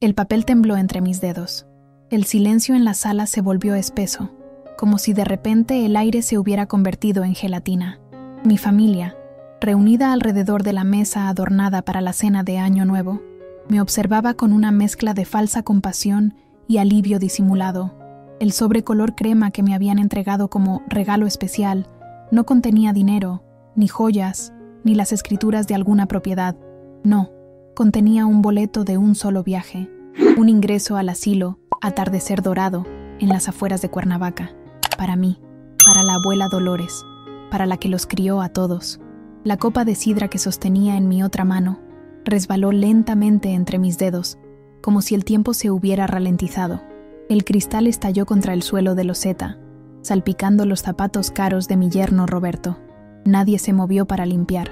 El papel tembló entre mis dedos. El silencio en la sala se volvió espeso, como si de repente el aire se hubiera convertido en gelatina. Mi familia, reunida alrededor de la mesa adornada para la cena de Año Nuevo, me observaba con una mezcla de falsa compasión y alivio disimulado. El sobre color crema que me habían entregado como regalo especial no contenía dinero, ni joyas, ni las escrituras de alguna propiedad. No, contenía un boleto de un solo viaje, un ingreso al asilo Atardecer Dorado en las afueras de Cuernavaca, para mí, para la abuela Dolores, para la que los crió a todos. La copa de sidra que sostenía en mi otra mano resbaló lentamente entre mis dedos, como si el tiempo se hubiera ralentizado. El cristal estalló contra el suelo de loseta, salpicando los zapatos caros de mi yerno Roberto. Nadie se movió para limpiar.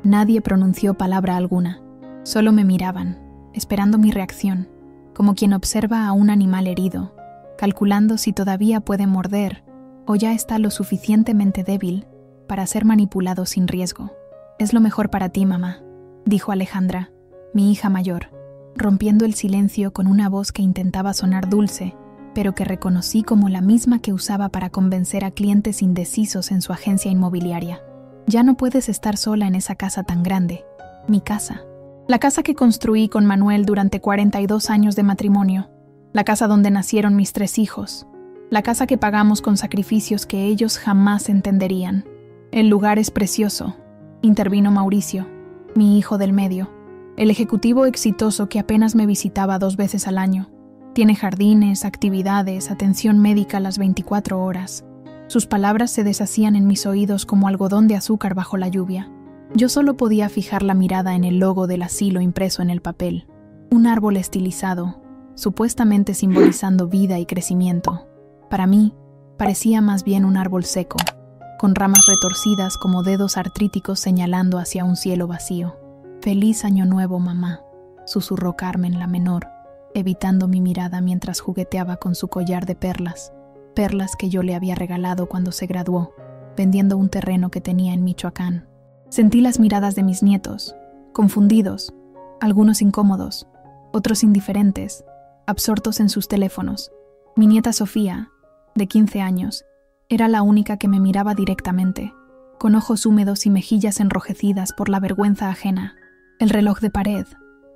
Nadie pronunció palabra alguna. Solo me miraban, esperando mi reacción, como quien observa a un animal herido, calculando si todavía puede morder o ya está lo suficientemente débil para ser manipulado sin riesgo. «Es lo mejor para ti, mamá», dijo Alejandra, mi hija mayor, rompiendo el silencio con una voz que intentaba sonar dulce, pero que reconocí como la misma que usaba para convencer a clientes indecisos en su agencia inmobiliaria. «Ya no puedes estar sola en esa casa tan grande, mi casa. La casa que construí con Manuel durante 42 años de matrimonio, la casa donde nacieron mis 3 hijos, la casa que pagamos con sacrificios que ellos jamás entenderían. El lugar es precioso», intervino Mauricio, mi hijo del medio, el ejecutivo exitoso que apenas me visitaba 2 veces al año. «Tiene jardines, actividades, atención médica las 24 horas. Sus palabras se deshacían en mis oídos como algodón de azúcar bajo la lluvia. Yo solo podía fijar la mirada en el logo del asilo impreso en el papel. Un árbol estilizado, supuestamente simbolizando vida y crecimiento. Para mí, parecía más bien un árbol seco, con ramas retorcidas como dedos artríticos señalando hacia un cielo vacío. «Feliz Año Nuevo, mamá», susurró Carmen, la menor, evitando mi mirada mientras jugueteaba con su collar de perlas, perlas que yo le había regalado cuando se graduó, vendiendo un terreno que tenía en Michoacán. Sentí las miradas de mis nietos, confundidos, algunos incómodos, otros indiferentes, absortos en sus teléfonos. Mi nieta Sofía, de 15 años, era la única que me miraba directamente, con ojos húmedos y mejillas enrojecidas por la vergüenza ajena. El reloj de pared,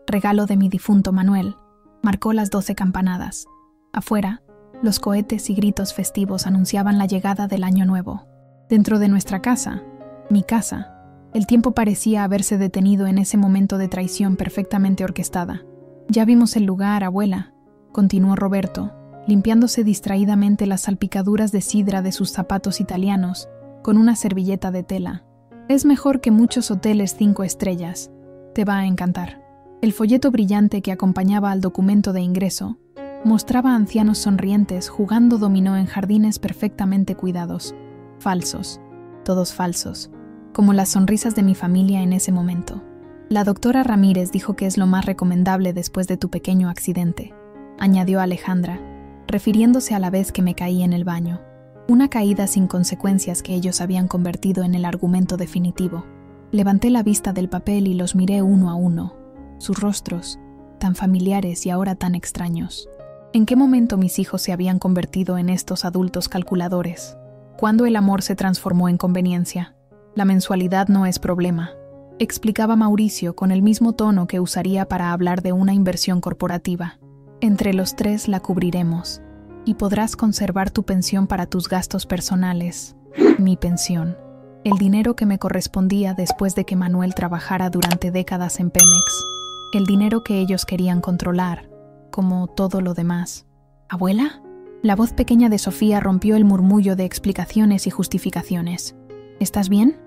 regalo de mi difunto Manuel, marcó las 12 campanadas. Afuera, los cohetes y gritos festivos anunciaban la llegada del Año Nuevo. Dentro de nuestra casa, mi casa, el tiempo parecía haberse detenido en ese momento de traición perfectamente orquestada. «Ya vimos el lugar, abuela», continuó Roberto, limpiándose distraídamente las salpicaduras de sidra de sus zapatos italianos con una servilleta de tela. «Es mejor que muchos hoteles 5 estrellas. Te va a encantar». El folleto brillante que acompañaba al documento de ingreso mostraba a ancianos sonrientes jugando dominó en jardines perfectamente cuidados. Falsos, todos falsos, como las sonrisas de mi familia en ese momento. «La doctora Ramírez dijo que es lo más recomendable después de tu pequeño accidente», añadió Alejandra, refiriéndose a la vez que me caí en el baño. Una caída sin consecuencias que ellos habían convertido en el argumento definitivo. Levanté la vista del papel y los miré uno a uno. Sus rostros, tan familiares y ahora tan extraños. ¿En qué momento mis hijos se habían convertido en estos adultos calculadores? ¿Cuándo el amor se transformó en conveniencia? «La mensualidad no es problema», explicaba Mauricio con el mismo tono que usaría para hablar de una inversión corporativa. «Entre los 3 la cubriremos, y podrás conservar tu pensión para tus gastos personales». Mi pensión. El dinero que me correspondía después de que Manuel trabajara durante décadas en Pemex. El dinero que ellos querían controlar, como todo lo demás. «¿Abuela?». La voz pequeña de Sofía rompió el murmullo de explicaciones y justificaciones. «¿Estás bien?».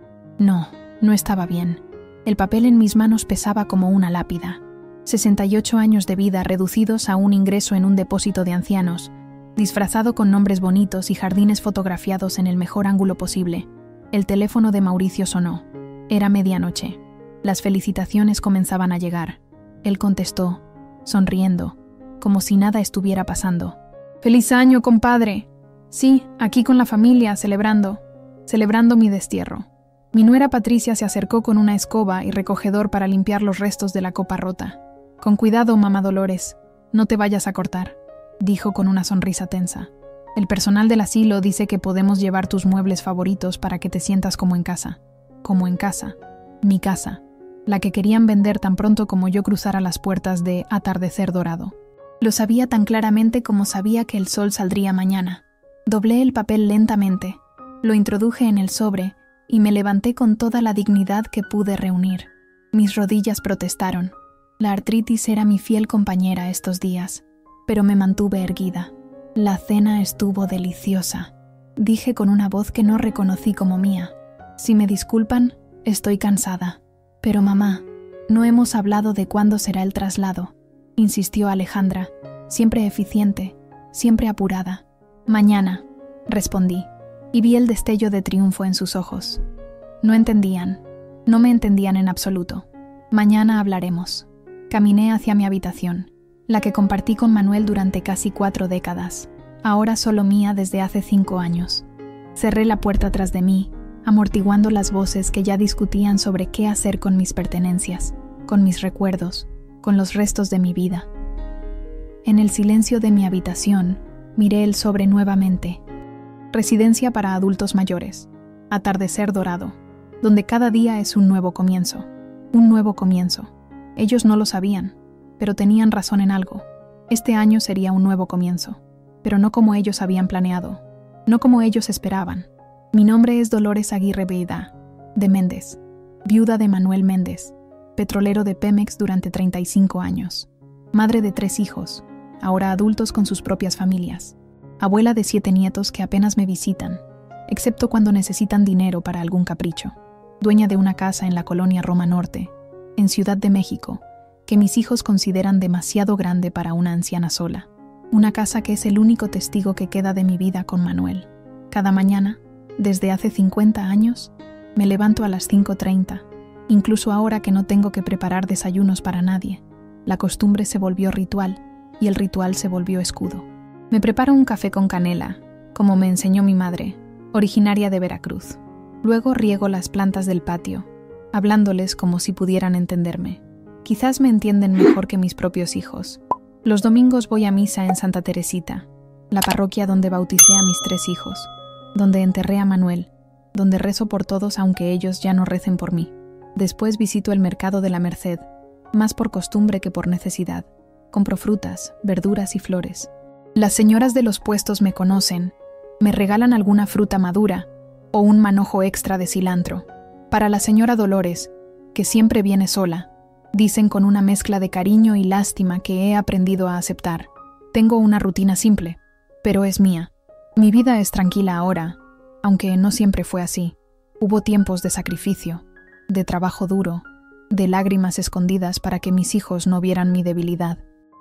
No, no estaba bien. El papel en mis manos pesaba como una lápida. 68 años de vida reducidos a un ingreso en un depósito de ancianos, disfrazado con nombres bonitos y jardines fotografiados en el mejor ángulo posible. El teléfono de Mauricio sonó. Era medianoche. Las felicitaciones comenzaban a llegar. Él contestó, sonriendo, como si nada estuviera pasando. «¡Feliz año, compadre! Sí, aquí con la familia, celebrando mi destierro». Mi nuera Patricia se acercó con una escoba y recogedor para limpiar los restos de la copa rota. «Con cuidado, mamá Dolores. No te vayas a cortar, dijo con una sonrisa tensa. El personal del asilo dice que podemos llevar tus muebles favoritos para que te sientas como en casa. Como en casa. Mi casa. La que querían vender tan pronto como yo cruzara las puertas de Atardecer Dorado. Lo sabía tan claramente como sabía que el sol saldría mañana. Doblé el papel lentamente, lo introduje en el sobre y me levanté con toda la dignidad que pude reunir. Mis rodillas protestaron. La artritis era mi fiel compañera estos días, pero me mantuve erguida. La cena estuvo deliciosa, dije con una voz que no reconocí como mía. Si me disculpan, estoy cansada. Pero mamá, no hemos hablado de cuándo será el traslado, insistió Alejandra, siempre eficiente, siempre apurada. Mañana, respondí, y vi el destello de triunfo en sus ojos. No entendían, no me entendían en absoluto. Mañana hablaremos. Caminé hacia mi habitación, la que compartí con Manuel durante casi 4 décadas, ahora solo mía desde hace 5 años. Cerré la puerta tras de mí, amortiguando las voces que ya discutían sobre qué hacer con mis pertenencias, con mis recuerdos, con los restos de mi vida. En el silencio de mi habitación, miré el sobre nuevamente. Residencia para adultos mayores, Atardecer Dorado, donde cada día es un nuevo comienzo. Un nuevo comienzo. Ellos no lo sabían, pero tenían razón en algo. Este año sería un nuevo comienzo, pero no como ellos habían planeado, no como ellos esperaban. Mi nombre es Dolores Aguirre Beida, de Méndez, viuda de Manuel Méndez, petrolero de Pemex durante 35 años, madre de 3 hijos, ahora adultos con sus propias familias, abuela de 7 nietos que apenas me visitan, excepto cuando necesitan dinero para algún capricho, dueña de una casa en la colonia Roma Norte, en Ciudad de México, que mis hijos consideran demasiado grande para una anciana sola, una casa que es el único testigo que queda de mi vida con Manuel. Cada mañana, desde hace 50 años, me levanto a las 5:30, incluso ahora que no tengo que preparar desayunos para nadie. La costumbre se volvió ritual y el ritual se volvió escudo. Me preparo un café con canela, como me enseñó mi madre, originaria de Veracruz. Luego riego las plantas del patio, hablándoles como si pudieran entenderme. Quizás me entienden mejor que mis propios hijos. Los domingos voy a misa en Santa Teresita, la parroquia donde bauticé a mis 3 hijos, donde enterré a Manuel, donde rezo por todos aunque ellos ya no recen por mí. Después visito el mercado de la Merced, más por costumbre que por necesidad. Compro frutas, verduras y flores. Las señoras de los puestos me conocen, me regalan alguna fruta madura o un manojo extra de cilantro. Para la señora Dolores, que siempre viene sola, dicen con una mezcla de cariño y lástima que he aprendido a aceptar. Tengo una rutina simple, pero es mía. Mi vida es tranquila ahora, aunque no siempre fue así. Hubo tiempos de sacrificio, de trabajo duro, de lágrimas escondidas para que mis hijos no vieran mi debilidad.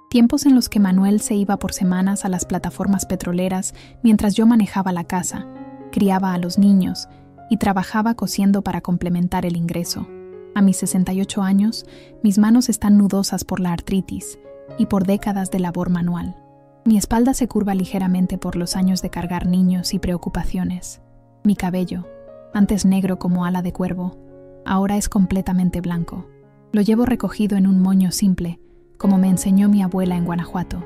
Tiempos en los que Manuel se iba por semanas a las plataformas petroleras mientras yo manejaba la casa, criaba a los niños y trabajaba cosiendo para complementar el ingreso. A mis 68 años, mis manos están nudosas por la artritis y por décadas de labor manual. Mi espalda se curva ligeramente por los años de cargar niños y preocupaciones. Mi cabello, antes negro como ala de cuervo, ahora es completamente blanco. Lo llevo recogido en un moño simple, como me enseñó mi abuela en Guanajuato.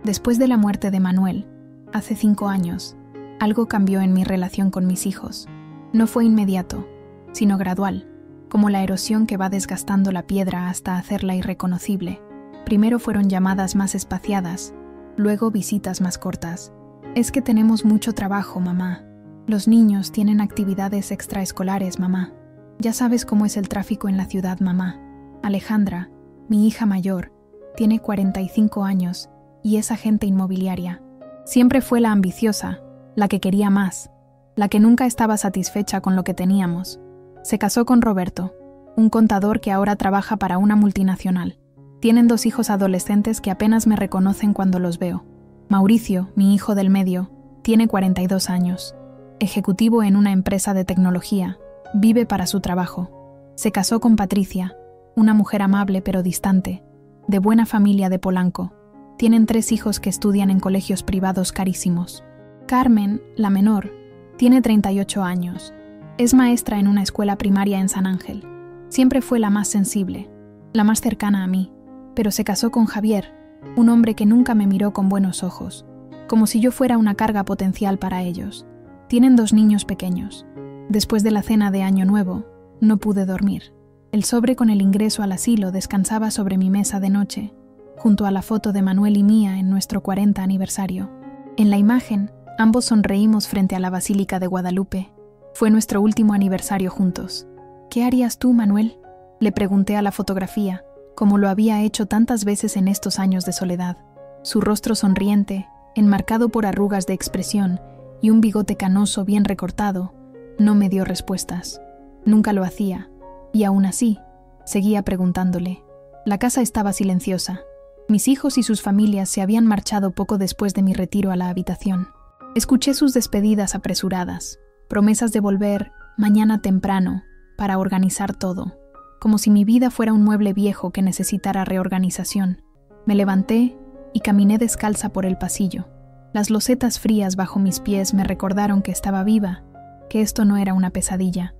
Después de la muerte de Manuel, hace 5 años, algo cambió en mi relación con mis hijos. No fue inmediato, sino gradual, como la erosión que va desgastando la piedra hasta hacerla irreconocible. Primero fueron llamadas más espaciadas, luego visitas más cortas. Es que tenemos mucho trabajo, mamá. Los niños tienen actividades extraescolares, mamá. Ya sabes cómo es el tráfico en la ciudad, mamá. Alejandra, mi hija mayor, tiene 45 años y es agente inmobiliaria. Siempre fue la ambiciosa, la que quería más, la que nunca estaba satisfecha con lo que teníamos. Se casó con Roberto, un contador que ahora trabaja para una multinacional. Tienen 2 hijos adolescentes que apenas me reconocen cuando los veo. Mauricio, mi hijo del medio, tiene 42 años. Ejecutivo en una empresa de tecnología, vive para su trabajo. Se casó con Patricia, una mujer amable pero distante, de buena familia de Polanco. Tienen 3 hijos que estudian en colegios privados carísimos. Carmen, la menor, tiene 38 años. Es maestra en una escuela primaria en San Ángel. Siempre fue la más sensible, la más cercana a mí, pero se casó con Javier, un hombre que nunca me miró con buenos ojos, como si yo fuera una carga potencial para ellos. Tienen 2 niños pequeños. Después de la cena de Año Nuevo, no pude dormir. El sobre con el ingreso al asilo descansaba sobre mi mesa de noche, junto a la foto de Manuel y mía en nuestro 40 aniversario. En la imagen, ambos sonreímos frente a la Basílica de Guadalupe. Fue nuestro último aniversario juntos. ¿Qué harías tú, Manuel?, le pregunté a la fotografía, como lo había hecho tantas veces en estos años de soledad. Su rostro sonriente, enmarcado por arrugas de expresión y un bigote canoso bien recortado, no me dio respuestas. Nunca lo hacía, y aún así, seguía preguntándole. La casa estaba silenciosa. Mis hijos y sus familias se habían marchado poco después de mi retiro a la habitación. Escuché sus despedidas apresuradas, promesas de volver mañana temprano para organizar todo, como si mi vida fuera un mueble viejo que necesitara reorganización. Me levanté y caminé descalza por el pasillo. Las losetas frías bajo mis pies me recordaron que estaba viva, que esto no era una pesadilla.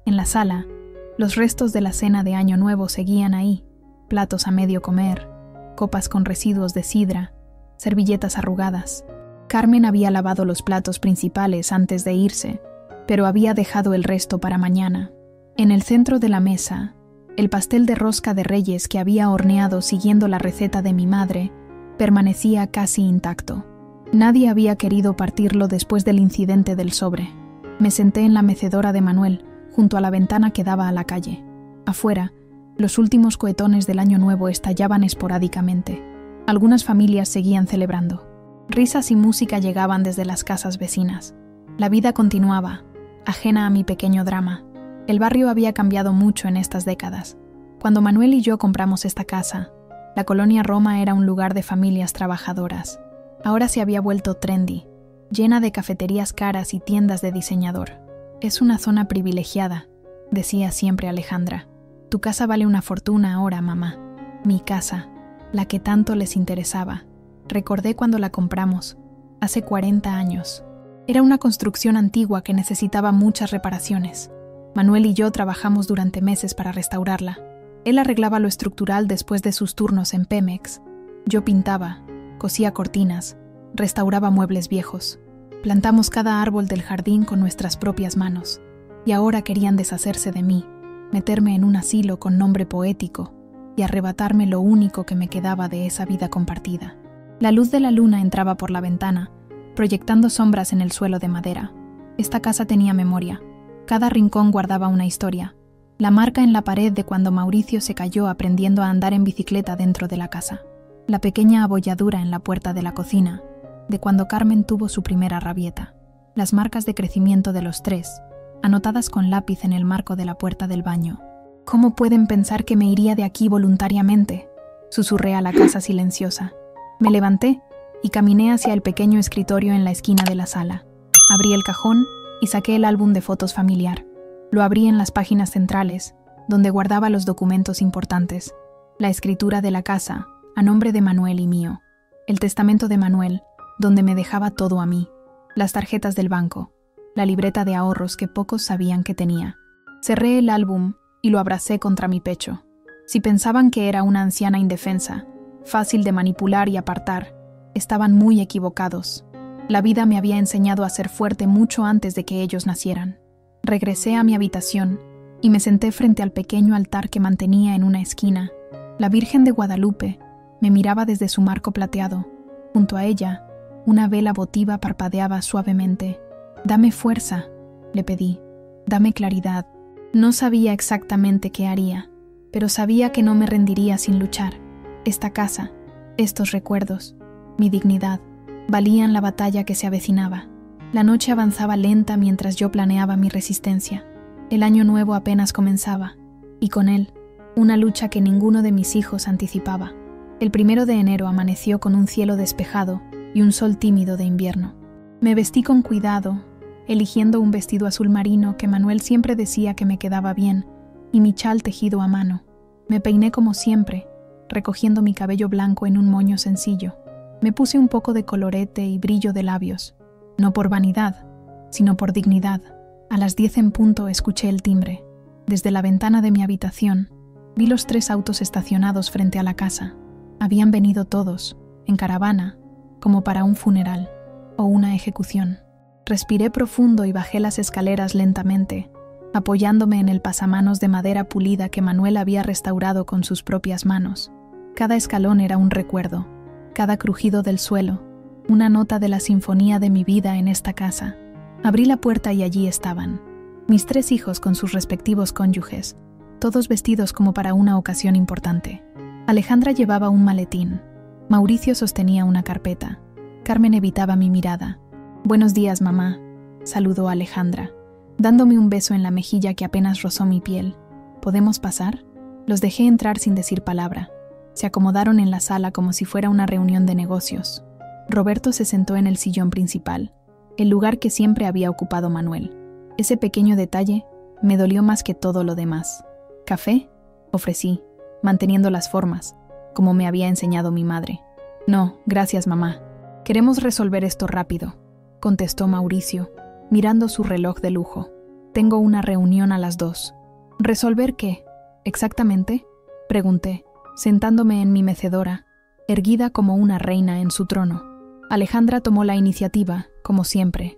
En la sala, los restos de la cena de Año Nuevo seguían ahí, platos a medio comer, copas con residuos de sidra, servilletas arrugadas. Carmen había lavado los platos principales antes de irse, pero había dejado el resto para mañana. En el centro de la mesa, el pastel de rosca de Reyes que había horneado siguiendo la receta de mi madre permanecía casi intacto. Nadie había querido partirlo después del incidente del sobre. Me senté en la mecedora de Manuel, junto a la ventana que daba a la calle. Afuera, los últimos cohetones del Año Nuevo estallaban esporádicamente. Algunas familias seguían celebrando. Risas y música llegaban desde las casas vecinas. La vida continuaba, ajena a mi pequeño drama. El barrio había cambiado mucho en estas décadas. Cuando Manuel y yo compramos esta casa, la colonia Roma era un lugar de familias trabajadoras. Ahora se había vuelto trendy, llena de cafeterías caras y tiendas de diseñador. Es una zona privilegiada, decía siempre Alejandra. Tu casa vale una fortuna ahora, mamá. Mi casa, la que tanto les interesaba. Recordé cuando la compramos, hace 40 años. Era una construcción antigua que necesitaba muchas reparaciones. Manuel y yo trabajamos durante meses para restaurarla. Él arreglaba lo estructural después de sus turnos en Pemex. Yo pintaba, cosía cortinas, restauraba muebles viejos. Plantamos cada árbol del jardín con nuestras propias manos. Y ahora querían deshacerse de mí, meterme en un asilo con nombre poético y arrebatarme lo único que me quedaba de esa vida compartida. La luz de la luna entraba por la ventana, proyectando sombras en el suelo de madera. Esta casa tenía memoria. Cada rincón guardaba una historia. La marca en la pared de cuando Mauricio se cayó aprendiendo a andar en bicicleta dentro de la casa. La pequeña abolladura en la puerta de la cocina, de cuando Carmen tuvo su primera rabieta. Las marcas de crecimiento de los 3, anotadas con lápiz en el marco de la puerta del baño. ¿Cómo pueden pensar que me iría de aquí voluntariamente?, susurré a la casa silenciosa. Me levanté y caminé hacia el pequeño escritorio en la esquina de la sala. Abrí el cajón y saqué el álbum de fotos familiar. Lo abrí en las páginas centrales, donde guardaba los documentos importantes. La escritura de la casa, a nombre de Manuel y mío. El testamento de Manuel, donde me dejaba todo a mí. Las tarjetas del banco. La libreta de ahorros que pocos sabían que tenía. Cerré el álbum y lo abracé contra mi pecho. Si pensaban que era una anciana indefensa, fácil de manipular y apartar, estaban muy equivocados. La vida me había enseñado a ser fuerte mucho antes de que ellos nacieran. Regresé a mi habitación y me senté frente al pequeño altar que mantenía en una esquina. La Virgen de Guadalupe me miraba desde su marco plateado. Junto a ella, una vela votiva parpadeaba suavemente. «Dame fuerza», le pedí. «Dame claridad». No sabía exactamente qué haría, pero sabía que no me rendiría sin luchar. Esta casa, estos recuerdos, mi dignidad, valían la batalla que se avecinaba. La noche avanzaba lenta mientras yo planeaba mi resistencia. El año nuevo apenas comenzaba, y con él, una lucha que ninguno de mis hijos anticipaba. El 1 de enero amaneció con un cielo despejado y un sol tímido de invierno. Me vestí con cuidado, eligiendo un vestido azul marino que Manuel siempre decía que me quedaba bien, y mi chal tejido a mano. Me peiné como siempre, recogiendo mi cabello blanco en un moño sencillo. Me puse un poco de colorete y brillo de labios, no por vanidad, sino por dignidad. A las 10 en punto escuché el timbre. Desde la ventana de mi habitación, vi los 3 autos estacionados frente a la casa. Habían venido todos, en caravana, como para un funeral o una ejecución. Respiré profundo y bajé las escaleras lentamente, apoyándome en el pasamanos de madera pulida que Manuel había restaurado con sus propias manos. Cada escalón era un recuerdo, cada crujido del suelo, una nota de la sinfonía de mi vida en esta casa. Abrí la puerta y allí estaban, mis 3 hijos con sus respectivos cónyuges, todos vestidos como para una ocasión importante. Alejandra llevaba un maletín, Mauricio sostenía una carpeta, Carmen evitaba mi mirada. «Buenos días, mamá», saludó Alejandra, dándome un beso en la mejilla que apenas rozó mi piel. «¿Podemos pasar?» Los dejé entrar sin decir palabra. Se acomodaron en la sala como si fuera una reunión de negocios. Roberto se sentó en el sillón principal, el lugar que siempre había ocupado Manuel. Ese pequeño detalle me dolió más que todo lo demás. «¿Café?», ofrecí, manteniendo las formas, como me había enseñado mi madre. «No, gracias, mamá. Queremos resolver esto rápido», contestó Mauricio, mirando su reloj de lujo. «Tengo una reunión a las 2». «¿Resolver qué? ¿Exactamente?», pregunté, sentándome en mi mecedora, erguida como una reina en su trono. Alejandra tomó la iniciativa, como siempre.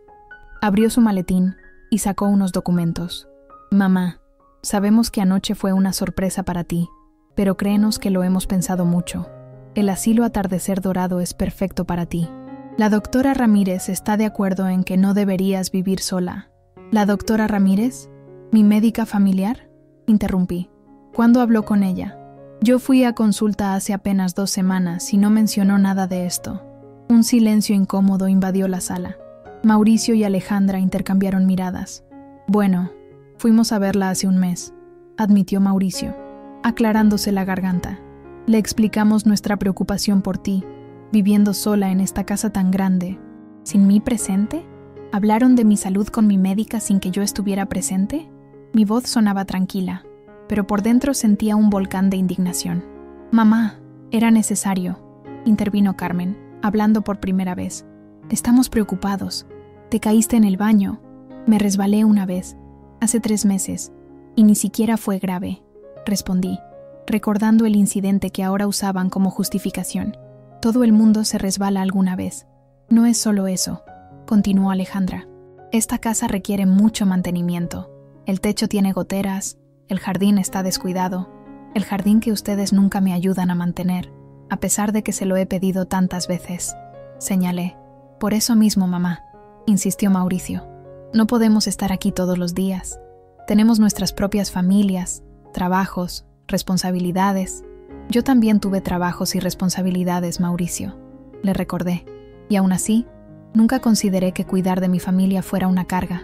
Abrió su maletín y sacó unos documentos. «Mamá, sabemos que anoche fue una sorpresa para ti, pero créenos que lo hemos pensado mucho. El asilo Atardecer Dorado es perfecto para ti. La doctora Ramírez está de acuerdo en que no deberías vivir sola». «¿La doctora Ramírez? ¿Mi médica familiar?», interrumpí. «¿Cuándo habló con ella?» «Yo fui a consulta hace apenas 2 semanas y no mencionó nada de esto». Un silencio incómodo invadió la sala. Mauricio y Alejandra intercambiaron miradas. «Bueno, fuimos a verla hace un mes», admitió Mauricio, aclarándose la garganta. «Le explicamos nuestra preocupación por ti, viviendo sola en esta casa tan grande». «¿Sin mí presente? ¿Hablaron de mi salud con mi médica sin que yo estuviera presente?» Mi voz sonaba tranquila, pero por dentro sentía un volcán de indignación. «Mamá, era necesario», intervino Carmen, hablando por primera vez. «Estamos preocupados. Te caíste en el baño. Me resbalé una vez, hace 3 meses, y ni siquiera fue grave», respondí, recordando el incidente que ahora usaban como justificación. «Todo el mundo se resbala alguna vez. No es solo eso», continuó Alejandra. «Esta casa requiere mucho mantenimiento. El techo tiene goteras, el jardín está descuidado, el jardín que ustedes nunca me ayudan a mantener, a pesar de que se lo he pedido tantas veces», señalé. «Por eso mismo, mamá», insistió Mauricio. «No podemos estar aquí todos los días. Tenemos nuestras propias familias, trabajos, responsabilidades». «Yo también tuve trabajos y responsabilidades, Mauricio», le recordé. «Y aún así, nunca consideré que cuidar de mi familia fuera una carga».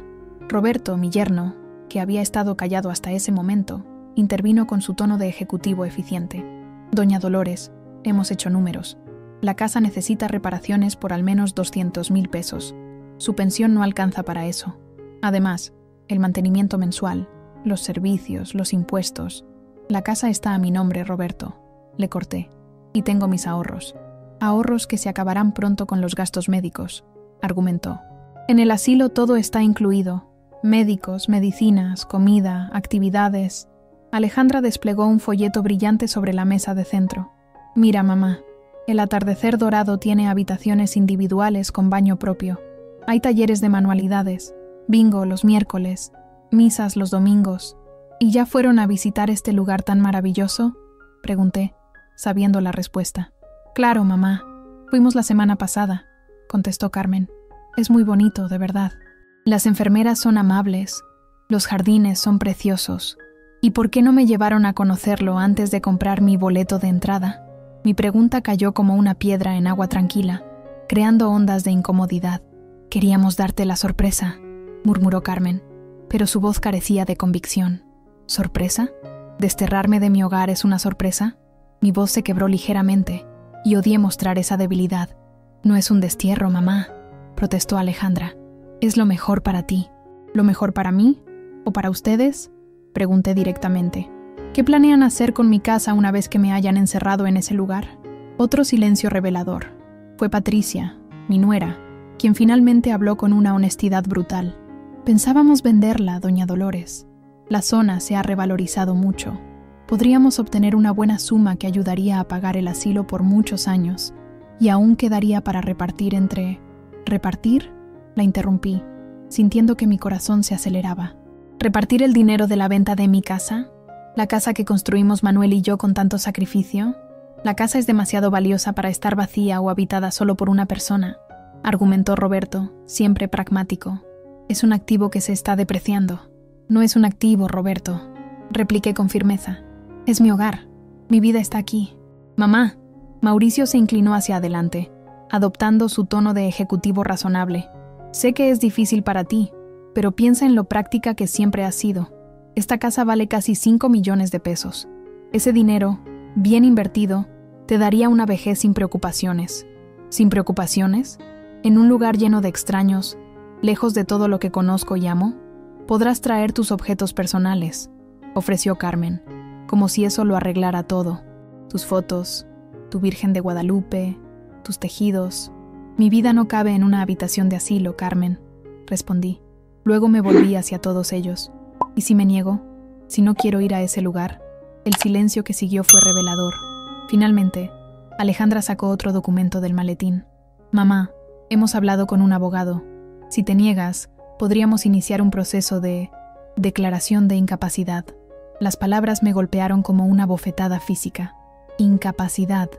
Roberto, mi yerno, que había estado callado hasta ese momento, intervino con su tono de ejecutivo eficiente. «Doña Dolores, hemos hecho números. La casa necesita reparaciones por al menos 200,000 pesos. Su pensión no alcanza para eso. Además, el mantenimiento mensual, los servicios, los impuestos. La casa está a mi nombre, Roberto», le corté, «y tengo mis ahorros. Ahorros que se acabarán pronto con los gastos médicos», argumentó. «En el asilo todo está incluido. Médicos, medicinas, comida, actividades». Alejandra desplegó un folleto brillante sobre la mesa de centro. «Mira, mamá, el Atardecer Dorado tiene habitaciones individuales con baño propio. Hay talleres de manualidades, bingo los miércoles, misas los domingos. ¿Y ya fueron a visitar este lugar tan maravilloso?», pregunté, sabiendo la respuesta. «Claro, mamá. Fuimos la semana pasada», contestó Carmen. «Es muy bonito, de verdad. Las enfermeras son amables, los jardines son preciosos. ¿Y por qué no me llevaron a conocerlo antes de comprar mi boleto de entrada?». Mi pregunta cayó como una piedra en agua tranquila, creando ondas de incomodidad. «Queríamos darte la sorpresa», murmuró Carmen, pero su voz carecía de convicción. «¿Sorpresa? ¿Desterrarme de mi hogar es una sorpresa?». Mi voz se quebró ligeramente y odié mostrar esa debilidad. «No es un destierro, mamá», protestó Alejandra. «Es lo mejor para ti». «¿Lo mejor para mí? ¿O para ustedes?», pregunté directamente. «¿Qué planean hacer con mi casa una vez que me hayan encerrado en ese lugar?». Otro silencio revelador. Fue Patricia, mi nuera, quien finalmente habló con una honestidad brutal. «Pensábamos venderla, doña Dolores. La zona se ha revalorizado mucho. Podríamos obtener una buena suma que ayudaría a pagar el asilo por muchos años, y aún quedaría para repartir entre... ¿Repartir? La interrumpí, sintiendo que mi corazón se aceleraba. ¿Repartir el dinero de la venta de mi casa? ¿La casa que construimos Manuel y yo con tanto sacrificio? La casa es demasiado valiosa para estar vacía o habitada solo por una persona, argumentó Roberto, siempre pragmático. Es un activo que se está depreciando. No es un activo, Roberto, repliqué con firmeza. Es mi hogar. Mi vida está aquí. Mamá. Mauricio se inclinó hacia adelante, adoptando su tono de ejecutivo razonable. Sé que es difícil para ti, pero piensa en lo práctica que siempre has sido. Esta casa vale casi 5 millones de pesos. Ese dinero, bien invertido, te daría una vejez sin preocupaciones. ¿Sin preocupaciones? ¿En un lugar lleno de extraños, lejos de todo lo que conozco y amo? Podrás traer tus objetos personales, ofreció Carmen, como si eso lo arreglara todo. Tus fotos, tu Virgen de Guadalupe, tus tejidos. Mi vida no cabe en una habitación de asilo, Carmen, respondí. Luego me volví hacia todos ellos. ¿Y si me niego? ¿Si no quiero ir a ese lugar? El silencio que siguió fue revelador. Finalmente, Alejandra sacó otro documento del maletín. Mamá, hemos hablado con un abogado. Si te niegas, podríamos iniciar un proceso de declaración de incapacidad. Las palabras me golpearon como una bofetada física. Incapacidad.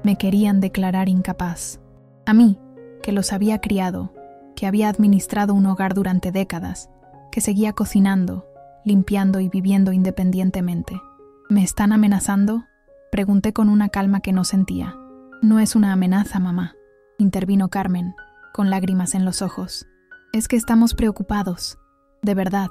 Me querían declarar incapaz. A mí, que los había criado, que había administrado un hogar durante décadas, que seguía cocinando, limpiando y viviendo independientemente. ¿Me están amenazando?, pregunté con una calma que no sentía. No es una amenaza, mamá, intervino Carmen, con lágrimas en los ojos. Es que estamos preocupados, de verdad,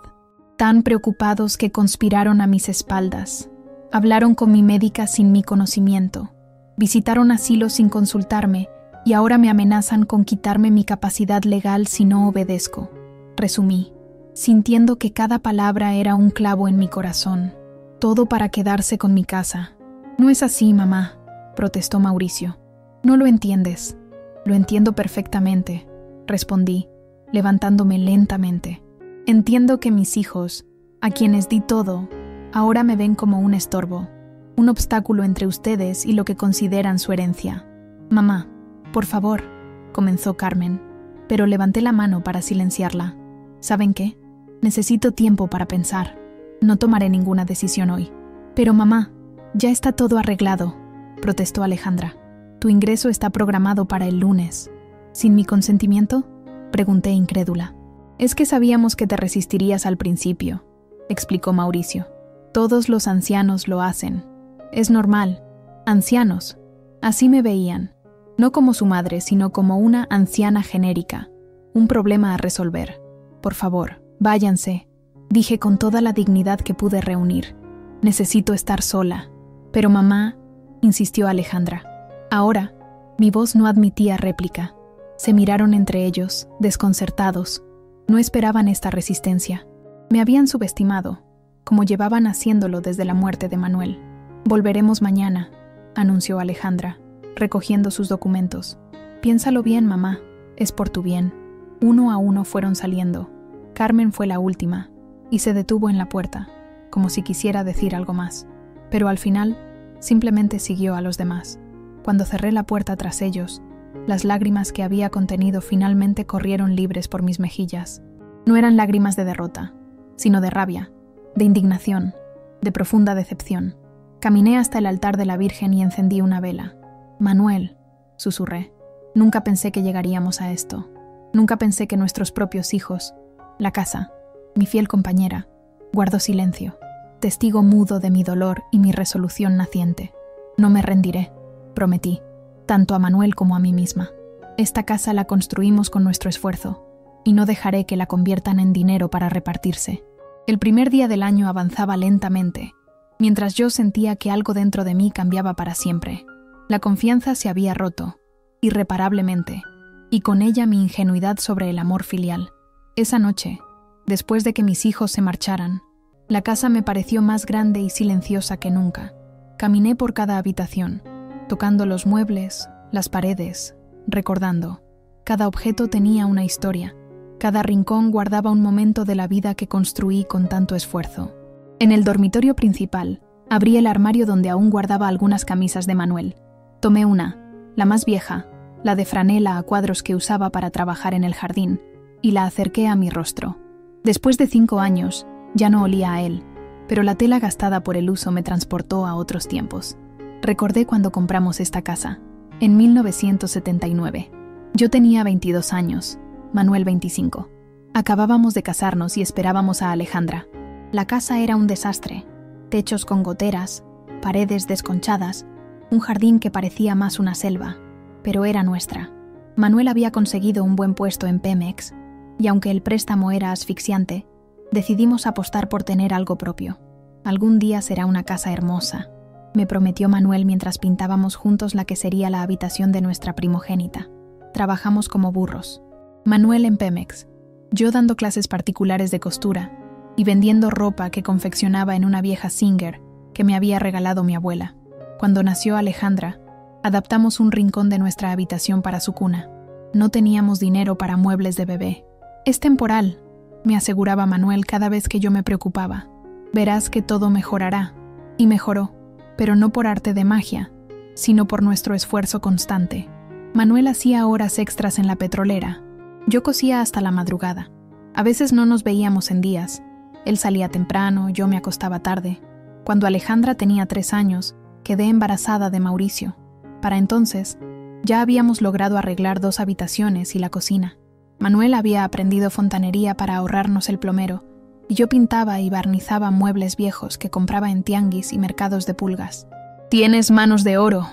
tan preocupados que conspiraron a mis espaldas. Hablaron con mi médica sin mi conocimiento, visitaron asilos sin consultarme y ahora me amenazan con quitarme mi capacidad legal si no obedezco, resumí, sintiendo que cada palabra era un clavo en mi corazón. Todo para quedarse con mi casa. No es así, mamá, protestó Mauricio. No lo entiendes. Lo entiendo perfectamente, respondí, levantándome lentamente. Entiendo que mis hijos, a quienes di todo, ahora me ven como un estorbo, un obstáculo entre ustedes y lo que consideran su herencia. Mamá, por favor, comenzó Carmen, pero levanté la mano para silenciarla. ¿Saben qué? Necesito tiempo para pensar. No tomaré ninguna decisión hoy. Pero mamá, ya está todo arreglado, protestó Alejandra. Tu ingreso está programado para el lunes. ¿Sin mi consentimiento?, pregunté incrédula. Es que sabíamos que te resistirías al principio, explicó Mauricio. Todos los ancianos lo hacen. Es normal. Ancianos. Así me veían. No como su madre, sino como una anciana genérica. Un problema a resolver. Por favor, váyanse, dije con toda la dignidad que pude reunir. Necesito estar sola. Pero mamá, insistió Alejandra. Ahora, mi voz no admitía réplica. Se miraron entre ellos, desconcertados. No esperaban esta resistencia. Me habían subestimado, como llevaban haciéndolo desde la muerte de Manuel. Volveremos mañana, anunció Alejandra, recogiendo sus documentos. Piénsalo bien, mamá. Es por tu bien. Uno a uno fueron saliendo. Carmen fue la última, y se detuvo en la puerta, como si quisiera decir algo más. Pero al final, simplemente siguió a los demás. Cuando cerré la puerta tras ellos, las lágrimas que había contenido finalmente corrieron libres por mis mejillas. No eran lágrimas de derrota, sino de rabia, de indignación, de profunda decepción. Caminé hasta el altar de la Virgen y encendí una vela. Manuel, susurré. Nunca pensé que llegaríamos a esto. Nunca pensé que nuestros propios hijos, la casa, mi fiel compañera, guardó silencio, testigo mudo de mi dolor y mi resolución naciente. No me rendiré, prometí, tanto a Manuel como a mí misma. Esta casa la construimos con nuestro esfuerzo, y no dejaré que la conviertan en dinero para repartirse. El primer día del año avanzaba lentamente, mientras yo sentía que algo dentro de mí cambiaba para siempre. La confianza se había roto, irreparablemente, y con ella mi ingenuidad sobre el amor filial. Esa noche, después de que mis hijos se marcharan, la casa me pareció más grande y silenciosa que nunca. Caminé por cada habitación, tocando los muebles, las paredes, recordando. Cada objeto tenía una historia. Cada rincón guardaba un momento de la vida que construí con tanto esfuerzo. En el dormitorio principal Abrí el armario donde aún guardaba algunas camisas de Manuel. Tomé una, la más vieja, la de franela a cuadros que usaba para trabajar en el jardín, y la acerqué a mi rostro. Después de 5 años, ya no olía a él, pero la tela gastada por el uso me transportó a otros tiempos. Recordé cuando compramos esta casa, en 1979. Yo tenía 22 años, Manuel 25. Acabábamos de casarnos y esperábamos a Alejandra. La casa era un desastre, techos con goteras, paredes desconchadas, un jardín que parecía más una selva, pero era nuestra. Manuel había conseguido un buen puesto en Pemex, y aunque el préstamo era asfixiante, decidimos apostar por tener algo propio. Algún día será una casa hermosa, me prometió Manuel mientras pintábamos juntos la que sería la habitación de nuestra primogénita. Trabajamos como burros. Manuel en Pemex, yo dando clases particulares de costura y vendiendo ropa que confeccionaba en una vieja Singer que me había regalado mi abuela. Cuando nació Alejandra, adaptamos un rincón de nuestra habitación para su cuna. No teníamos dinero para muebles de bebé. Es temporal, me aseguraba Manuel cada vez que yo me preocupaba. Verás que todo mejorará. Y mejoró, pero no por arte de magia, sino por nuestro esfuerzo constante. Manuel hacía horas extras en la petrolera. Yo cosía hasta la madrugada. A veces no nos veíamos en días. Él salía temprano, yo me acostaba tarde. Cuando Alejandra tenía 3 años, quedé embarazada de Mauricio. Para entonces, ya habíamos logrado arreglar 2 habitaciones y la cocina. Manuel había aprendido fontanería para ahorrarnos el plomero, y yo pintaba y barnizaba muebles viejos que compraba en tianguis y mercados de pulgas. «Tienes manos de oro»,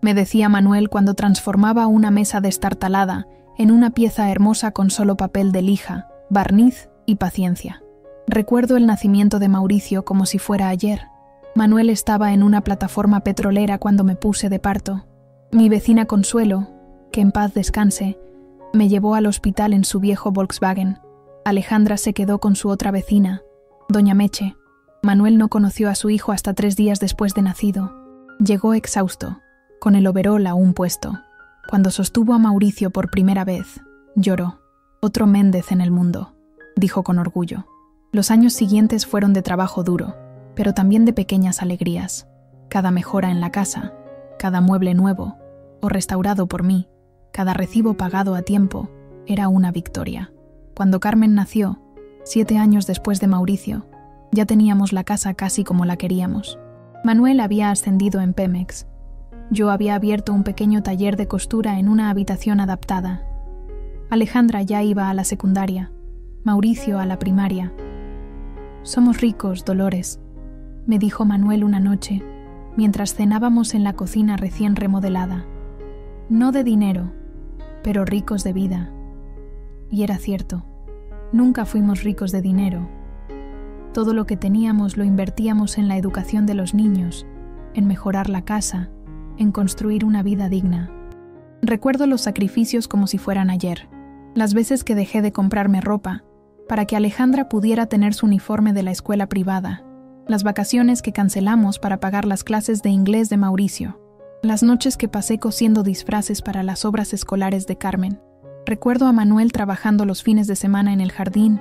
me decía Manuel cuando transformaba una mesa destartalada en una pieza hermosa con solo papel de lija, barniz y paciencia. Recuerdo el nacimiento de Mauricio como si fuera ayer. Manuel estaba en una plataforma petrolera cuando me puse de parto. Mi vecina Consuelo, que en paz descanse, me llevó al hospital en su viejo Volkswagen. Alejandra se quedó con su otra vecina, doña Meche. Manuel no conoció a su hijo hasta 3 días después de nacido. Llegó exhausto, con el overol aún puesto. Cuando sostuvo a Mauricio por primera vez, lloró. «Otro Méndez en el mundo», dijo con orgullo. Los años siguientes fueron de trabajo duro, pero también de pequeñas alegrías. Cada mejora en la casa, cada mueble nuevo, o restaurado por mí, cada recibo pagado a tiempo, era una victoria. Cuando Carmen nació, 7 años después de Mauricio, ya teníamos la casa casi como la queríamos. Manuel había ascendido en Pemex. Yo había abierto un pequeño taller de costura en una habitación adaptada. Alejandra ya iba a la secundaria, Mauricio a la primaria. «Somos ricos, Dolores», me dijo Manuel una noche, mientras cenábamos en la cocina recién remodelada. «No de dinero, pero ricos de vida». Y era cierto, nunca fuimos ricos de dinero. Todo lo que teníamos lo invertíamos en la educación de los niños, en mejorar la casa, en construir una vida digna. Recuerdo los sacrificios como si fueran ayer, las veces que dejé de comprarme ropa para que Alejandra pudiera tener su uniforme de la escuela privada, las vacaciones que cancelamos para pagar las clases de inglés de Mauricio, las noches que pasé cosiendo disfraces para las obras escolares de Carmen. Recuerdo a Manuel trabajando los fines de semana en el jardín,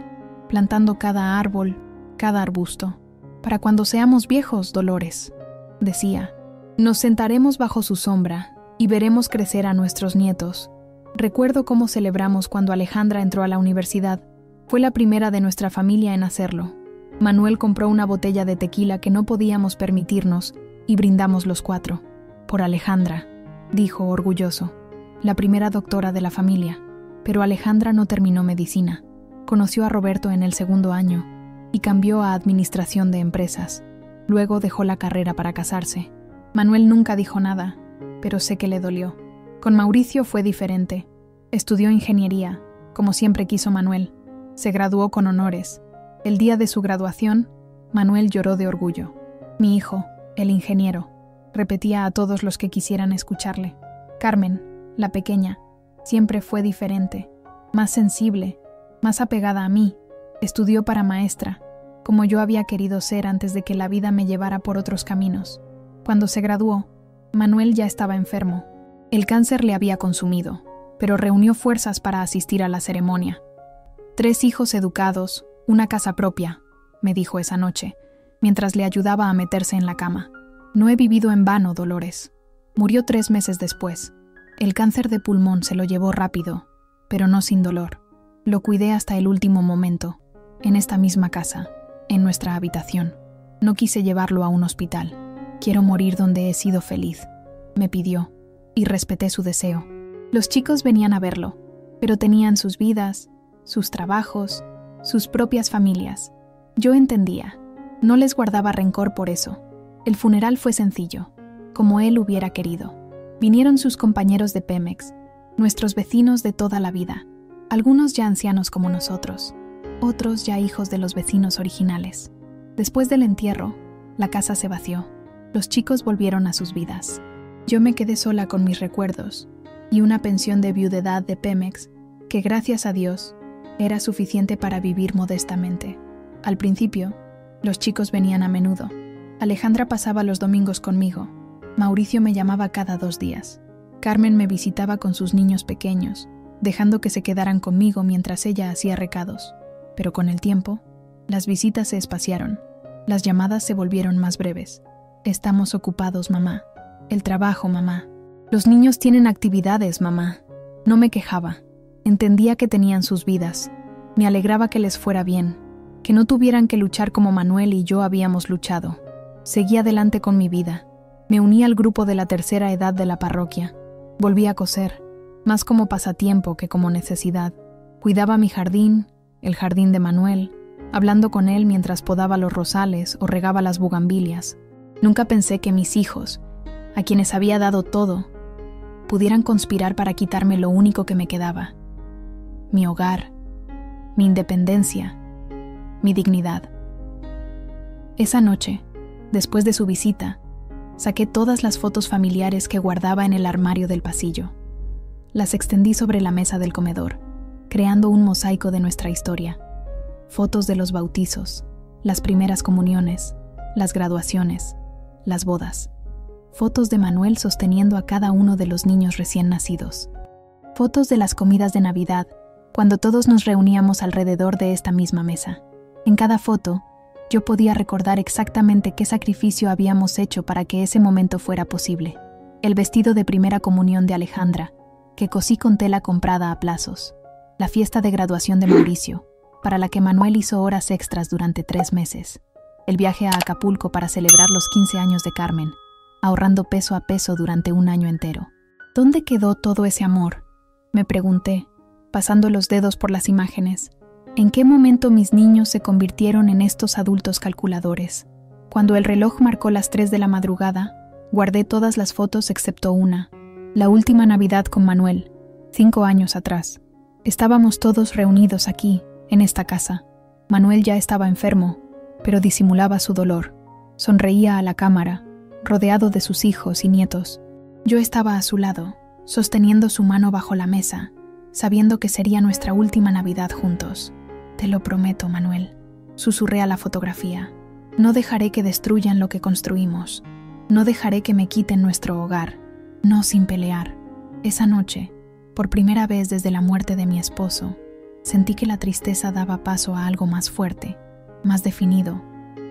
plantando cada árbol, cada arbusto. «Para cuando seamos viejos, Dolores», decía, «nos sentaremos bajo su sombra y veremos crecer a nuestros nietos». Recuerdo cómo celebramos cuando Alejandra entró a la universidad. Fue la primera de nuestra familia en hacerlo. Manuel compró una botella de tequila que no podíamos permitirnos y brindamos los 4. «Por Alejandra», dijo orgulloso, la primera doctora de la familia. Pero Alejandra no terminó medicina. Conoció a Roberto en el 2º año y cambió a administración de empresas. Luego dejó la carrera para casarse. Manuel nunca dijo nada, pero sé que le dolió. Con Mauricio fue diferente. Estudió ingeniería, como siempre quiso Manuel. Se graduó con honores. El día de su graduación, Manuel lloró de orgullo. «Mi hijo, el ingeniero», repetía a todos los que quisieran escucharle. Carmen, la pequeña, siempre fue diferente, más sensible, más apegada a mí. Estudió para maestra, como yo había querido ser antes de que la vida me llevara por otros caminos. Cuando se graduó, Manuel ya estaba enfermo. El cáncer le había consumido, pero reunió fuerzas para asistir a la ceremonia. 3 hijos educados, una casa propia, me dijo esa noche, mientras le ayudaba a meterse en la cama. No he vivido en vano, Dolores. Murió 3 meses después. El cáncer de pulmón se lo llevó rápido, pero no sin dolor. Lo cuidé hasta el último momento, en esta misma casa, en nuestra habitación. No quise llevarlo a un hospital. Quiero morir donde he sido feliz, me pidió, y respeté su deseo. Los chicos venían a verlo, pero tenían sus vidas, sus trabajos, sus propias familias. Yo entendía, no les guardaba rencor por eso. El funeral fue sencillo, como él hubiera querido. Vinieron sus compañeros de Pemex, nuestros vecinos de toda la vida, algunos ya ancianos como nosotros, otros ya hijos de los vecinos originales. Después del entierro, la casa se vació. Los chicos volvieron a sus vidas. Yo me quedé sola con mis recuerdos y una pensión de viudedad de Pemex que, gracias a Dios, era suficiente para vivir modestamente. Al principio, los chicos venían a menudo. Alejandra pasaba los domingos conmigo. Mauricio me llamaba cada 2 días. Carmen me visitaba con sus niños pequeños, dejando que se quedaran conmigo mientras ella hacía recados. Pero con el tiempo, las visitas se espaciaron. Las llamadas se volvieron más breves. Estamos ocupados, mamá. El trabajo, mamá. Los niños tienen actividades, mamá. No me quejaba. Entendía que tenían sus vidas. Me alegraba que les fuera bien, que no tuvieran que luchar como Manuel y yo habíamos luchado. Seguí adelante con mi vida. Me uní al grupo de la tercera edad de la parroquia. Volví a coser, más como pasatiempo que como necesidad. Cuidaba mi jardín, el jardín de Manuel, hablando con él mientras podaba los rosales o regaba las bugambilias. Nunca pensé que mis hijos, a quienes había dado todo, pudieran conspirar para quitarme lo único que me quedaba: mi hogar, mi independencia, mi dignidad. Esa noche, después de su visita, saqué todas las fotos familiares que guardaba en el armario del pasillo. Las extendí sobre la mesa del comedor, creando un mosaico de nuestra historia. Fotos de los bautizos, las primeras comuniones, las graduaciones, las bodas. Fotos de Manuel sosteniendo a cada uno de los niños recién nacidos. Fotos de las comidas de Navidad, cuando todos nos reuníamos alrededor de esta misma mesa. En cada foto, yo podía recordar exactamente qué sacrificio habíamos hecho para que ese momento fuera posible. El vestido de primera comunión de Alejandra, que cosí con tela comprada a plazos. La fiesta de graduación de Mauricio, para la que Manuel hizo horas extras durante 3 meses. El viaje a Acapulco para celebrar los 15 años de Carmen, ahorrando peso a peso durante 1 año entero. ¿Dónde quedó todo ese amor?, me pregunté, pasando los dedos por las imágenes. ¿En qué momento mis niños se convirtieron en estos adultos calculadores? Cuando el reloj marcó las 3 de la madrugada, guardé todas las fotos excepto una, la última Navidad con Manuel, 5 años atrás. Estábamos todos reunidos aquí, en esta casa. Manuel ya estaba enfermo, pero disimulaba su dolor. Sonreía a la cámara, rodeado de sus hijos y nietos. Yo estaba a su lado, sosteniendo su mano bajo la mesa, sabiendo que sería nuestra última Navidad juntos. Te lo prometo, Manuel, susurré a la fotografía. No dejaré que destruyan lo que construimos. No dejaré que me quiten nuestro hogar. No sin pelear. Esa noche, por primera vez desde la muerte de mi esposo, sentí que la tristeza daba paso a algo más fuerte, más definido,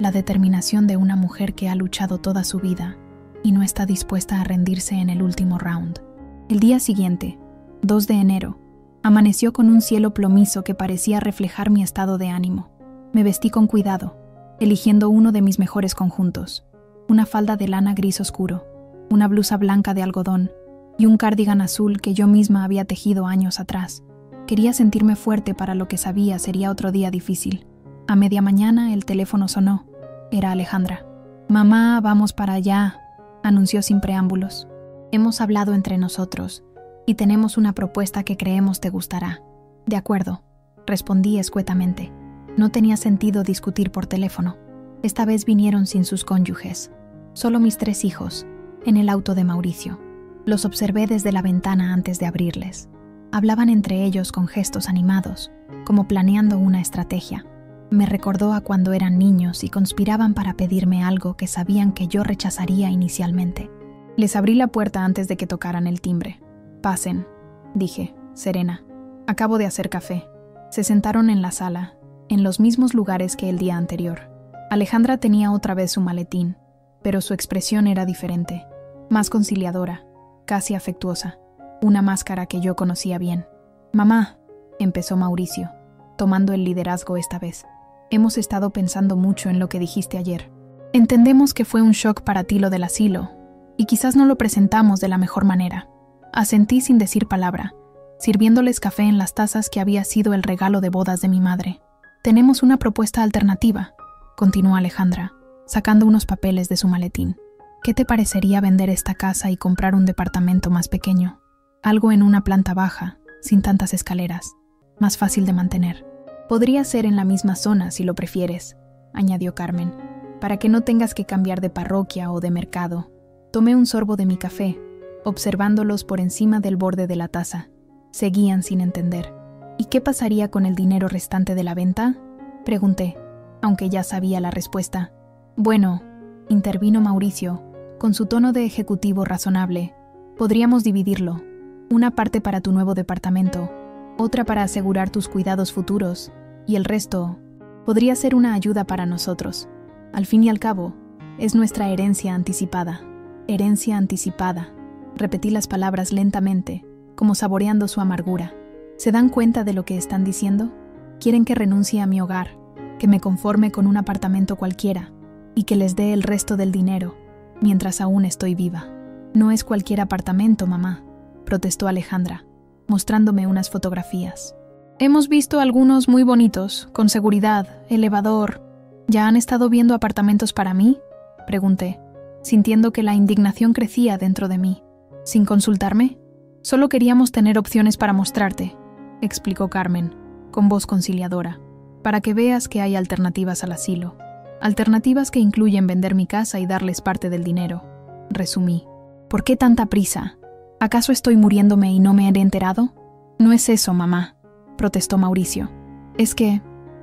la determinación de una mujer que ha luchado toda su vida y no está dispuesta a rendirse en el último round. El día siguiente, 2 de enero, amaneció con un cielo plomizo que parecía reflejar mi estado de ánimo. Me vestí con cuidado, eligiendo uno de mis mejores conjuntos, una falda de lana gris oscuro, una blusa blanca de algodón y un cardigan azul que yo misma había tejido años atrás. Quería sentirme fuerte para lo que sabía sería otro día difícil. A media mañana el teléfono sonó. Era Alejandra. «Mamá, vamos para allá», anunció sin preámbulos. «Hemos hablado entre nosotros y tenemos una propuesta que creemos te gustará». «De acuerdo», respondí escuetamente. No tenía sentido discutir por teléfono. Esta vez vinieron sin sus cónyuges. Solo mis 3 hijos, en el auto de Mauricio. Los observé desde la ventana antes de abrirles. Hablaban entre ellos con gestos animados, como planeando una estrategia. Me recordó a cuando eran niños y conspiraban para pedirme algo que sabían que yo rechazaría inicialmente. Les abrí la puerta antes de que tocaran el timbre. «Pasen», dije, serena. «Acabo de hacer café». Se sentaron en la sala, en los mismos lugares que el día anterior. Alejandra tenía otra vez su maletín, pero su expresión era diferente, más conciliadora, casi afectuosa, una máscara que yo conocía bien. «Mamá», empezó Mauricio, tomando el liderazgo esta vez. «Hemos estado pensando mucho en lo que dijiste ayer. Entendemos que fue un shock para ti lo del asilo, y quizás no lo presentamos de la mejor manera». Asentí sin decir palabra, sirviéndoles café en las tazas que había sido el regalo de bodas de mi madre. «Tenemos una propuesta alternativa», continuó Alejandra, sacando unos papeles de su maletín. «¿Qué te parecería vender esta casa y comprar un departamento más pequeño? Algo en una planta baja, sin tantas escaleras, más fácil de mantener. Podría ser en la misma zona si lo prefieres», añadió Carmen, «para que no tengas que cambiar de parroquia o de mercado». Tomé un sorbo de mi café, observándolos por encima del borde de la taza. Seguían sin entender. «¿Y qué pasaría con el dinero restante de la venta?», pregunté, aunque ya sabía la respuesta. «Bueno», intervino Mauricio, con su tono de ejecutivo razonable, «podríamos dividirlo. Una parte para tu nuevo departamento, otra para asegurar tus cuidados futuros, y el resto podría ser una ayuda para nosotros. Al fin y al cabo, es nuestra herencia anticipada». «Herencia anticipada», repetí las palabras lentamente, como saboreando su amargura. ¿Se dan cuenta de lo que están diciendo? Quieren que renuncie a mi hogar, que me conforme con un apartamento cualquiera, y que les dé el resto del dinero, mientras aún estoy viva. «No es cualquier apartamento, mamá», protestó Alejandra, mostrándome unas fotografías. «Hemos visto algunos muy bonitos, con seguridad, elevador. ¿Ya han estado viendo apartamentos para mí?», pregunté, sintiendo que la indignación crecía dentro de mí. «¿Sin consultarme? Solo queríamos tener opciones para mostrarte», explicó Carmen, con voz conciliadora, «para que veas que hay alternativas al asilo. Alternativas que incluyen vender mi casa y darles parte del dinero», resumí. «¿Por qué tanta prisa? ¿Acaso estoy muriéndome y no me he enterado?». «No es eso, mamá», protestó Mauricio. «Es que,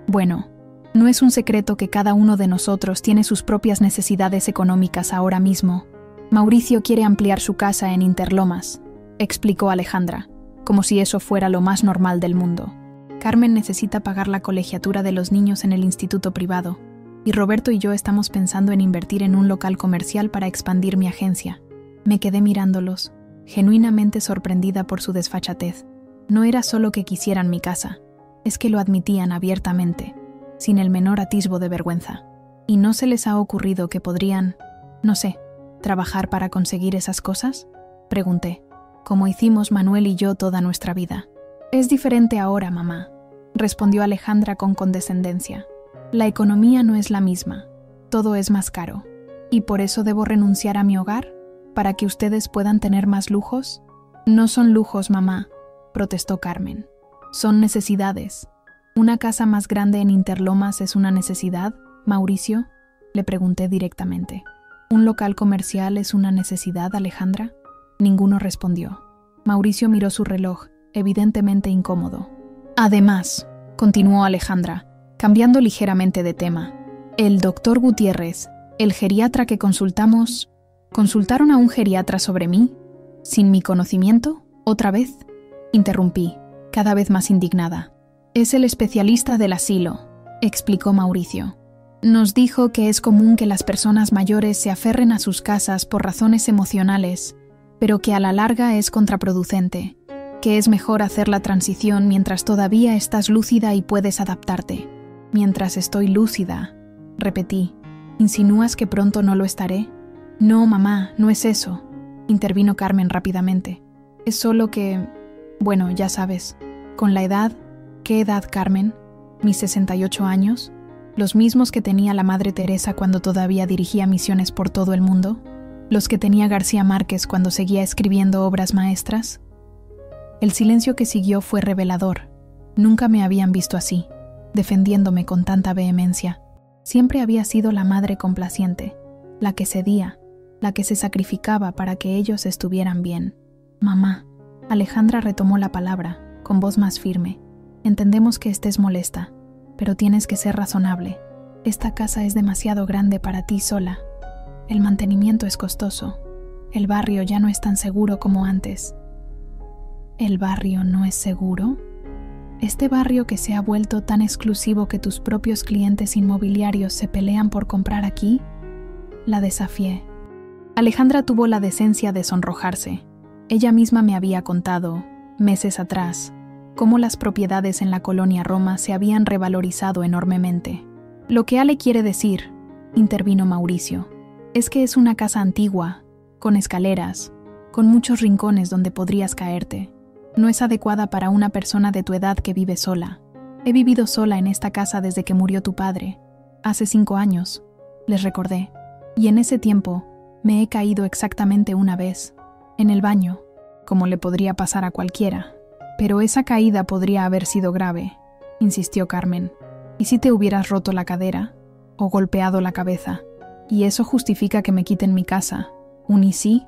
bueno, no es un secreto que cada uno de nosotros tiene sus propias necesidades económicas ahora mismo. Mauricio quiere ampliar su casa en Interlomas», explicó Alejandra, como si eso fuera lo más normal del mundo. «Carmen necesita pagar la colegiatura de los niños en el instituto privado, y Roberto y yo estamos pensando en invertir en un local comercial para expandir mi agencia». Me quedé mirándolos, genuinamente sorprendida por su desfachatez. No era solo que quisieran mi casa, es que lo admitían abiertamente, sin el menor atisbo de vergüenza. ¿Y no se les ha ocurrido que podrían, no sé, trabajar para conseguir esas cosas?, pregunté, como hicimos Manuel y yo toda nuestra vida. «Es diferente ahora, mamá», respondió Alejandra con condescendencia. «La economía no es la misma, todo es más caro. ¿Y por eso debo renunciar a mi hogar? ¿Para que ustedes puedan tener más lujos?». «No son lujos, mamá», protestó Carmen. «Son necesidades». «¿Una casa más grande en Interlomas es una necesidad, Mauricio?», le pregunté directamente. «¿Un local comercial es una necesidad, Alejandra?». Ninguno respondió. Mauricio miró su reloj, evidentemente incómodo. «Además», continuó Alejandra, cambiando ligeramente de tema, «el doctor Gutiérrez, el geriatra que consultamos, ¿consultaron a un geriatra sobre mí? ¿Sin mi conocimiento? ¿Otra vez?», interrumpí, cada vez más indignada. «Es el especialista del asilo», explicó Mauricio. «Nos dijo que es común que las personas mayores se aferren a sus casas por razones emocionales, pero que a la larga es contraproducente, que es mejor hacer la transición mientras todavía estás lúcida y puedes adaptarte». «Mientras estoy lúcida», repetí. «¿Insinúas que pronto no lo estaré?». «No, mamá, no es eso», intervino Carmen rápidamente. «Es solo que, bueno, ya sabes, con la edad». «¿Qué edad, Carmen? ¿Mis 68 años? ¿Los mismos que tenía la Madre Teresa cuando todavía dirigía misiones por todo el mundo? ¿Los que tenía García Márquez cuando seguía escribiendo obras maestras?». El silencio que siguió fue revelador. Nunca me habían visto así, defendiéndome con tanta vehemencia. Siempre había sido la madre complaciente, la que cedía, la que se sacrificaba para que ellos estuvieran bien. «Mamá», Alejandra retomó la palabra, con voz más firme, «entendemos que estés molesta, pero tienes que ser razonable. Esta casa es demasiado grande para ti sola. El mantenimiento es costoso. El barrio ya no es tan seguro como antes». «¿El barrio no es seguro?», Este barrio que se ha vuelto tan exclusivo que tus propios clientes inmobiliarios se pelean por comprar aquí, la desafié. Alejandra tuvo la decencia de sonrojarse. Ella misma me había contado, meses atrás, cómo las propiedades en la colonia Roma se habían revalorizado enormemente. Lo que Ale quiere decir, intervino Mauricio, es que es una casa antigua, con escaleras, con muchos rincones donde podrías caerte. No es adecuada para una persona de tu edad que vive sola. He vivido sola en esta casa desde que murió tu padre. Hace 5 años, les recordé. Y en ese tiempo, me he caído exactamente una vez, en el baño, como le podría pasar a cualquiera. Pero esa caída podría haber sido grave, insistió Carmen. ¿Y si te hubieras roto la cadera? ¿O golpeado la cabeza? Y eso justifica que me quiten mi casa. ¿Un y sí?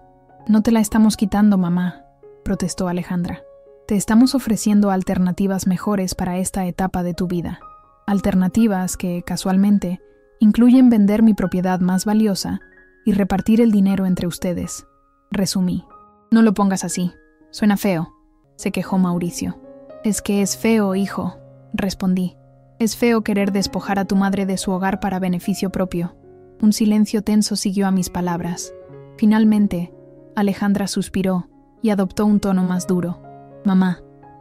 No te la estamos quitando, mamá, protestó Alejandra. Te estamos ofreciendo alternativas mejores para esta etapa de tu vida. Alternativas que, casualmente, incluyen vender mi propiedad más valiosa y repartir el dinero entre ustedes. Resumí. No lo pongas así. Suena feo, se quejó Mauricio. Es que es feo, hijo, respondí. Es feo querer despojar a tu madre de su hogar para beneficio propio. Un silencio tenso siguió a mis palabras. Finalmente, Alejandra suspiró y adoptó un tono más duro. Mamá,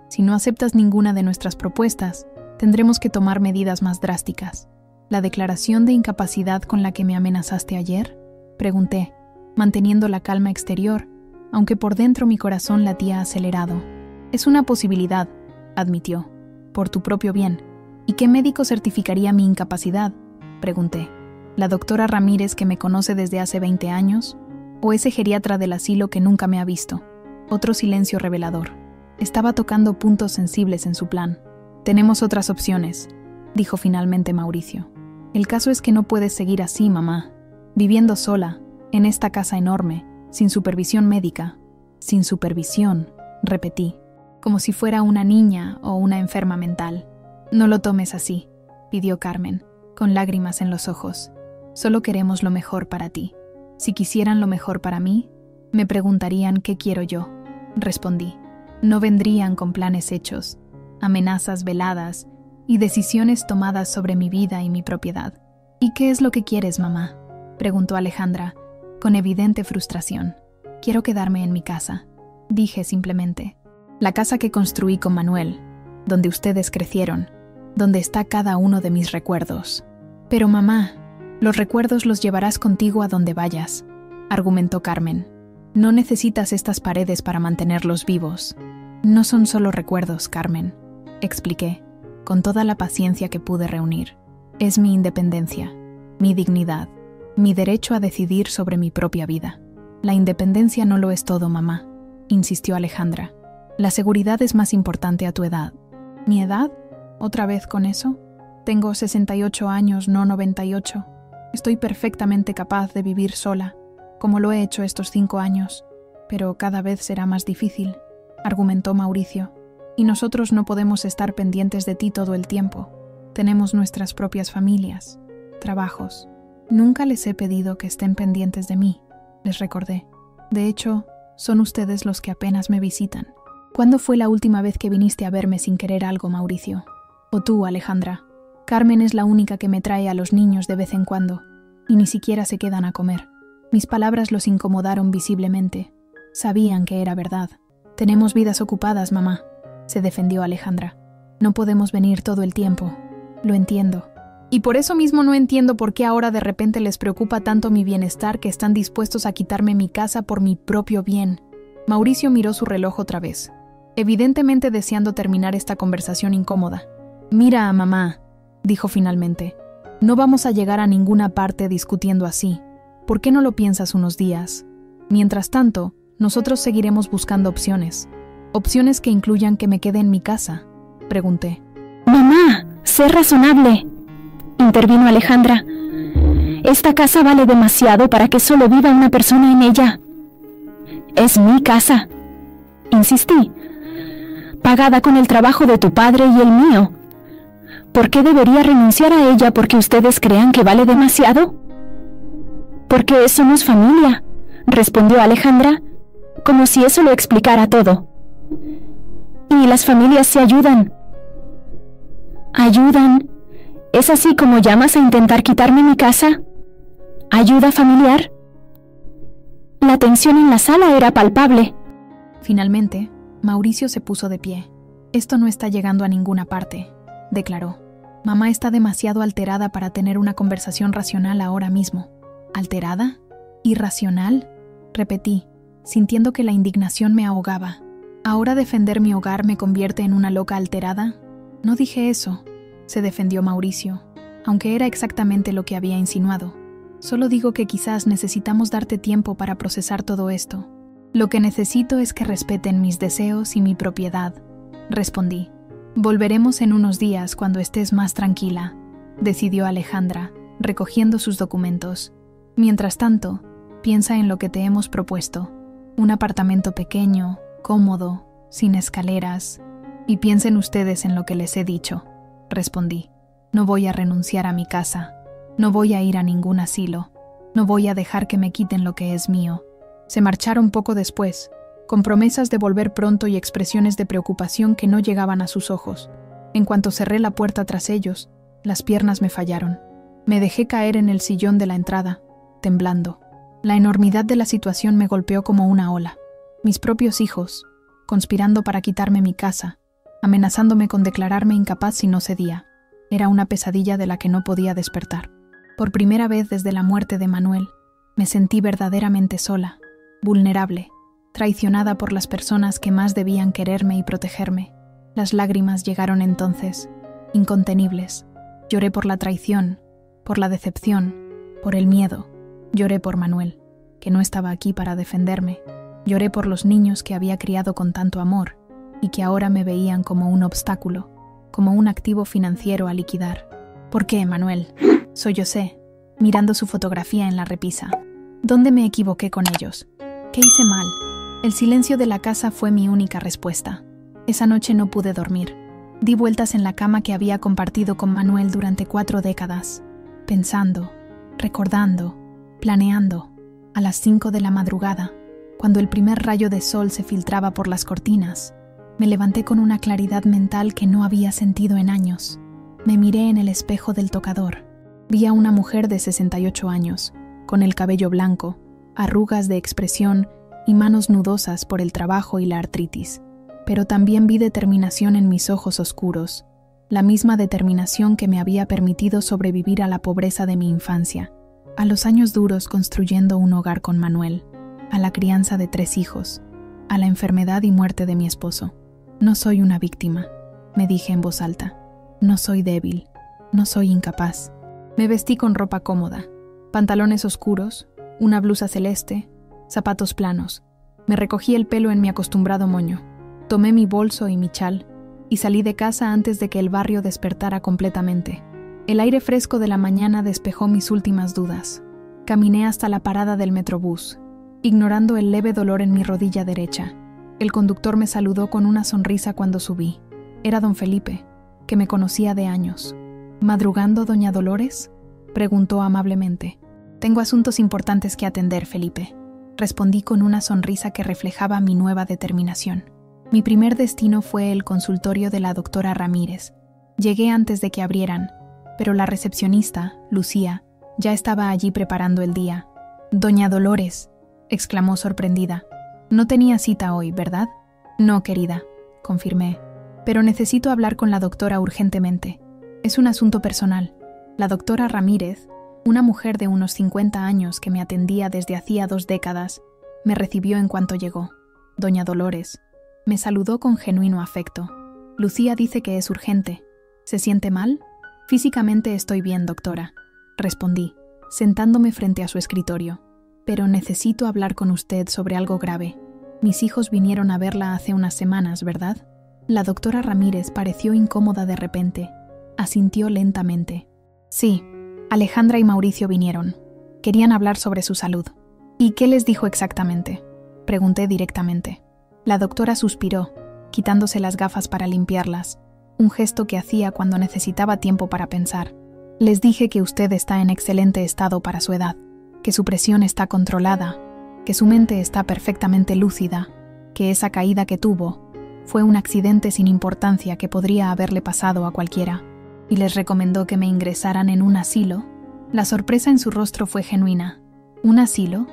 si no aceptas ninguna de nuestras propuestas, tendremos que tomar medidas más drásticas. ¿La declaración de incapacidad con la que me amenazaste ayer? Pregunté, manteniendo la calma exterior, aunque por dentro mi corazón latía acelerado. Es una posibilidad, admitió, por tu propio bien. ¿Y qué médico certificaría mi incapacidad? Pregunté. ¿La doctora Ramírez que me conoce desde hace 20 años? ¿O ese geriatra del asilo que nunca me ha visto? Otro silencio revelador. Estaba tocando puntos sensibles en su plan. Tenemos otras opciones, dijo finalmente Mauricio. El caso es que no puedes seguir así, mamá. Viviendo sola, en esta casa enorme, sin supervisión médica. Sin supervisión, repetí, como si fuera una niña o una enferma mental. No lo tomes así, pidió Carmen, con lágrimas en los ojos. Solo queremos lo mejor para ti. Si quisieran lo mejor para mí, me preguntarían qué quiero yo. Respondí. No vendrían con planes hechos, amenazas veladas y decisiones tomadas sobre mi vida y mi propiedad. ¿Y qué es lo que quieres, mamá?, preguntó Alejandra, con evidente frustración. Quiero quedarme en mi casa, dije simplemente. La casa que construí con Manuel, donde ustedes crecieron, donde está cada uno de mis recuerdos. Pero mamá, los recuerdos los llevarás contigo a donde vayas, argumentó Carmen. No necesitas estas paredes para mantenerlos vivos. No son solo recuerdos, Carmen, expliqué, con toda la paciencia que pude reunir. Es mi independencia, mi dignidad, mi derecho a decidir sobre mi propia vida. La independencia no lo es todo, mamá, insistió Alejandra. La seguridad es más importante a tu edad. ¿Mi edad? ¿Otra vez con eso? Tengo 68 años, no 98. Estoy perfectamente capaz de vivir sola, como lo he hecho estos 5 años, pero cada vez será más difícil, argumentó Mauricio. Y nosotros no podemos estar pendientes de ti todo el tiempo. Tenemos nuestras propias familias, trabajos. Nunca les he pedido que estén pendientes de mí, les recordé. De hecho, son ustedes los que apenas me visitan. ¿Cuándo fue la última vez que viniste a verme sin querer algo, Mauricio? O tú, Alejandra. Carmen es la única que me trae a los niños de vez en cuando, y ni siquiera se quedan a comer. Mis palabras los incomodaron visiblemente. Sabían que era verdad. Tenemos vidas ocupadas, mamá, se defendió Alejandra. No podemos venir todo el tiempo. Lo entiendo. Y por eso mismo no entiendo por qué ahora de repente les preocupa tanto mi bienestar que están dispuestos a quitarme mi casa por mi propio bien. Mauricio miró su reloj otra vez, evidentemente deseando terminar esta conversación incómoda. Mira, mamá, dijo finalmente, no vamos a llegar a ninguna parte discutiendo así. ¿Por qué no lo piensas unos días? Mientras tanto, nosotros seguiremos buscando opciones. ¿Opciones que incluyan que me quede en mi casa?, pregunté. Mamá, sé razonable, intervino Alejandra. Esta casa vale demasiado para que solo viva una persona en ella. Es mi casa, insistí, pagada con el trabajo de tu padre y el mío. ¿Por qué debería renunciar a ella porque ustedes crean que vale demasiado? Porque somos familia, respondió Alejandra, como si eso lo explicara todo. Y las familias se ayudan. ¿Ayudan? ¿Es así como llamas a intentar quitarme mi casa? ¿Ayuda familiar? La tensión en la sala era palpable. Finalmente, Mauricio se puso de pie. Esto no está llegando a ninguna parte, declaró. Mamá está demasiado alterada para tener una conversación racional ahora mismo. ¿Alterada? ¿Irracional? Repetí, sintiendo que la indignación me ahogaba. ¿Ahora defender mi hogar me convierte en una loca alterada? No dije eso, se defendió Mauricio, aunque era exactamente lo que había insinuado. Solo digo que quizás necesitamos darte tiempo para procesar todo esto. Lo que necesito es que respeten mis deseos y mi propiedad, respondí. Volveremos en unos días cuando estés más tranquila, decidió Alejandra, recogiendo sus documentos. Mientras tanto, piensa en lo que te hemos propuesto. Un apartamento pequeño, cómodo, sin escaleras. Y piensen ustedes en lo que les he dicho, respondí. No voy a renunciar a mi casa. No voy a ir a ningún asilo. No voy a dejar que me quiten lo que es mío. Se marcharon poco después, con promesas de volver pronto y expresiones de preocupación que no llegaban a sus ojos. En cuanto cerré la puerta tras ellos, las piernas me fallaron. Me dejé caer en el sillón de la entrada, temblando. La enormidad de la situación me golpeó como una ola. Mis propios hijos, conspirando para quitarme mi casa, amenazándome con declararme incapaz si no cedía. Era una pesadilla de la que no podía despertar. Por primera vez desde la muerte de Manuel, me sentí verdaderamente sola, vulnerable, traicionada por las personas que más debían quererme y protegerme. Las lágrimas llegaron entonces, incontenibles. Lloré por la traición, por la decepción, por el miedo. Lloré por Manuel, que no estaba aquí para defenderme. Lloré por los niños que había criado con tanto amor y que ahora me veían como un obstáculo, como un activo financiero a liquidar. ¿Por qué, Manuel? Sollocé, mirando su fotografía en la repisa. ¿Dónde me equivoqué con ellos? ¿Qué hice mal? El silencio de la casa fue mi única respuesta. Esa noche no pude dormir. Di vueltas en la cama que había compartido con Manuel durante 4 décadas, pensando, recordando, planeando. A las 5 de la madrugada, cuando el primer rayo de sol se filtraba por las cortinas, me levanté con una claridad mental que no había sentido en años. Me miré en el espejo del tocador. Vi a una mujer de 68 años, con el cabello blanco, arrugas de expresión y manos nudosas por el trabajo y la artritis. Pero también vi determinación en mis ojos oscuros, la misma determinación que me había permitido sobrevivir a la pobreza de mi infancia, a los años duros construyendo un hogar con Manuel, a la crianza de 3 hijos, a la enfermedad y muerte de mi esposo. No soy una víctima, me dije en voz alta. No soy débil, no soy incapaz. Me vestí con ropa cómoda, pantalones oscuros, una blusa celeste, zapatos planos. Me recogí el pelo en mi acostumbrado moño. Tomé mi bolso y mi chal y salí de casa antes de que el barrio despertara completamente. El aire fresco de la mañana despejó mis últimas dudas. Caminé hasta la parada del metrobús, ignorando el leve dolor en mi rodilla derecha. El conductor me saludó con una sonrisa cuando subí. Era don Felipe, que me conocía de años. ¿Madrugando, doña Dolores?, preguntó amablemente. Tengo asuntos importantes que atender, Felipe, respondí con una sonrisa que reflejaba mi nueva determinación. Mi primer destino fue el consultorio de la doctora Ramírez. Llegué antes de que abrieran, pero la recepcionista, Lucía, ya estaba allí preparando el día. Doña Dolores, exclamó sorprendida. No tenía cita hoy, ¿verdad? No, querida, confirmé. Pero necesito hablar con la doctora urgentemente. Es un asunto personal. La doctora Ramírez, una mujer de unos 50 años que me atendía desde hacía 2 décadas, me recibió en cuanto llegó. Doña Dolores me saludó con genuino afecto. Lucía dice que es urgente. ¿Se siente mal? Físicamente estoy bien, doctora, respondí, sentándome frente a su escritorio. Pero necesito hablar con usted sobre algo grave. Mis hijos vinieron a verla hace unas semanas, ¿verdad? La doctora Ramírez pareció incómoda de repente. Asintió lentamente. Sí, Alejandra y Mauricio vinieron. Querían hablar sobre su salud. ¿Y qué les dijo exactamente?, pregunté directamente. La doctora suspiró, quitándose las gafas para limpiarlas, un gesto que hacía cuando necesitaba tiempo para pensar. Les dije que usted está en excelente estado para su edad, que su presión está controlada, que su mente está perfectamente lúcida, que esa caída que tuvo fue un accidente sin importancia que podría haberle pasado a cualquiera. y les recomendó que me ingresaran en un asilo, la sorpresa en su rostro fue genuina. ¿Un asilo?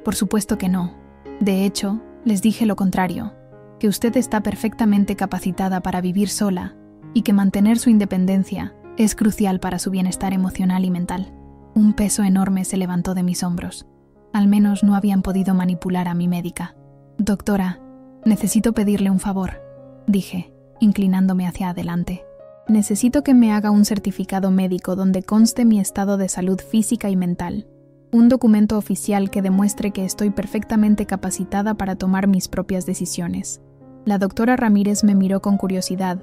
Por supuesto que no. De hecho, les dije lo contrario, que usted está perfectamente capacitada para vivir sola y que mantener su independencia es crucial para su bienestar emocional y mental. Un peso enorme se levantó de mis hombros. Al menos no habían podido manipular a mi médica. «Doctora, necesito pedirle un favor», dije, inclinándome hacia adelante. «Necesito que me haga un certificado médico donde conste mi estado de salud física y mental. Un documento oficial que demuestre que estoy perfectamente capacitada para tomar mis propias decisiones». La doctora Ramírez me miró con curiosidad,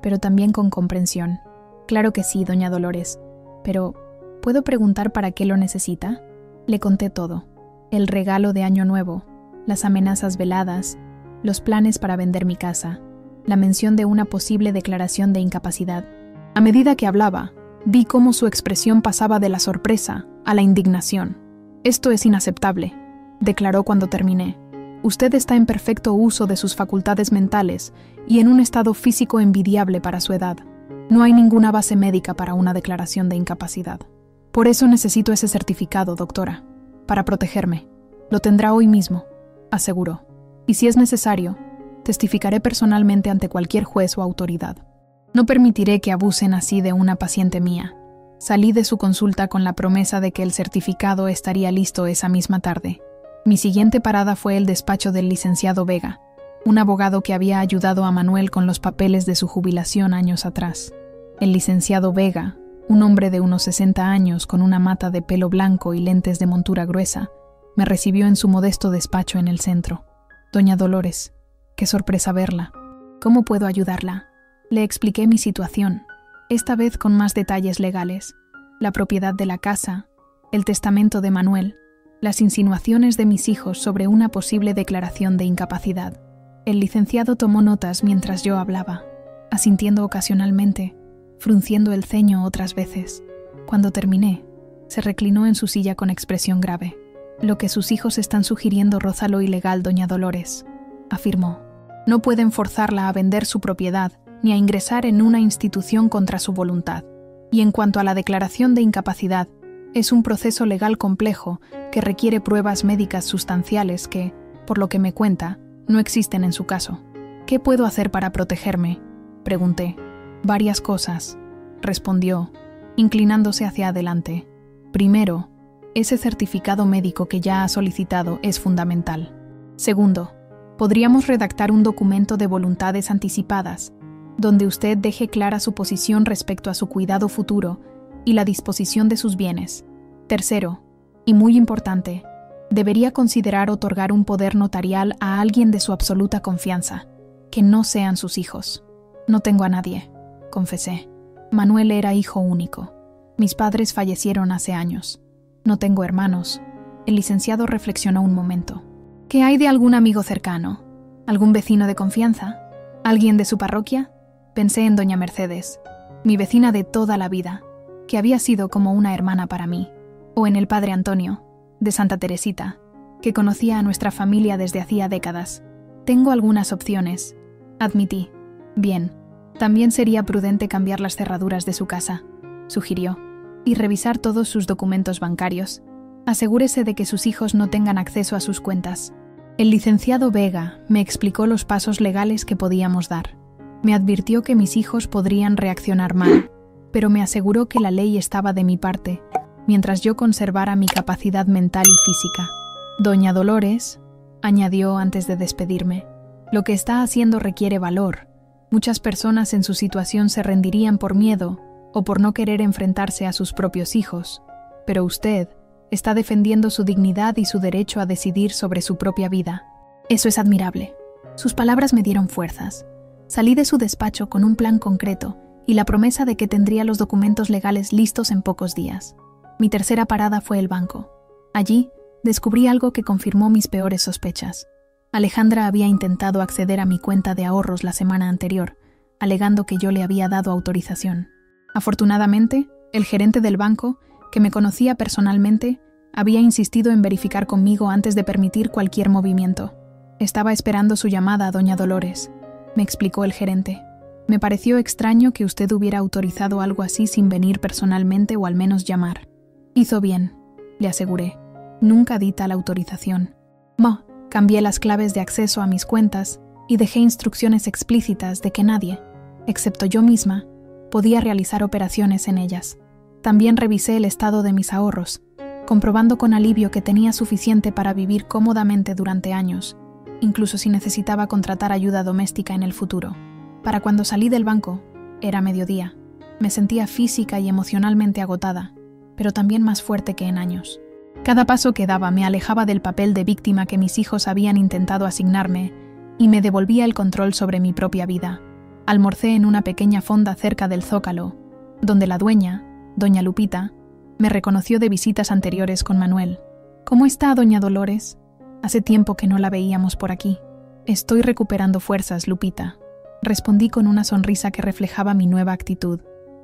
pero también con comprensión. «Claro que sí, doña Dolores. Pero, ¿puedo preguntar para qué lo necesita?». Le conté todo. El regalo de Año Nuevo, las amenazas veladas, los planes para vender mi casa, la mención de una posible declaración de incapacidad. A medida que hablaba, vi cómo su expresión pasaba de la sorpresa a la indignación. «Esto es inaceptable», declaró cuando terminé. «Usted está en perfecto uso de sus facultades mentales y en un estado físico envidiable para su edad. No hay ninguna base médica para una declaración de incapacidad. Por eso necesito ese certificado, doctora, para protegerme. Lo tendrá hoy mismo», aseguró. «Y si es necesario, testificaré personalmente ante cualquier juez o autoridad. No permitiré que abusen así de una paciente mía». Salí de su consulta con la promesa de que el certificado estaría listo esa misma tarde. Mi siguiente parada fue el despacho del licenciado Vega, un abogado que había ayudado a Manuel con los papeles de su jubilación años atrás. El licenciado Vega, un hombre de unos 60 años con una mata de pelo blanco y lentes de montura gruesa, me recibió en su modesto despacho en el centro. «Doña Dolores, qué sorpresa verla. ¿Cómo puedo ayudarla?». Le expliqué mi situación, esta vez con más detalles legales, la propiedad de la casa, el testamento de Manuel, las insinuaciones de mis hijos sobre una posible declaración de incapacidad. El licenciado tomó notas mientras yo hablaba, asintiendo ocasionalmente, frunciendo el ceño otras veces. Cuando terminé, se reclinó en su silla con expresión grave. «Lo que sus hijos están sugiriendo roza lo ilegal, doña Dolores», afirmó. «No pueden forzarla a vender su propiedad ni a ingresar en una institución contra su voluntad. Y en cuanto a la declaración de incapacidad, es un proceso legal complejo que requiere pruebas médicas sustanciales que, por lo que me cuenta, no existen en su caso. ¿Qué puedo hacer para protegerme?», pregunté. «Varias cosas», respondió, inclinándose hacia adelante. «Primero, ese certificado médico que ya ha solicitado es fundamental. Segundo, podríamos redactar un documento de voluntades anticipadas, donde usted deje clara su posición respecto a su cuidado futuro y la disposición de sus bienes. Tercero, y muy importante, debería considerar otorgar un poder notarial a alguien de su absoluta confianza, que no sean sus hijos». «No tengo a nadie», confesé. «Manuel era hijo único. Mis padres fallecieron hace años. No tengo hermanos». El licenciado reflexionó un momento. «¿Qué hay de algún amigo cercano? ¿Algún vecino de confianza? ¿Alguien de su parroquia?». Pensé en doña Mercedes, mi vecina de toda la vida, que había sido como una hermana para mí, o en el padre Antonio, de Santa Teresita, que conocía a nuestra familia desde hacía décadas. «Tengo algunas opciones», admití. «Bien, también sería prudente cambiar las cerraduras de su casa», sugirió, «y revisar todos sus documentos bancarios. Asegúrese de que sus hijos no tengan acceso a sus cuentas». El licenciado Vega me explicó los pasos legales que podíamos dar. Me advirtió que mis hijos podrían reaccionar mal, pero me aseguró que la ley estaba de mi parte, mientras yo conservara mi capacidad mental y física. «Doña Dolores», añadió antes de despedirme, «lo que está haciendo requiere valor. Muchas personas en su situación se rendirían por miedo o por no querer enfrentarse a sus propios hijos, pero usted está defendiendo su dignidad y su derecho a decidir sobre su propia vida. Eso es admirable». Sus palabras me dieron fuerzas. Salí de su despacho con un plan concreto y la promesa de que tendría los documentos legales listos en pocos días. Mi tercera parada fue el banco. Allí descubrí algo que confirmó mis peores sospechas. Alejandra había intentado acceder a mi cuenta de ahorros la semana anterior, alegando que yo le había dado autorización. Afortunadamente, el gerente del banco, que me conocía personalmente, había insistido en verificar conmigo antes de permitir cualquier movimiento. Estaba esperando su llamada a doña Dolores, me explicó el gerente. Me pareció extraño que usted hubiera autorizado algo así sin venir personalmente o al menos llamar. Hizo bien, le aseguré. Nunca di tal autorización. Cambié las claves de acceso a mis cuentas y dejé instrucciones explícitas de que nadie, excepto yo misma, podía realizar operaciones en ellas. También revisé el estado de mis ahorros, comprobando con alivio que tenía suficiente para vivir cómodamente durante años, incluso si necesitaba contratar ayuda doméstica en el futuro. Para cuando salí del banco, era mediodía. Me sentía física y emocionalmente agotada, pero también más fuerte que en años. Cada paso que daba me alejaba del papel de víctima que mis hijos habían intentado asignarme y me devolvía el control sobre mi propia vida. Almorcé en una pequeña fonda cerca del Zócalo, donde la dueña, doña Lupita, me reconoció de visitas anteriores con Manuel. ¿Cómo está, doña Dolores? Hace tiempo que no la veíamos por aquí. Estoy recuperando fuerzas, Lupita. Respondí con una sonrisa que reflejaba mi nueva actitud.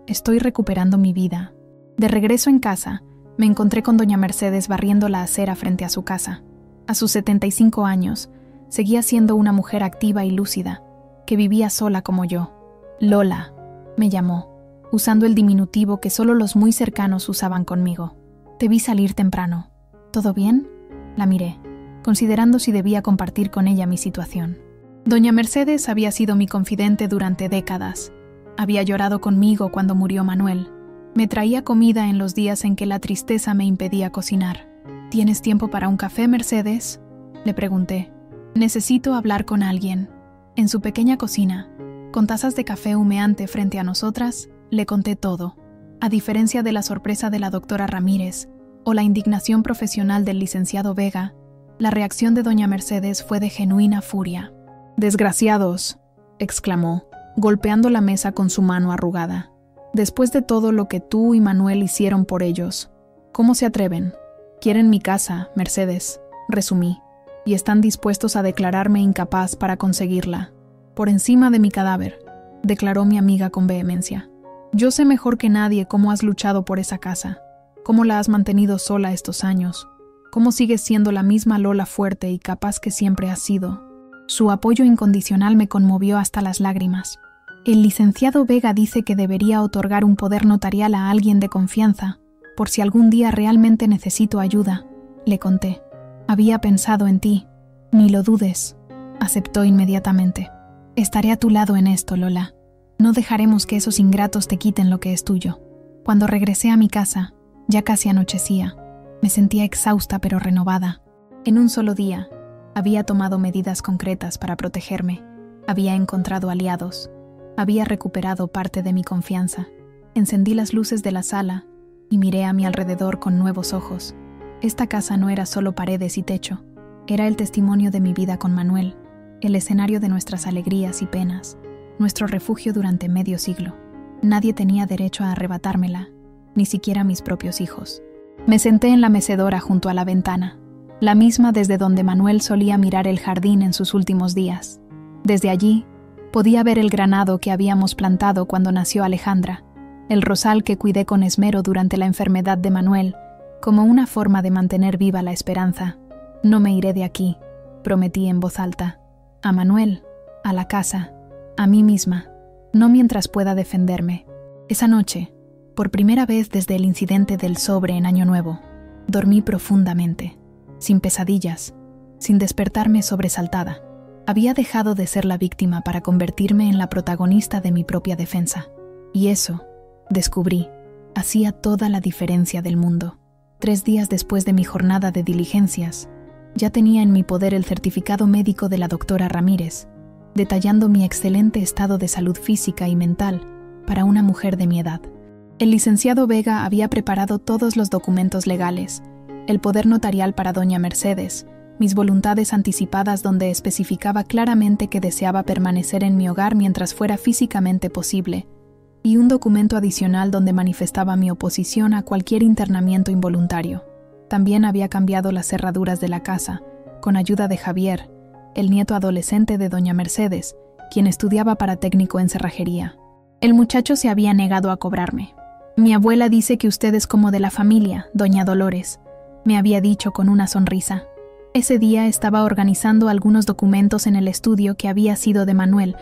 Estoy recuperando mi vida. De regreso en casa, me encontré con doña Mercedes barriendo la acera frente a su casa. A sus 75 años, seguía siendo una mujer activa y lúcida, que vivía sola como yo. Lola, me llamó, usando el diminutivo que solo los muy cercanos usaban conmigo. Te vi salir temprano. ¿Todo bien? La miré, considerando si debía compartir con ella mi situación. Doña Mercedes había sido mi confidente durante décadas. Había llorado conmigo cuando murió Manuel. Me traía comida en los días en que la tristeza me impedía cocinar. ¿Tienes tiempo para un café, Mercedes?, le pregunté. Necesito hablar con alguien. En su pequeña cocina, con tazas de café humeante frente a nosotras, le conté todo. A diferencia de la sorpresa de la doctora Ramírez o la indignación profesional del licenciado Vega, la reacción de doña Mercedes fue de genuina furia. «Desgraciados», exclamó, golpeando la mesa con su mano arrugada. «Después de todo lo que tú y Manuel hicieron por ellos, ¿cómo se atreven? Quieren mi casa, Mercedes», resumí, «y están dispuestos a declararme incapaz para conseguirla. Por encima de mi cadáver», declaró mi amiga con vehemencia. «Yo sé mejor que nadie cómo has luchado por esa casa, cómo la has mantenido sola estos años, cómo sigues siendo la misma Lola fuerte y capaz que siempre has sido». Su apoyo incondicional me conmovió hasta las lágrimas. El licenciado Vega dice que debería otorgar un poder notarial a alguien de confianza, por si algún día realmente necesito ayuda, le conté. Había pensado en ti. Ni lo dudes, aceptó inmediatamente. Estaré a tu lado en esto, Lola. No dejaremos que esos ingratos te quiten lo que es tuyo. Cuando regresé a mi casa, ya casi anochecía. Me sentía exhausta pero renovada. En un solo día, había tomado medidas concretas para protegerme. Había encontrado aliados. Había recuperado parte de mi confianza. Encendí las luces de la sala y miré a mi alrededor con nuevos ojos. Esta casa no era solo paredes y techo. Era el testimonio de mi vida con Manuel, el escenario de nuestras alegrías y penas, nuestro refugio durante medio siglo. Nadie tenía derecho a arrebatármela, ni siquiera mis propios hijos. Me senté en la mecedora junto a la ventana, la misma desde donde Manuel solía mirar el jardín en sus últimos días. Desde allí, podía ver el granado que habíamos plantado cuando nació Alejandra, el rosal que cuidé con esmero durante la enfermedad de Manuel, como una forma de mantener viva la esperanza. No me iré de aquí, prometí en voz alta. A Manuel, a la casa, a mí misma, no mientras pueda defenderme. Esa noche, por primera vez desde el incidente del sobre en Año Nuevo, dormí profundamente, sin pesadillas, sin despertarme sobresaltada. Había dejado de ser la víctima para convertirme en la protagonista de mi propia defensa. Y eso, descubrí, hacía toda la diferencia del mundo. 3 días después de mi jornada de diligencias, ya tenía en mi poder el certificado médico de la doctora Ramírez, detallando mi excelente estado de salud física y mental para una mujer de mi edad. El licenciado Vega había preparado todos los documentos legales, el poder notarial para doña Mercedes, mis voluntades anticipadas donde especificaba claramente que deseaba permanecer en mi hogar mientras fuera físicamente posible, y un documento adicional donde manifestaba mi oposición a cualquier internamiento involuntario. También había cambiado las cerraduras de la casa, con ayuda de Javier, el nieto adolescente de doña Mercedes, quien estudiaba para técnico en cerrajería. El muchacho se había negado a cobrarme. «Mi abuela dice que usted es como de la familia, doña Dolores», me había dicho con una sonrisa. Ese día estaba organizando algunos documentos en el estudio que había sido de Manuel,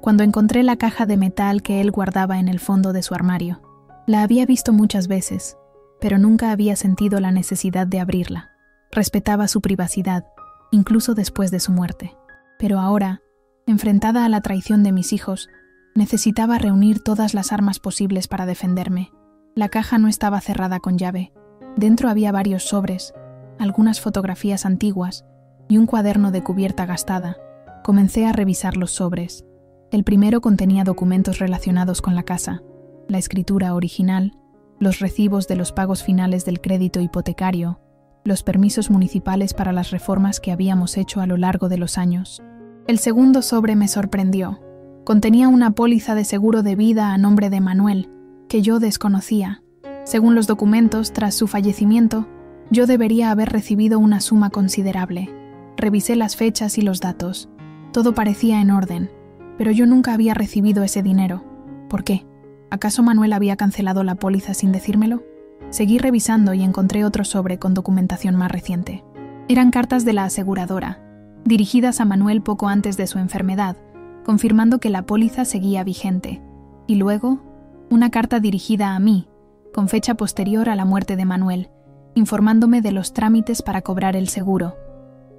cuando encontré la caja de metal que él guardaba en el fondo de su armario. La había visto muchas veces, pero nunca había sentido la necesidad de abrirla. Respetaba su privacidad, incluso después de su muerte. Pero ahora, enfrentada a la traición de mis hijos, necesitaba reunir todas las armas posibles para defenderme. La caja no estaba cerrada con llave. Dentro había varios sobres, algunas fotografías antiguas y un cuaderno de cubierta gastada. Comencé a revisar los sobres. El primero contenía documentos relacionados con la casa, la escritura original, los recibos de los pagos finales del crédito hipotecario, los permisos municipales para las reformas que habíamos hecho a lo largo de los años. El segundo sobre me sorprendió. Contenía una póliza de seguro de vida a nombre de Manuel, que yo desconocía. Según los documentos, tras su fallecimiento, yo debería haber recibido una suma considerable. Revisé las fechas y los datos. Todo parecía en orden, pero yo nunca había recibido ese dinero. ¿Por qué? ¿Acaso Manuel había cancelado la póliza sin decírmelo? Seguí revisando y encontré otro sobre con documentación más reciente. Eran cartas de la aseguradora, dirigidas a Manuel poco antes de su enfermedad, confirmando que la póliza seguía vigente. Y luego, una carta dirigida a mí, con fecha posterior a la muerte de Manuel, informándome de los trámites para cobrar el seguro.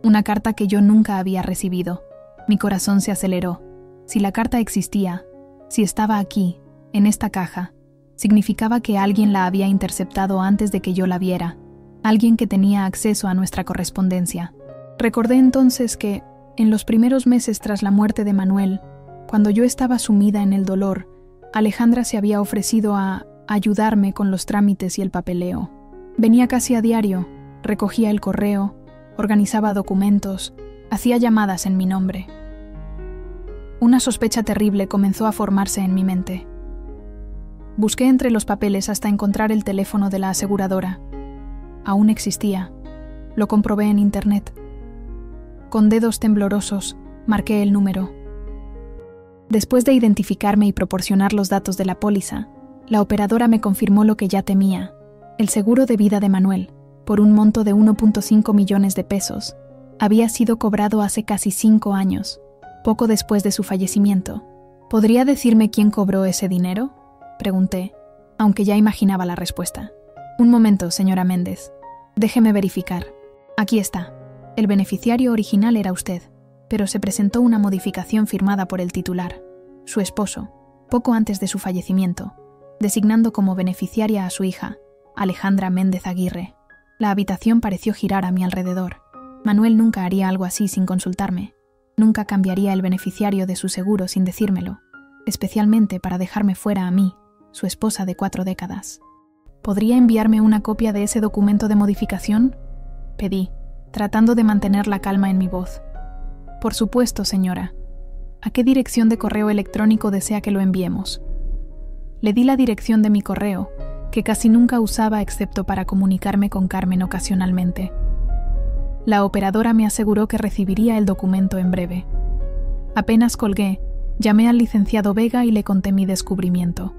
Una carta que yo nunca había recibido. Mi corazón se aceleró. Si la carta existía, si estaba aquí, en esta caja, significaba que alguien la había interceptado antes de que yo la viera, alguien que tenía acceso a nuestra correspondencia. Recordé entonces que, en los primeros meses tras la muerte de Manuel, cuando yo estaba sumida en el dolor, Alejandra se había ofrecido a ayudarme con los trámites y el papeleo. Venía casi a diario, recogía el correo, organizaba documentos, hacía llamadas en mi nombre. Una sospecha terrible comenzó a formarse en mi mente. Busqué entre los papeles hasta encontrar el teléfono de la aseguradora. Aún existía. Lo comprobé en internet. Con dedos temblorosos, marqué el número. Después de identificarme y proporcionar los datos de la póliza, la operadora me confirmó lo que ya temía. El seguro de vida de Manuel, por un monto de 1.5 millones de pesos, había sido cobrado hace casi 5 años, poco después de su fallecimiento. ¿Podría decirme quién cobró ese dinero?, pregunté, aunque ya imaginaba la respuesta. Un momento, señora Méndez. Déjeme verificar. Aquí está. El beneficiario original era usted, pero se presentó una modificación firmada por el titular, su esposo, poco antes de su fallecimiento, designando como beneficiaria a su hija, Alejandra Méndez Aguirre. La habitación pareció girar a mi alrededor. Manuel nunca haría algo así sin consultarme. Nunca cambiaría el beneficiario de su seguro sin decírmelo, especialmente para dejarme fuera a mí, su esposa de 4 décadas. ¿Podría enviarme una copia de ese documento de modificación?, pedí, tratando de mantener la calma en mi voz. Por supuesto, señora. ¿A qué dirección de correo electrónico desea que lo enviemos? Le di la dirección de mi correo, que casi nunca usaba excepto para comunicarme con Carmen ocasionalmente. La operadora me aseguró que recibiría el documento en breve. Apenas colgué, llamé al licenciado Vega y le conté mi descubrimiento.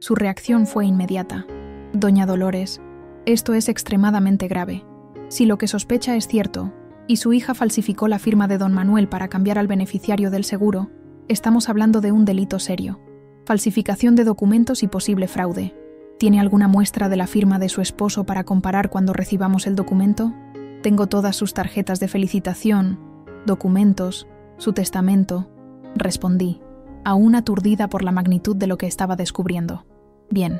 Su reacción fue inmediata. Doña Dolores, esto es extremadamente grave. Si lo que sospecha es cierto, y su hija falsificó la firma de don Manuel para cambiar al beneficiario del seguro, estamos hablando de un delito serio. Falsificación de documentos y posible fraude. ¿Tiene alguna muestra de la firma de su esposo para comparar cuando recibamos el documento? Tengo todas sus tarjetas de felicitación, documentos, su testamento. Respondí, aún aturdida por la magnitud de lo que estaba descubriendo. Bien,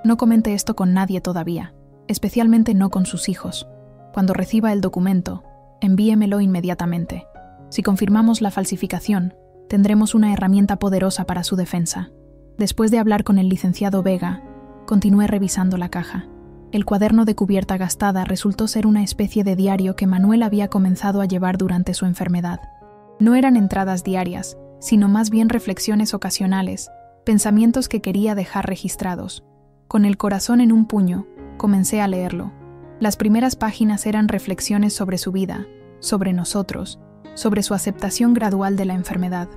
no comente esto con nadie todavía, especialmente no con sus hijos. Cuando reciba el documento, envíemelo inmediatamente. Si confirmamos la falsificación, tendremos una herramienta poderosa para su defensa. Después de hablar con el licenciado Vega, continué revisando la caja. El cuaderno de cubierta gastada resultó ser una especie de diario que Manuel había comenzado a llevar durante su enfermedad. No eran entradas diarias, sino más bien reflexiones ocasionales, pensamientos que quería dejar registrados. Con el corazón en un puño, comencé a leerlo. Las primeras páginas eran reflexiones sobre su vida, sobre nosotros, sobre su aceptación gradual de la enfermedad.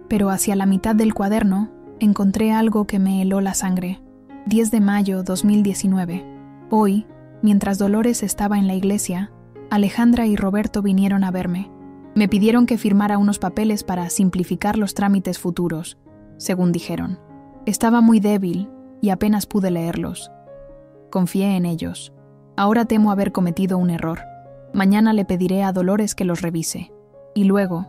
Pero hacia la mitad del cuaderno, encontré algo que me heló la sangre. 10 de mayo 2019. Hoy, mientras Dolores estaba en la iglesia, Alejandra y Roberto vinieron a verme. Me pidieron que firmara unos papeles para simplificar los trámites futuros, según dijeron. Estaba muy débil y apenas pude leerlos. Confié en ellos. Ahora temo haber cometido un error. Mañana le pediré a Dolores que los revise. Y luego,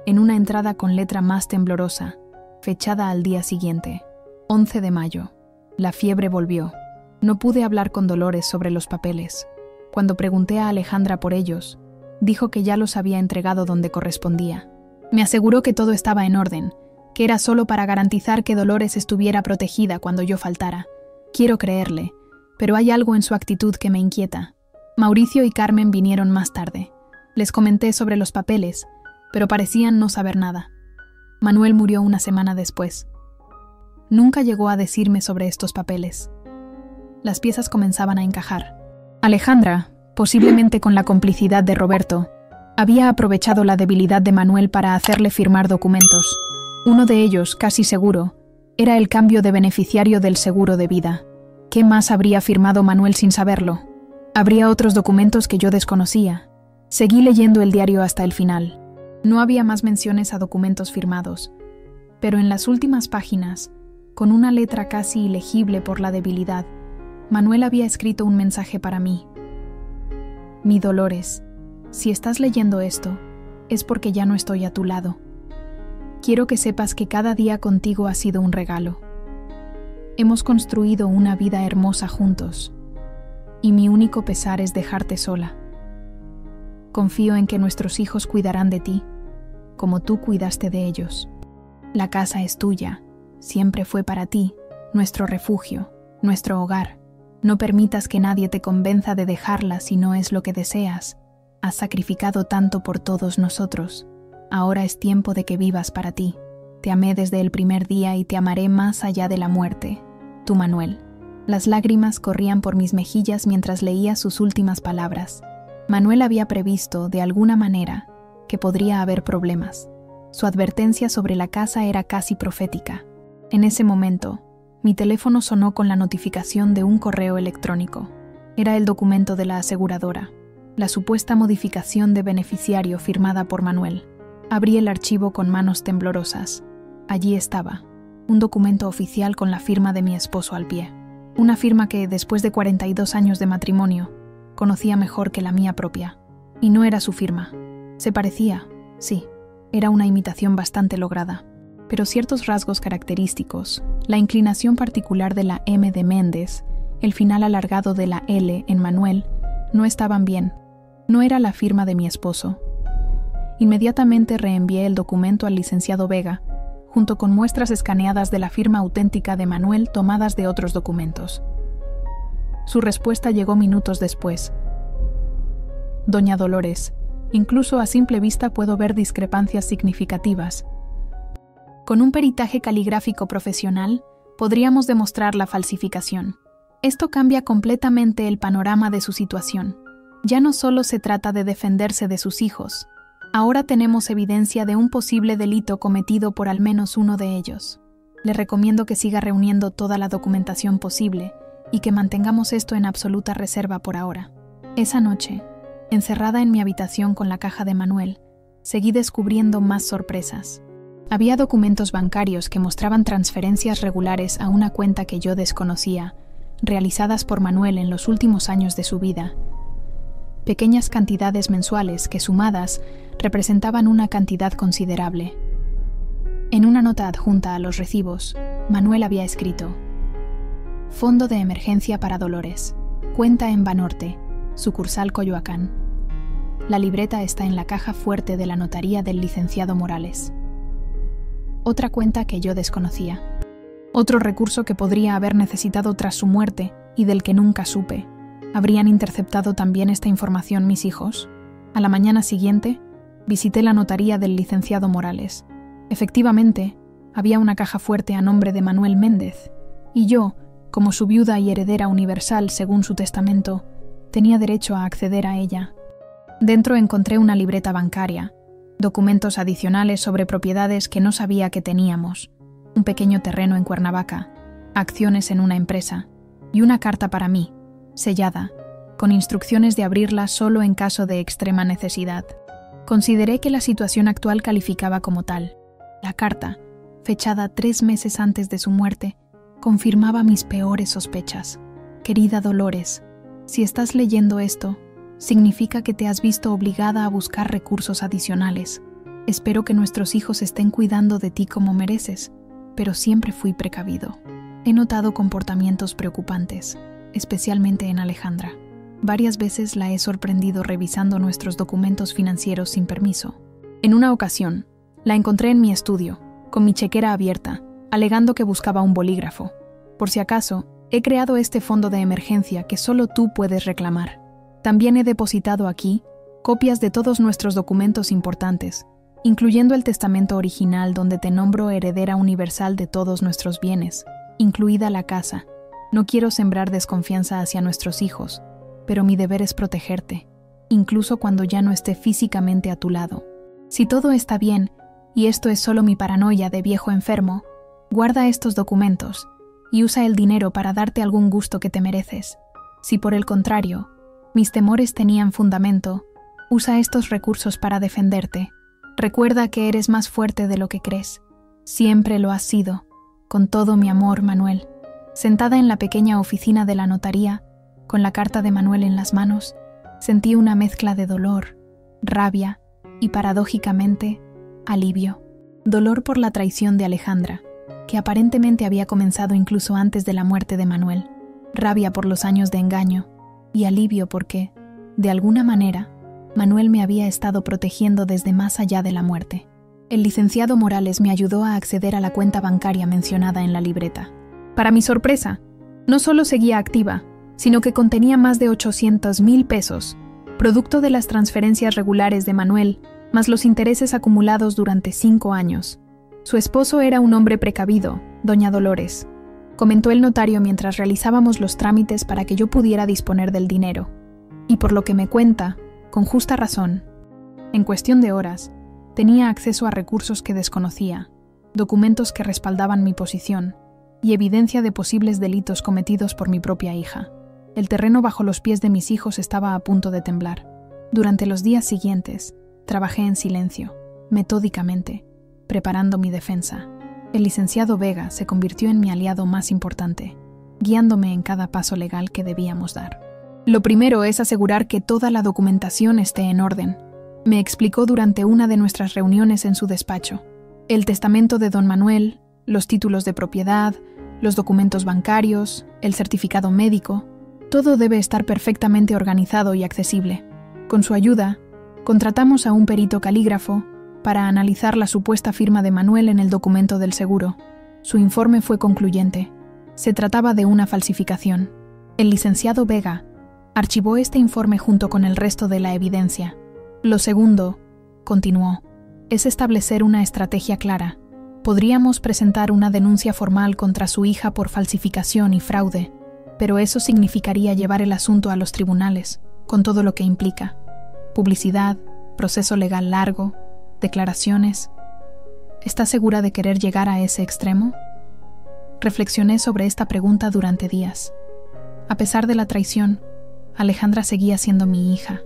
en una entrada con letra más temblorosa, fechada al día siguiente, 11 de mayo, la fiebre volvió. No pude hablar con Dolores sobre los papeles. Cuando pregunté a Alejandra por ellos, dijo que ya los había entregado donde correspondía. Me aseguró que todo estaba en orden, que era solo para garantizar que Dolores estuviera protegida cuando yo faltara. Quiero creerle, pero hay algo en su actitud que me inquieta. Mauricio y Carmen vinieron más tarde. Les comenté sobre los papeles, pero parecían no saber nada. Manuel murió una semana después. Nunca llegó a decirme sobre estos papeles. Las piezas comenzaban a encajar. Alejandra, posiblemente con la complicidad de Roberto, había aprovechado la debilidad de Manuel para hacerle firmar documentos. Uno de ellos, casi seguro, era el cambio de beneficiario del seguro de vida. ¿Qué más habría firmado Manuel sin saberlo? Habría otros documentos que yo desconocía. Seguí leyendo el diario hasta el final. No había más menciones a documentos firmados, pero en las últimas páginas, con una letra casi ilegible por la debilidad, Manuel había escrito un mensaje para mí. Mi Dolores, si estás leyendo esto, es porque ya no estoy a tu lado. Quiero que sepas que cada día contigo ha sido un regalo. Hemos construido una vida hermosa juntos, y mi único pesar es dejarte sola. Confío en que nuestros hijos cuidarán de ti, como tú cuidaste de ellos. La casa es tuya, siempre fue para ti, nuestro refugio, nuestro hogar. No permitas que nadie te convenza de dejarla si no es lo que deseas. Has sacrificado tanto por todos nosotros. Ahora es tiempo de que vivas para ti. Te amé desde el primer día y te amaré más allá de la muerte. Tu Manuel. Las lágrimas corrían por mis mejillas mientras leía sus últimas palabras. Manuel había previsto, de alguna manera, que podría haber problemas. Su advertencia sobre la casa era casi profética. En ese momento, mi teléfono sonó con la notificación de un correo electrónico. Era el documento de la aseguradora, la supuesta modificación de beneficiario firmada por Manuel. Abrí el archivo con manos temblorosas. Allí estaba, un documento oficial con la firma de mi esposo al pie. Una firma que, después de 42 años de matrimonio, conocía mejor que la mía propia. Y no era su firma. Se parecía, sí, era una imitación bastante lograda. Pero ciertos rasgos característicos, la inclinación particular de la M de Méndez, el final alargado de la L en Manuel, no estaban bien. No era la firma de mi esposo. Inmediatamente reenvié el documento al licenciado Vega, junto con muestras escaneadas de la firma auténtica de Manuel tomadas de otros documentos. Su respuesta llegó minutos después. Doña Dolores, incluso a simple vista puedo ver discrepancias significativas. Con un peritaje caligráfico profesional, podríamos demostrar la falsificación. Esto cambia completamente el panorama de su situación. Ya no solo se trata de defenderse de sus hijos. Ahora tenemos evidencia de un posible delito cometido por al menos uno de ellos. Le recomiendo que siga reuniendo toda la documentación posible y que mantengamos esto en absoluta reserva por ahora. Esa noche, encerrada en mi habitación con la caja de Manuel, seguí descubriendo más sorpresas. Había documentos bancarios que mostraban transferencias regulares a una cuenta que yo desconocía, realizadas por Manuel en los últimos años de su vida. Pequeñas cantidades mensuales que, sumadas, representaban una cantidad considerable. En una nota adjunta a los recibos, Manuel había escrito: Fondo de emergencia para Dolores, cuenta en Banorte, sucursal Coyoacán. La libreta está en la caja fuerte de la notaría del licenciado Morales. Otra cuenta que yo desconocía. Otro recurso que podría haber necesitado tras su muerte y del que nunca supe. ¿Habrían interceptado también esta información mis hijos? A la mañana siguiente, visité la notaría del licenciado Morales. Efectivamente, había una caja fuerte a nombre de Manuel Méndez, y yo, como su viuda y heredera universal según su testamento, tenía derecho a acceder a ella. Dentro encontré una libreta bancaria, documentos adicionales sobre propiedades que no sabía que teníamos, un pequeño terreno en Cuernavaca, acciones en una empresa, y una carta para mí, sellada, con instrucciones de abrirla solo en caso de extrema necesidad. Consideré que la situación actual calificaba como tal. La carta, fechada 3 meses antes de su muerte, confirmaba mis peores sospechas. Querida Dolores, si estás leyendo esto, significa que te has visto obligada a buscar recursos adicionales. Espero que nuestros hijos estén cuidando de ti como mereces, pero siempre fui precavido. He notado comportamientos preocupantes, especialmente en Alejandra. Varias veces la he sorprendido revisando nuestros documentos financieros sin permiso. En una ocasión, la encontré en mi estudio, con mi chequera abierta, alegando que buscaba un bolígrafo. Por si acaso, he creado este fondo de emergencia que solo tú puedes reclamar. También he depositado aquí copias de todos nuestros documentos importantes, incluyendo el testamento original donde te nombro heredera universal de todos nuestros bienes, incluida la casa. No quiero sembrar desconfianza hacia nuestros hijos, pero mi deber es protegerte, incluso cuando ya no esté físicamente a tu lado. Si todo está bien, y esto es solo mi paranoia de viejo enfermo, guarda estos documentos y usa el dinero para darte algún gusto que te mereces. Si por el contrario, mis temores tenían fundamento, usa estos recursos para defenderte. Recuerda que eres más fuerte de lo que crees. Siempre lo has sido. Con todo mi amor, Manuel. Sentada en la pequeña oficina de la notaría, con la carta de Manuel en las manos, sentí una mezcla de dolor, rabia y, paradójicamente, alivio. Dolor por la traición de Alejandra, que aparentemente había comenzado incluso antes de la muerte de Manuel. Rabia por los años de engaño y alivio porque, de alguna manera, Manuel me había estado protegiendo desde más allá de la muerte. El licenciado Morales me ayudó a acceder a la cuenta bancaria mencionada en la libreta. Para mi sorpresa, no solo seguía activa, sino que contenía más de 800,000 pesos, producto de las transferencias regulares de Manuel, más los intereses acumulados durante 5 años. Su esposo era un hombre precavido, doña Dolores, comentó el notario mientras realizábamos los trámites para que yo pudiera disponer del dinero. Y por lo que me cuenta, con justa razón, en cuestión de horas, tenía acceso a recursos que desconocía, documentos que respaldaban mi posición y evidencia de posibles delitos cometidos por mi propia hija. El terreno bajo los pies de mis hijos estaba a punto de temblar. Durante los días siguientes, trabajé en silencio, metódicamente, preparando mi defensa. El licenciado Vega se convirtió en mi aliado más importante, guiándome en cada paso legal que debíamos dar. Lo primero es asegurar que toda la documentación esté en orden, me explicó durante una de nuestras reuniones en su despacho. El testamento de don Manuel, los títulos de propiedad, los documentos bancarios, el certificado médico, todo debe estar perfectamente organizado y accesible. Con su ayuda, contratamos a un perito calígrafo para analizar la supuesta firma de Manuel en el documento del seguro. Su informe fue concluyente. Se trataba de una falsificación. El licenciado Vega archivó este informe junto con el resto de la evidencia. Lo segundo, continuó, es establecer una estrategia clara. Podríamos presentar una denuncia formal contra su hija por falsificación y fraude, pero eso significaría llevar el asunto a los tribunales, con todo lo que implica. Publicidad, proceso legal largo, declaraciones. ¿Estás segura de querer llegar a ese extremo? Reflexioné sobre esta pregunta durante días. A pesar de la traición, Alejandra seguía siendo mi hija.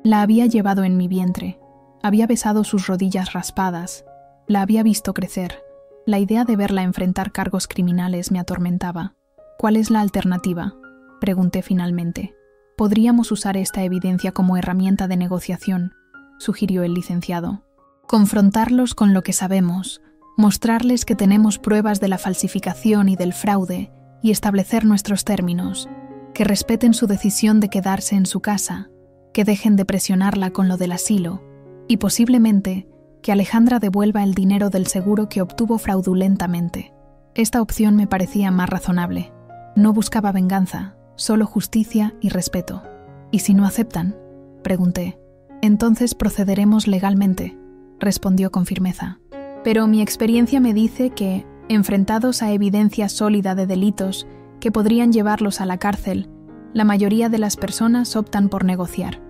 La había llevado en mi vientre, había besado sus rodillas raspadas, la había visto crecer. La idea de verla enfrentar cargos criminales me atormentaba. ¿Cuál es la alternativa?, pregunté finalmente. Podríamos usar esta evidencia como herramienta de negociación, sugirió el licenciado. Confrontarlos con lo que sabemos, mostrarles que tenemos pruebas de la falsificación y del fraude y establecer nuestros términos, que respeten su decisión de quedarse en su casa, que dejen de presionarla con lo del asilo y posiblemente que Alejandra devuelva el dinero del seguro que obtuvo fraudulentamente. Esta opción me parecía más razonable. No buscaba venganza, solo justicia y respeto. ¿Y si no aceptan?, pregunté. Entonces procederemos legalmente, respondió con firmeza. Pero mi experiencia me dice que, enfrentados a evidencia sólida de delitos que podrían llevarlos a la cárcel, la mayoría de las personas optan por negociar.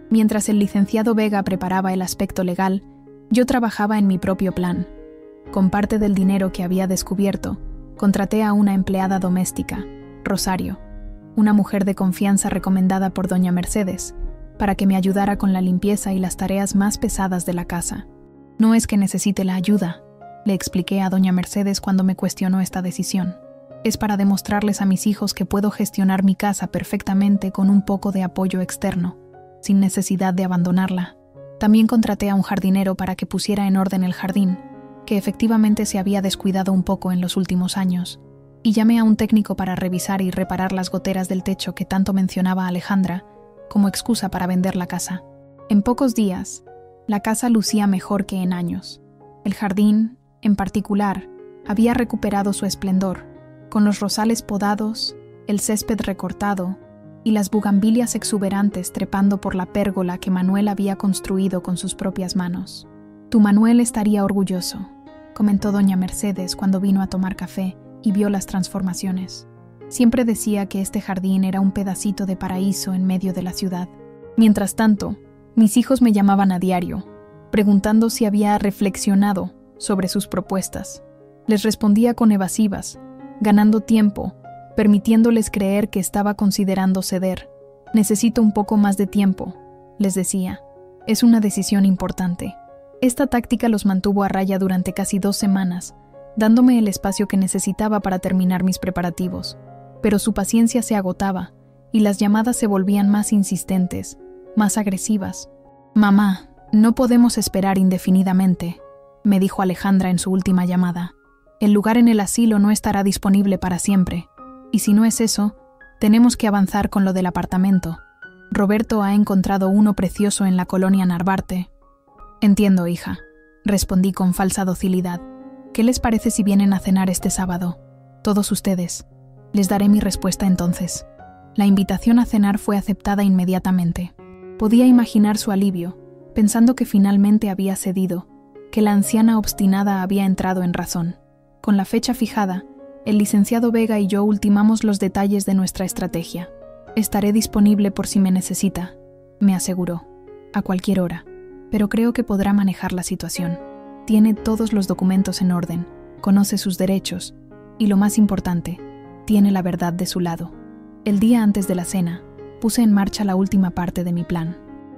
Mientras el licenciado Vega preparaba el aspecto legal, yo trabajaba en mi propio plan. Con parte del dinero que había descubierto, contraté a una empleada doméstica, Rosario, una mujer de confianza recomendada por doña Mercedes, para que me ayudara con la limpieza y las tareas más pesadas de la casa. No es que necesite la ayuda, le expliqué a doña Mercedes cuando me cuestionó esta decisión. Es para demostrarles a mis hijos que puedo gestionar mi casa perfectamente con un poco de apoyo externo, sin necesidad de abandonarla. También contraté a un jardinero para que pusiera en orden el jardín, que efectivamente se había descuidado un poco en los últimos años, y llamé a un técnico para revisar y reparar las goteras del techo que tanto mencionaba Alejandra como excusa para vender la casa. En pocos días, la casa lucía mejor que en años. El jardín, en particular, había recuperado su esplendor, con los rosales podados, el césped recortado y las bugambilias exuberantes trepando por la pérgola que Manuel había construido con sus propias manos. «Tu Manuel estaría orgulloso», comentó doña Mercedes cuando vino a tomar café y vio las transformaciones. Siempre decía que este jardín era un pedacito de paraíso en medio de la ciudad. Mientras tanto, mis hijos me llamaban a diario, preguntando si había reflexionado sobre sus propuestas. Les respondía con evasivas, ganando tiempo, permitiéndoles creer que estaba considerando ceder. «Necesito un poco más de tiempo», les decía. «Es una decisión importante». Esta táctica los mantuvo a raya durante casi 2 semanas, dándome el espacio que necesitaba para terminar mis preparativos. Pero su paciencia se agotaba, y las llamadas se volvían más insistentes, más agresivas. «Mamá, no podemos esperar indefinidamente», me dijo Alejandra en su última llamada. «El lugar en el asilo no estará disponible para siempre, y si no es eso, tenemos que avanzar con lo del apartamento. Roberto ha encontrado uno precioso en la colonia Narvarte». «Entiendo, hija», respondí con falsa docilidad. «¿Qué les parece si vienen a cenar este sábado? Todos ustedes. Les daré mi respuesta entonces». La invitación a cenar fue aceptada inmediatamente. Podía imaginar su alivio, pensando que finalmente había cedido, que la anciana obstinada había entrado en razón. Con la fecha fijada, el licenciado Vega y yo ultimamos los detalles de nuestra estrategia. «Estaré disponible por si me necesita», me aseguró, «a cualquier hora. Pero creo que podrá manejar la situación. Tiene todos los documentos en orden, conoce sus derechos y, lo más importante, tiene la verdad de su lado». El día antes de la cena, puse en marcha la última parte de mi plan.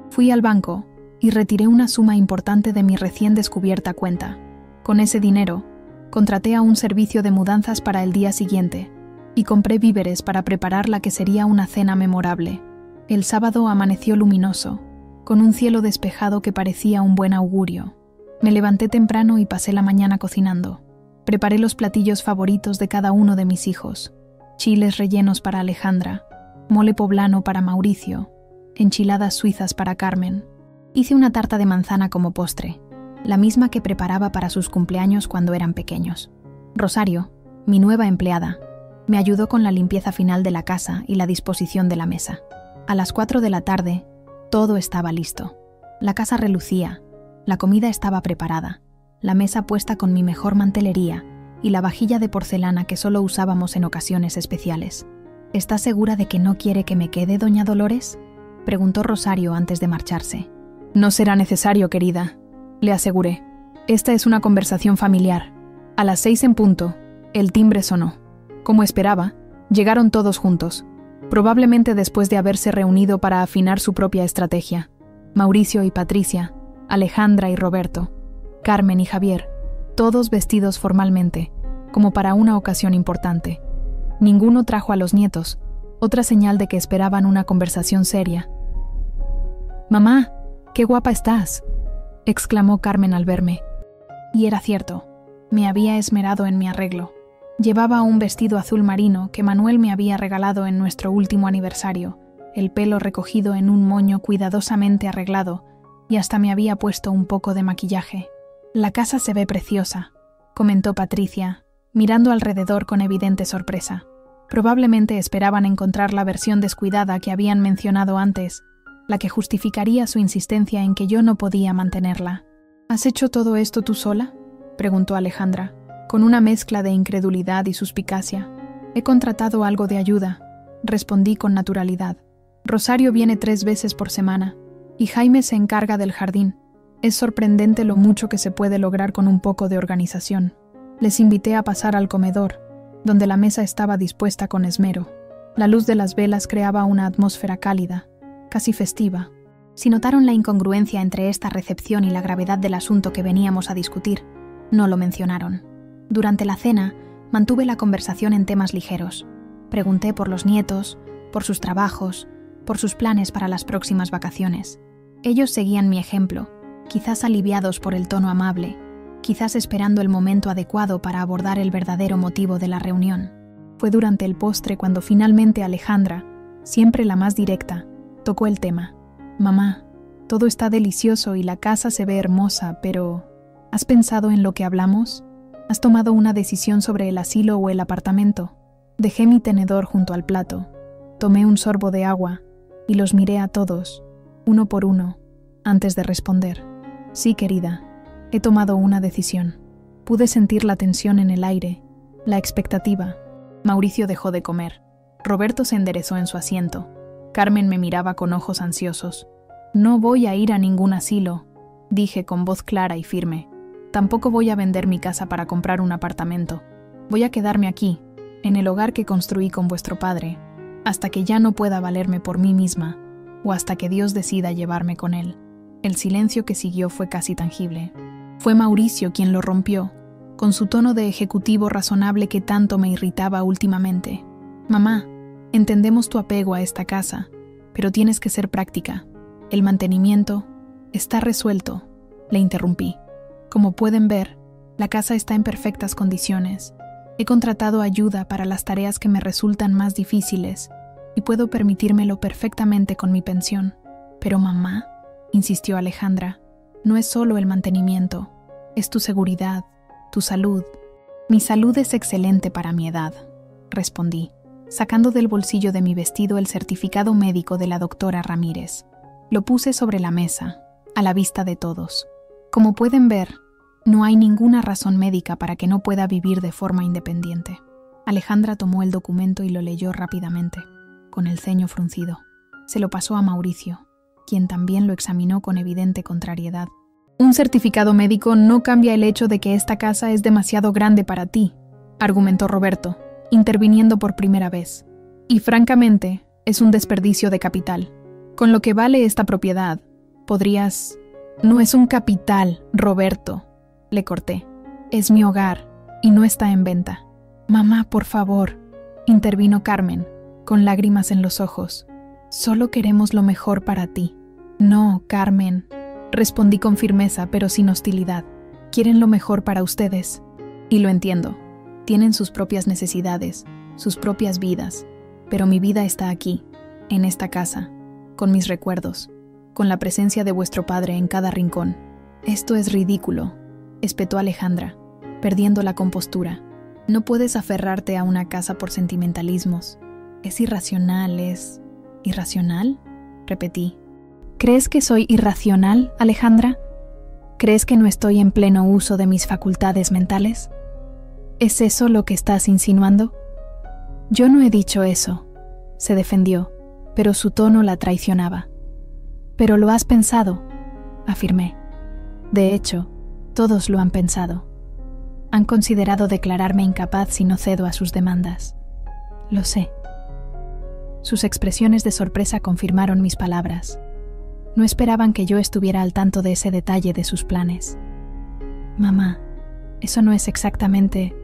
Fui al banco y retiré una suma importante de mi recién descubierta cuenta. Con ese dinero, contraté a un servicio de mudanzas para el día siguiente y compré víveres para preparar la que sería una cena memorable. El sábado amaneció luminoso, con un cielo despejado que parecía un buen augurio. Me levanté temprano y pasé la mañana cocinando. Preparé los platillos favoritos de cada uno de mis hijos: chiles rellenos para Alejandra, mole poblano para Mauricio, enchiladas suizas para Carmen. Hice una tarta de manzana como postre, la misma que preparaba para sus cumpleaños cuando eran pequeños. Rosario, mi nueva empleada, me ayudó con la limpieza final de la casa y la disposición de la mesa. A las 4 de la tarde, todo estaba listo. La casa relucía, la comida estaba preparada, la mesa puesta con mi mejor mantelería y la vajilla de porcelana que solo usábamos en ocasiones especiales. «¿Está segura de que no quiere que me quede, doña Dolores?», preguntó Rosario antes de marcharse. «No será necesario, querida», le aseguré. «Esta es una conversación familiar». A las 6 en punto, el timbre sonó. Como esperaba, llegaron todos juntos, probablemente después de haberse reunido para afinar su propia estrategia. Mauricio y Patricia, Alejandra y Roberto, Carmen y Javier, todos vestidos formalmente, como para una ocasión importante. Ninguno trajo a los nietos, otra señal de que esperaban una conversación seria. «Mamá, qué guapa estás», exclamó Carmen al verme. Y era cierto, me había esmerado en mi arreglo. Llevaba un vestido azul marino que Manuel me había regalado en nuestro último aniversario, el pelo recogido en un moño cuidadosamente arreglado, y hasta me había puesto un poco de maquillaje. «La casa se ve preciosa», comentó Patricia, mirando alrededor con evidente sorpresa. Probablemente esperaban encontrar la versión descuidada que habían mencionado antes, la que justificaría su insistencia en que yo no podía mantenerla. «¿Has hecho todo esto tú sola?», preguntó Alejandra, con una mezcla de incredulidad y suspicacia. «He contratado algo de ayuda», respondí con naturalidad. «Rosario viene 3 veces por semana, y Jaime se encarga del jardín. Es sorprendente lo mucho que se puede lograr con un poco de organización». Les invité a pasar al comedor, donde la mesa estaba dispuesta con esmero. La luz de las velas creaba una atmósfera cálida, casi festiva. Si notaron la incongruencia entre esta recepción y la gravedad del asunto que veníamos a discutir, no lo mencionaron. Durante la cena, mantuve la conversación en temas ligeros. Pregunté por los nietos, por sus trabajos, por sus planes para las próximas vacaciones. Ellos seguían mi ejemplo, quizás aliviados por el tono amable, quizás esperando el momento adecuado para abordar el verdadero motivo de la reunión. Fue durante el postre cuando finalmente Alejandra, siempre la más directa, tocó el tema. «Mamá, todo está delicioso y la casa se ve hermosa, pero ¿has pensado en lo que hablamos? ¿Has tomado una decisión sobre el asilo o el apartamento?» Dejé mi tenedor junto al plato, tomé un sorbo de agua y los miré a todos, uno por uno, antes de responder. «Sí, querida, he tomado una decisión». Pude sentir la tensión en el aire, la expectativa. Mauricio dejó de comer. Roberto se enderezó en su asiento. Carmen me miraba con ojos ansiosos. «No voy a ir a ningún asilo», dije con voz clara y firme. «Tampoco voy a vender mi casa para comprar un apartamento. Voy a quedarme aquí, en el hogar que construí con vuestro padre, hasta que ya no pueda valerme por mí misma, o hasta que Dios decida llevarme con él». El silencio que siguió fue casi tangible. Fue Mauricio quien lo rompió, con su tono de ejecutivo razonable que tanto me irritaba últimamente. «Mamá, entendemos tu apego a esta casa, pero tienes que ser práctica. El mantenimiento está resuelto», le interrumpí. «Como pueden ver, la casa está en perfectas condiciones. He contratado ayuda para las tareas que me resultan más difíciles y puedo permitírmelo perfectamente con mi pensión. Pero mamá», insistió Alejandra, «no es solo el mantenimiento, es tu seguridad, tu salud». «Mi salud es excelente para mi edad», respondí, sacando del bolsillo de mi vestido el certificado médico de la doctora Ramírez. Lo puse sobre la mesa, a la vista de todos. «Como pueden ver, no hay ninguna razón médica para que no pueda vivir de forma independiente». Alejandra tomó el documento y lo leyó rápidamente, con el ceño fruncido. Se lo pasó a Mauricio, quien también lo examinó con evidente contrariedad. «Un certificado médico no cambia el hecho de que esta casa es demasiado grande para ti», argumentó Roberto, interviniendo por primera vez. «Y francamente, es un desperdicio de capital. Con lo que vale esta propiedad, podrías...» «No es un capital, Roberto», le corté. «Es mi hogar y no está en venta». «Mamá, por favor», intervino Carmen, con lágrimas en los ojos. «Solo queremos lo mejor para ti». «No, Carmen», respondí con firmeza pero sin hostilidad. «Quieren lo mejor para ustedes. Y lo entiendo. Tienen sus propias necesidades, sus propias vidas. Pero mi vida está aquí, en esta casa, con mis recuerdos, con la presencia de vuestro padre en cada rincón». «Esto es ridículo», espetó Alejandra, perdiendo la compostura. «No puedes aferrarte a una casa por sentimentalismos. Es irracional, es...» «¿Irracional?», repetí. «¿Crees que soy irracional, Alejandra? ¿Crees que no estoy en pleno uso de mis facultades mentales? ¿Es eso lo que estás insinuando?» «Yo no he dicho eso», se defendió, pero su tono la traicionaba. «Pero lo has pensado», afirmé. «De hecho, todos lo han pensado. Han considerado declararme incapaz si no cedo a sus demandas». «Lo sé». Sus expresiones de sorpresa confirmaron mis palabras. No esperaban que yo estuviera al tanto de ese detalle de sus planes. «Mamá, eso no es exactamente...»,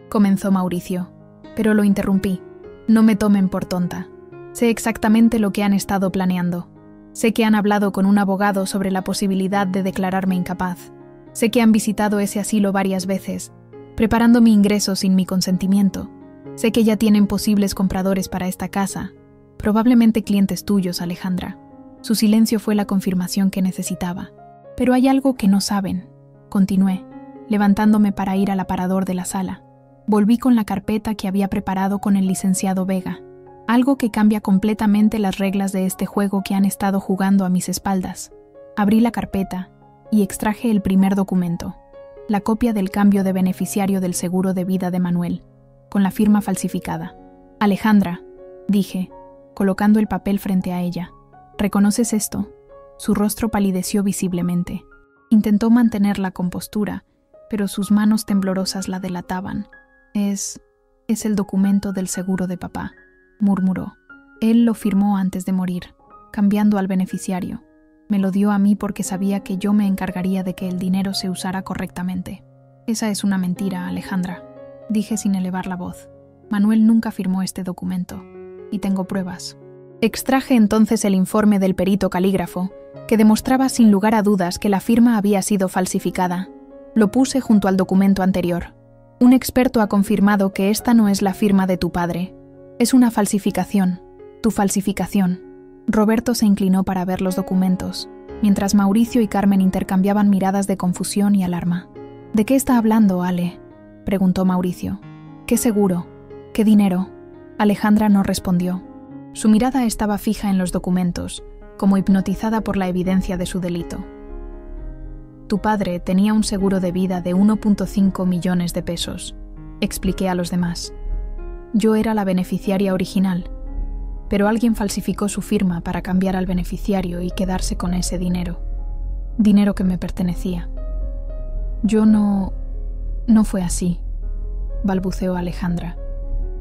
comenzó Mauricio, pero lo interrumpí. «No me tomen por tonta. Sé exactamente lo que han estado planeando. Sé que han hablado con un abogado sobre la posibilidad de declararme incapaz. Sé que han visitado ese asilo varias veces, preparando mi ingreso sin mi consentimiento. Sé que ya tienen posibles compradores para esta casa, probablemente clientes tuyos, Alejandra». Su silencio fue la confirmación que necesitaba. «Pero hay algo que no saben», continué, levantándome para ir al aparador de la sala. Volví con la carpeta que había preparado con el licenciado Vega, algo que cambia completamente las reglas de este juego que han estado jugando a mis espaldas. Abrí la carpeta y extraje el primer documento, la copia del cambio de beneficiario del seguro de vida de Manuel, con la firma falsificada. «Alejandra», dije, colocando el papel frente a ella, «¿reconoces esto?». Su rostro palideció visiblemente. Intentó mantener la compostura, pero sus manos temblorosas la delataban. Es el documento del seguro de papá», murmuró. «Él lo firmó antes de morir. cambiando al beneficiario. Me lo dio a mí porque sabía que yo me encargaría de que el dinero se usara correctamente. Esa es una mentira, Alejandra, dije sin elevar la voz. Manuel nunca firmó este documento, y tengo pruebas. Extraje entonces el informe del perito calígrafo, que demostraba sin lugar a dudas que la firma había sido falsificada. Lo puse junto al documento anterior. Un experto ha confirmado que esta no es la firma de tu padre. Es una falsificación, tu falsificación. Roberto se inclinó para ver los documentos, mientras Mauricio y Carmen intercambiaban miradas de confusión y alarma. ¿De qué está hablando, Ale?, preguntó Mauricio. ¿Qué seguro? ¿Qué dinero? Alejandra no respondió. Su mirada estaba fija en los documentos, como hipnotizada por la evidencia de su delito. Tu padre tenía un seguro de vida de 1.5 millones de pesos, expliqué a los demás. Yo era la beneficiaria original, pero alguien falsificó su firma para cambiar al beneficiario y quedarse con ese dinero. Dinero que me pertenecía. Yo no fue así, balbuceó Alejandra,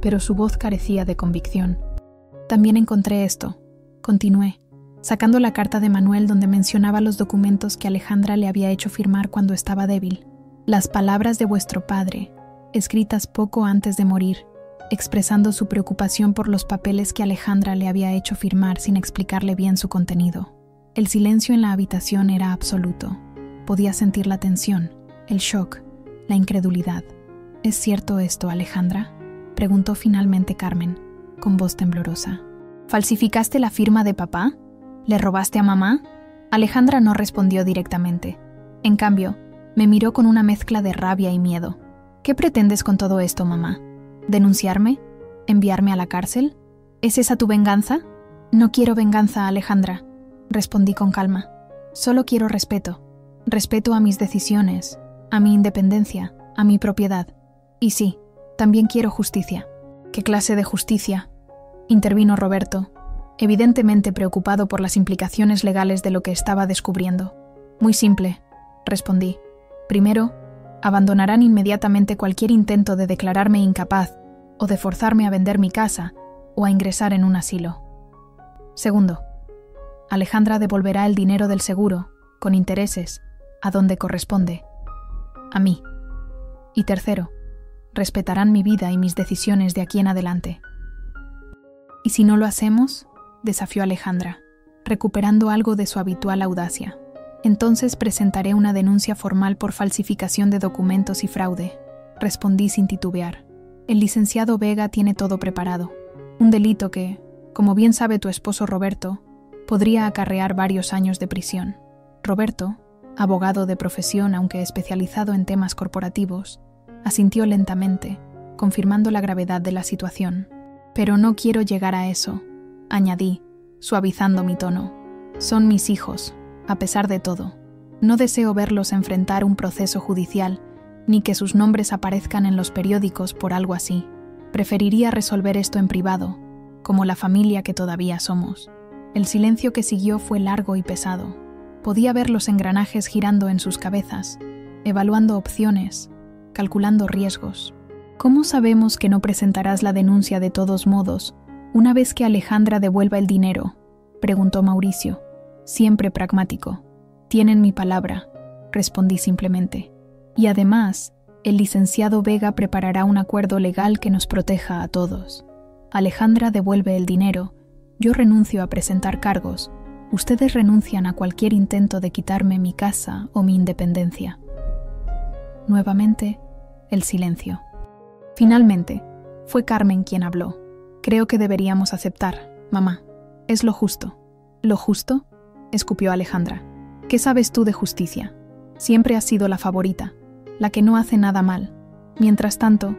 pero su voz carecía de convicción. También encontré esto, continué, sacando la carta de Manuel donde mencionaba los documentos que Alejandra le había hecho firmar cuando estaba débil. Las palabras de vuestro padre, escritas poco antes de morir, expresando su preocupación por los papeles que Alejandra le había hecho firmar sin explicarle bien su contenido. El silencio en la habitación era absoluto. Podía sentir la tensión, el shock, la incredulidad. ¿Es cierto esto, Alejandra?, preguntó finalmente Carmen, con voz temblorosa. ¿Falsificaste la firma de papá? ¿Le robaste a mamá? Alejandra no respondió directamente. En cambio, me miró con una mezcla de rabia y miedo. ¿Qué pretendes con todo esto, mamá? ¿Denunciarme? ¿Enviarme a la cárcel? ¿Es esa tu venganza? No quiero venganza, Alejandra, respondí con calma. Solo quiero respeto. Respeto a mis decisiones, a mi independencia, a mi propiedad. Y sí, también quiero justicia. ¿Qué clase de justicia?, intervino Roberto, evidentemente preocupado por las implicaciones legales de lo que estaba descubriendo. Muy simple, respondí. Primero, abandonarán inmediatamente cualquier intento de declararme incapaz o de forzarme a vender mi casa o a ingresar en un asilo. Segundo, Alejandra devolverá el dinero del seguro, con intereses, a donde corresponde, a mí. Y tercero, respetarán mi vida y mis decisiones de aquí en adelante. ¿Y si no lo hacemos?, desafió Alejandra, recuperando algo de su habitual audacia. Entonces presentaré una denuncia formal por falsificación de documentos y fraude, respondí sin titubear. El licenciado Vega tiene todo preparado. Un delito que, como bien sabe tu esposo Roberto, podría acarrear varios años de prisión. Roberto, abogado de profesión aunque especializado en temas corporativos, asintió lentamente, confirmando la gravedad de la situación. Pero no quiero llegar a eso, añadí, suavizando mi tono. Son mis hijos, a pesar de todo. No deseo verlos enfrentar un proceso judicial, ni que sus nombres aparezcan en los periódicos por algo así. Preferiría resolver esto en privado, como la familia que todavía somos. El silencio que siguió fue largo y pesado. Podía ver los engranajes girando en sus cabezas, evaluando opciones, calculando riesgos. ¿Cómo sabemos que no presentarás la denuncia de todos modos, una vez que Alejandra devuelva el dinero?, preguntó Mauricio, siempre pragmático. Tienen mi palabra, respondí simplemente. Y además, el licenciado Vega preparará un acuerdo legal que nos proteja a todos. Alejandra devuelve el dinero, yo renuncio a presentar cargos, ustedes renuncian a cualquier intento de quitarme mi casa o mi independencia. Nuevamente, el silencio. Finalmente, fue Carmen quien habló. Creo que deberíamos aceptar, mamá. Es lo justo. ¿Lo justo?, escupió Alejandra. ¿Qué sabes tú de justicia? Siempre has sido la favorita, la que no hace nada mal. Mientras tanto,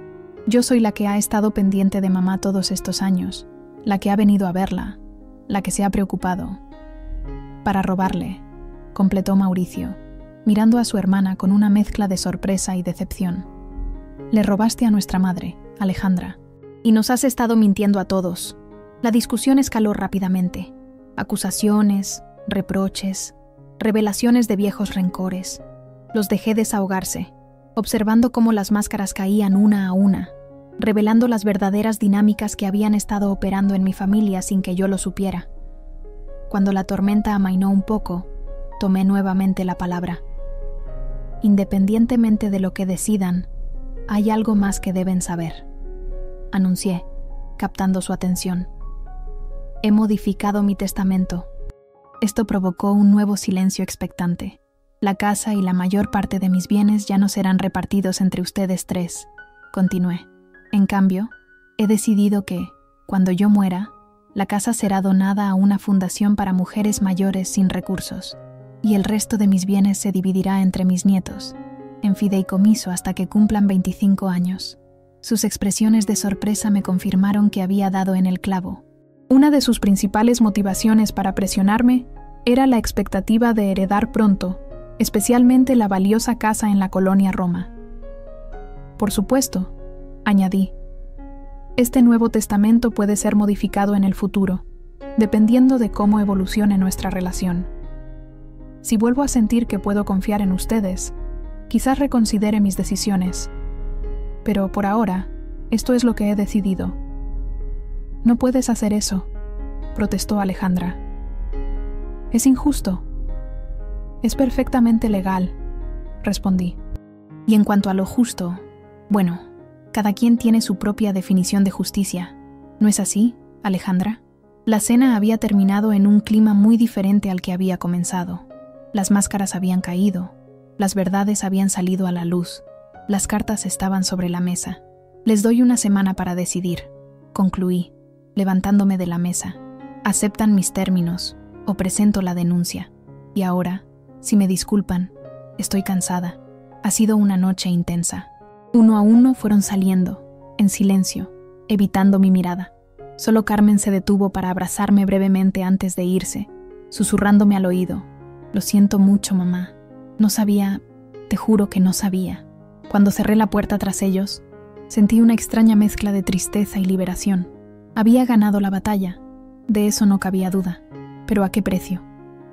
yo soy la que ha estado pendiente de mamá todos estos años, la que ha venido a verla, la que se ha preocupado. Para robarle, completó Mauricio, mirando a su hermana con una mezcla de sorpresa y decepción. Le robaste a nuestra madre, Alejandra, y nos has estado mintiendo a todos. La discusión escaló rápidamente. Acusaciones, reproches, revelaciones de viejos rencores. Los dejé desahogarse, observando cómo las máscaras caían una a una, revelando las verdaderas dinámicas que habían estado operando en mi familia sin que yo lo supiera. Cuando la tormenta amainó un poco, tomé nuevamente la palabra. Independientemente de lo que decidan, hay algo más que deben saber, anuncié, captando su atención. He modificado mi testamento. Esto provocó un nuevo silencio expectante. La casa y la mayor parte de mis bienes ya no serán repartidos entre ustedes tres, continué. En cambio, he decidido que, cuando yo muera, la casa será donada a una fundación para mujeres mayores sin recursos, y el resto de mis bienes se dividirá entre mis nietos, en fideicomiso hasta que cumplan 25 años. Sus expresiones de sorpresa me confirmaron que había dado en el clavo. Una de sus principales motivaciones para presionarme era la expectativa de heredar pronto, especialmente la valiosa casa en la colonia Roma. Por supuesto, añadí, este nuevo testamento puede ser modificado en el futuro, dependiendo de cómo evolucione nuestra relación. Si vuelvo a sentir que puedo confiar en ustedes, quizás reconsidere mis decisiones. Pero por ahora, esto es lo que he decidido. No puedes hacer eso, protestó Alejandra. Es injusto. Es perfectamente legal, respondí. Y en cuanto a lo justo, bueno, cada quien tiene su propia definición de justicia. ¿No es así, Alejandra? La cena había terminado en un clima muy diferente al que había comenzado. Las máscaras habían caído, las verdades habían salido a la luz, las cartas estaban sobre la mesa. Les doy una semana para decidir, concluí, levantándome de la mesa. Aceptan mis términos o presento la denuncia. Y ahora, si me disculpan, estoy cansada. Ha sido una noche intensa. Uno a uno fueron saliendo, en silencio, evitando mi mirada. Solo Carmen se detuvo para abrazarme brevemente antes de irse, susurrándome al oído. Lo siento mucho, mamá. No sabía, te juro que no sabía. Cuando cerré la puerta tras ellos, sentí una extraña mezcla de tristeza y liberación. Había ganado la batalla, de eso no cabía duda. Pero ¿a qué precio?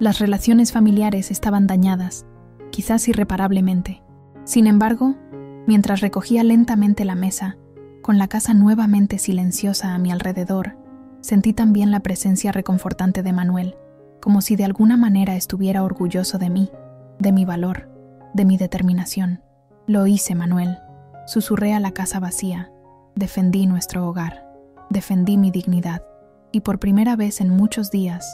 Las relaciones familiares estaban dañadas, quizás irreparablemente. Sin embargo, mientras recogía lentamente la mesa, con la casa nuevamente silenciosa a mi alrededor, sentí también la presencia reconfortante de Manuel, como si de alguna manera estuviera orgulloso de mí, de mi valor, de mi determinación. Lo hice, Manuel. Susurré a la casa vacía. Defendí nuestro hogar. Defendí mi dignidad. Y por primera vez en muchos días,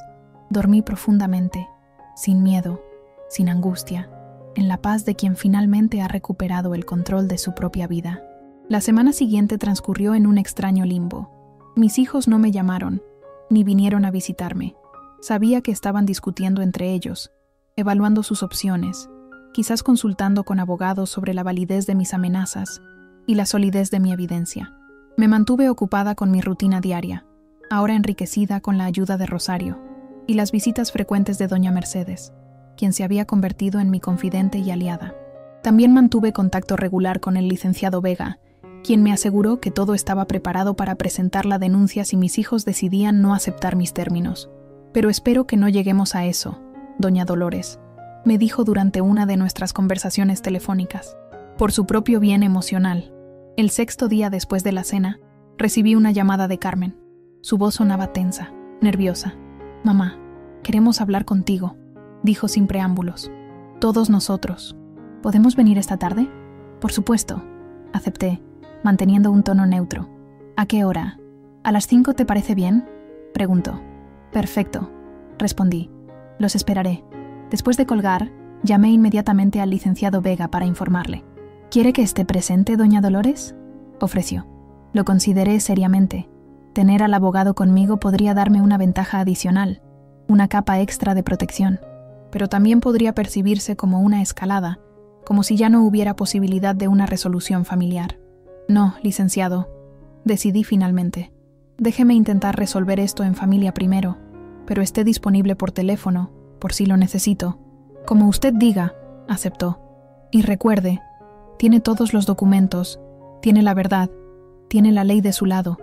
dormí profundamente, sin miedo, sin angustia, en la paz de quien finalmente ha recuperado el control de su propia vida. La semana siguiente transcurrió en un extraño limbo. Mis hijos no me llamaron, ni vinieron a visitarme. Sabía que estaban discutiendo entre ellos, evaluando sus opciones, quizás consultando con abogados sobre la validez de mis amenazas y la solidez de mi evidencia. Me mantuve ocupada con mi rutina diaria, ahora enriquecida con la ayuda de Rosario y las visitas frecuentes de doña Mercedes, quien se había convertido en mi confidente y aliada. También mantuve contacto regular con el licenciado Vega, quien me aseguró que todo estaba preparado para presentar la denuncia si mis hijos decidían no aceptar mis términos. Pero espero que no lleguemos a eso, doña Dolores, me dijo durante una de nuestras conversaciones telefónicas. Por su propio bien emocional, el 6º día después de la cena, recibí una llamada de Carmen. Su voz sonaba tensa, nerviosa. «Mamá, queremos hablar contigo», dijo sin preámbulos. «Todos nosotros. ¿Podemos venir esta tarde?» «Por supuesto», acepté, manteniendo un tono neutro. «¿A qué hora? ¿A las 5 te parece bien?», preguntó. «Perfecto», respondí. «Los esperaré». Después de colgar, llamé inmediatamente al licenciado Vega para informarle. «¿Quiere que esté presente, doña Dolores?», ofreció. Lo consideré seriamente. Tener al abogado conmigo podría darme una ventaja adicional, una capa extra de protección, pero también podría percibirse como una escalada, como si ya no hubiera posibilidad de una resolución familiar. «No, licenciado», decidí finalmente. «Déjeme intentar resolver esto en familia primero, pero esté disponible por teléfono, por si lo necesito». «Como usted diga», aceptó. «Y recuerde, tiene todos los documentos, tiene la verdad, tiene la ley de su lado.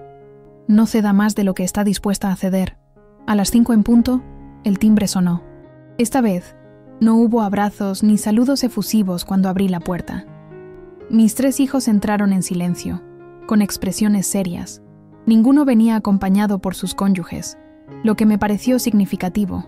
No ceda más de lo que está dispuesta a ceder». A las 5 en punto, el timbre sonó. Esta vez, no hubo abrazos ni saludos efusivos cuando abrí la puerta. Mis 3 hijos entraron en silencio, con expresiones serias. Ninguno venía acompañado por sus cónyuges. lo que me pareció significativo.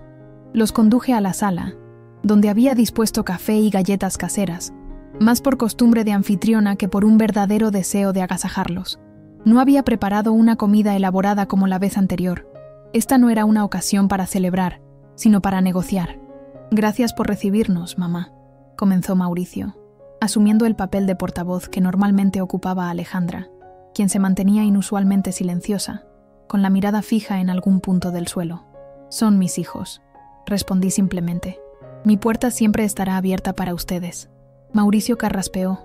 Los conduje a la sala, donde había dispuesto café y galletas caseras, más por costumbre de anfitriona que por un verdadero deseo de agasajarlos. No había preparado una comida elaborada como la vez anterior. Esta no era una ocasión para celebrar, sino para negociar. «Gracias por recibirnos, mamá», comenzó Mauricio, asumiendo el papel de portavoz que normalmente ocupaba Alejandra, quien se mantenía inusualmente silenciosa, con la mirada fija en algún punto del suelo. «Son mis hijos», respondí simplemente. «Mi puerta siempre estará abierta para ustedes». Mauricio carraspeó,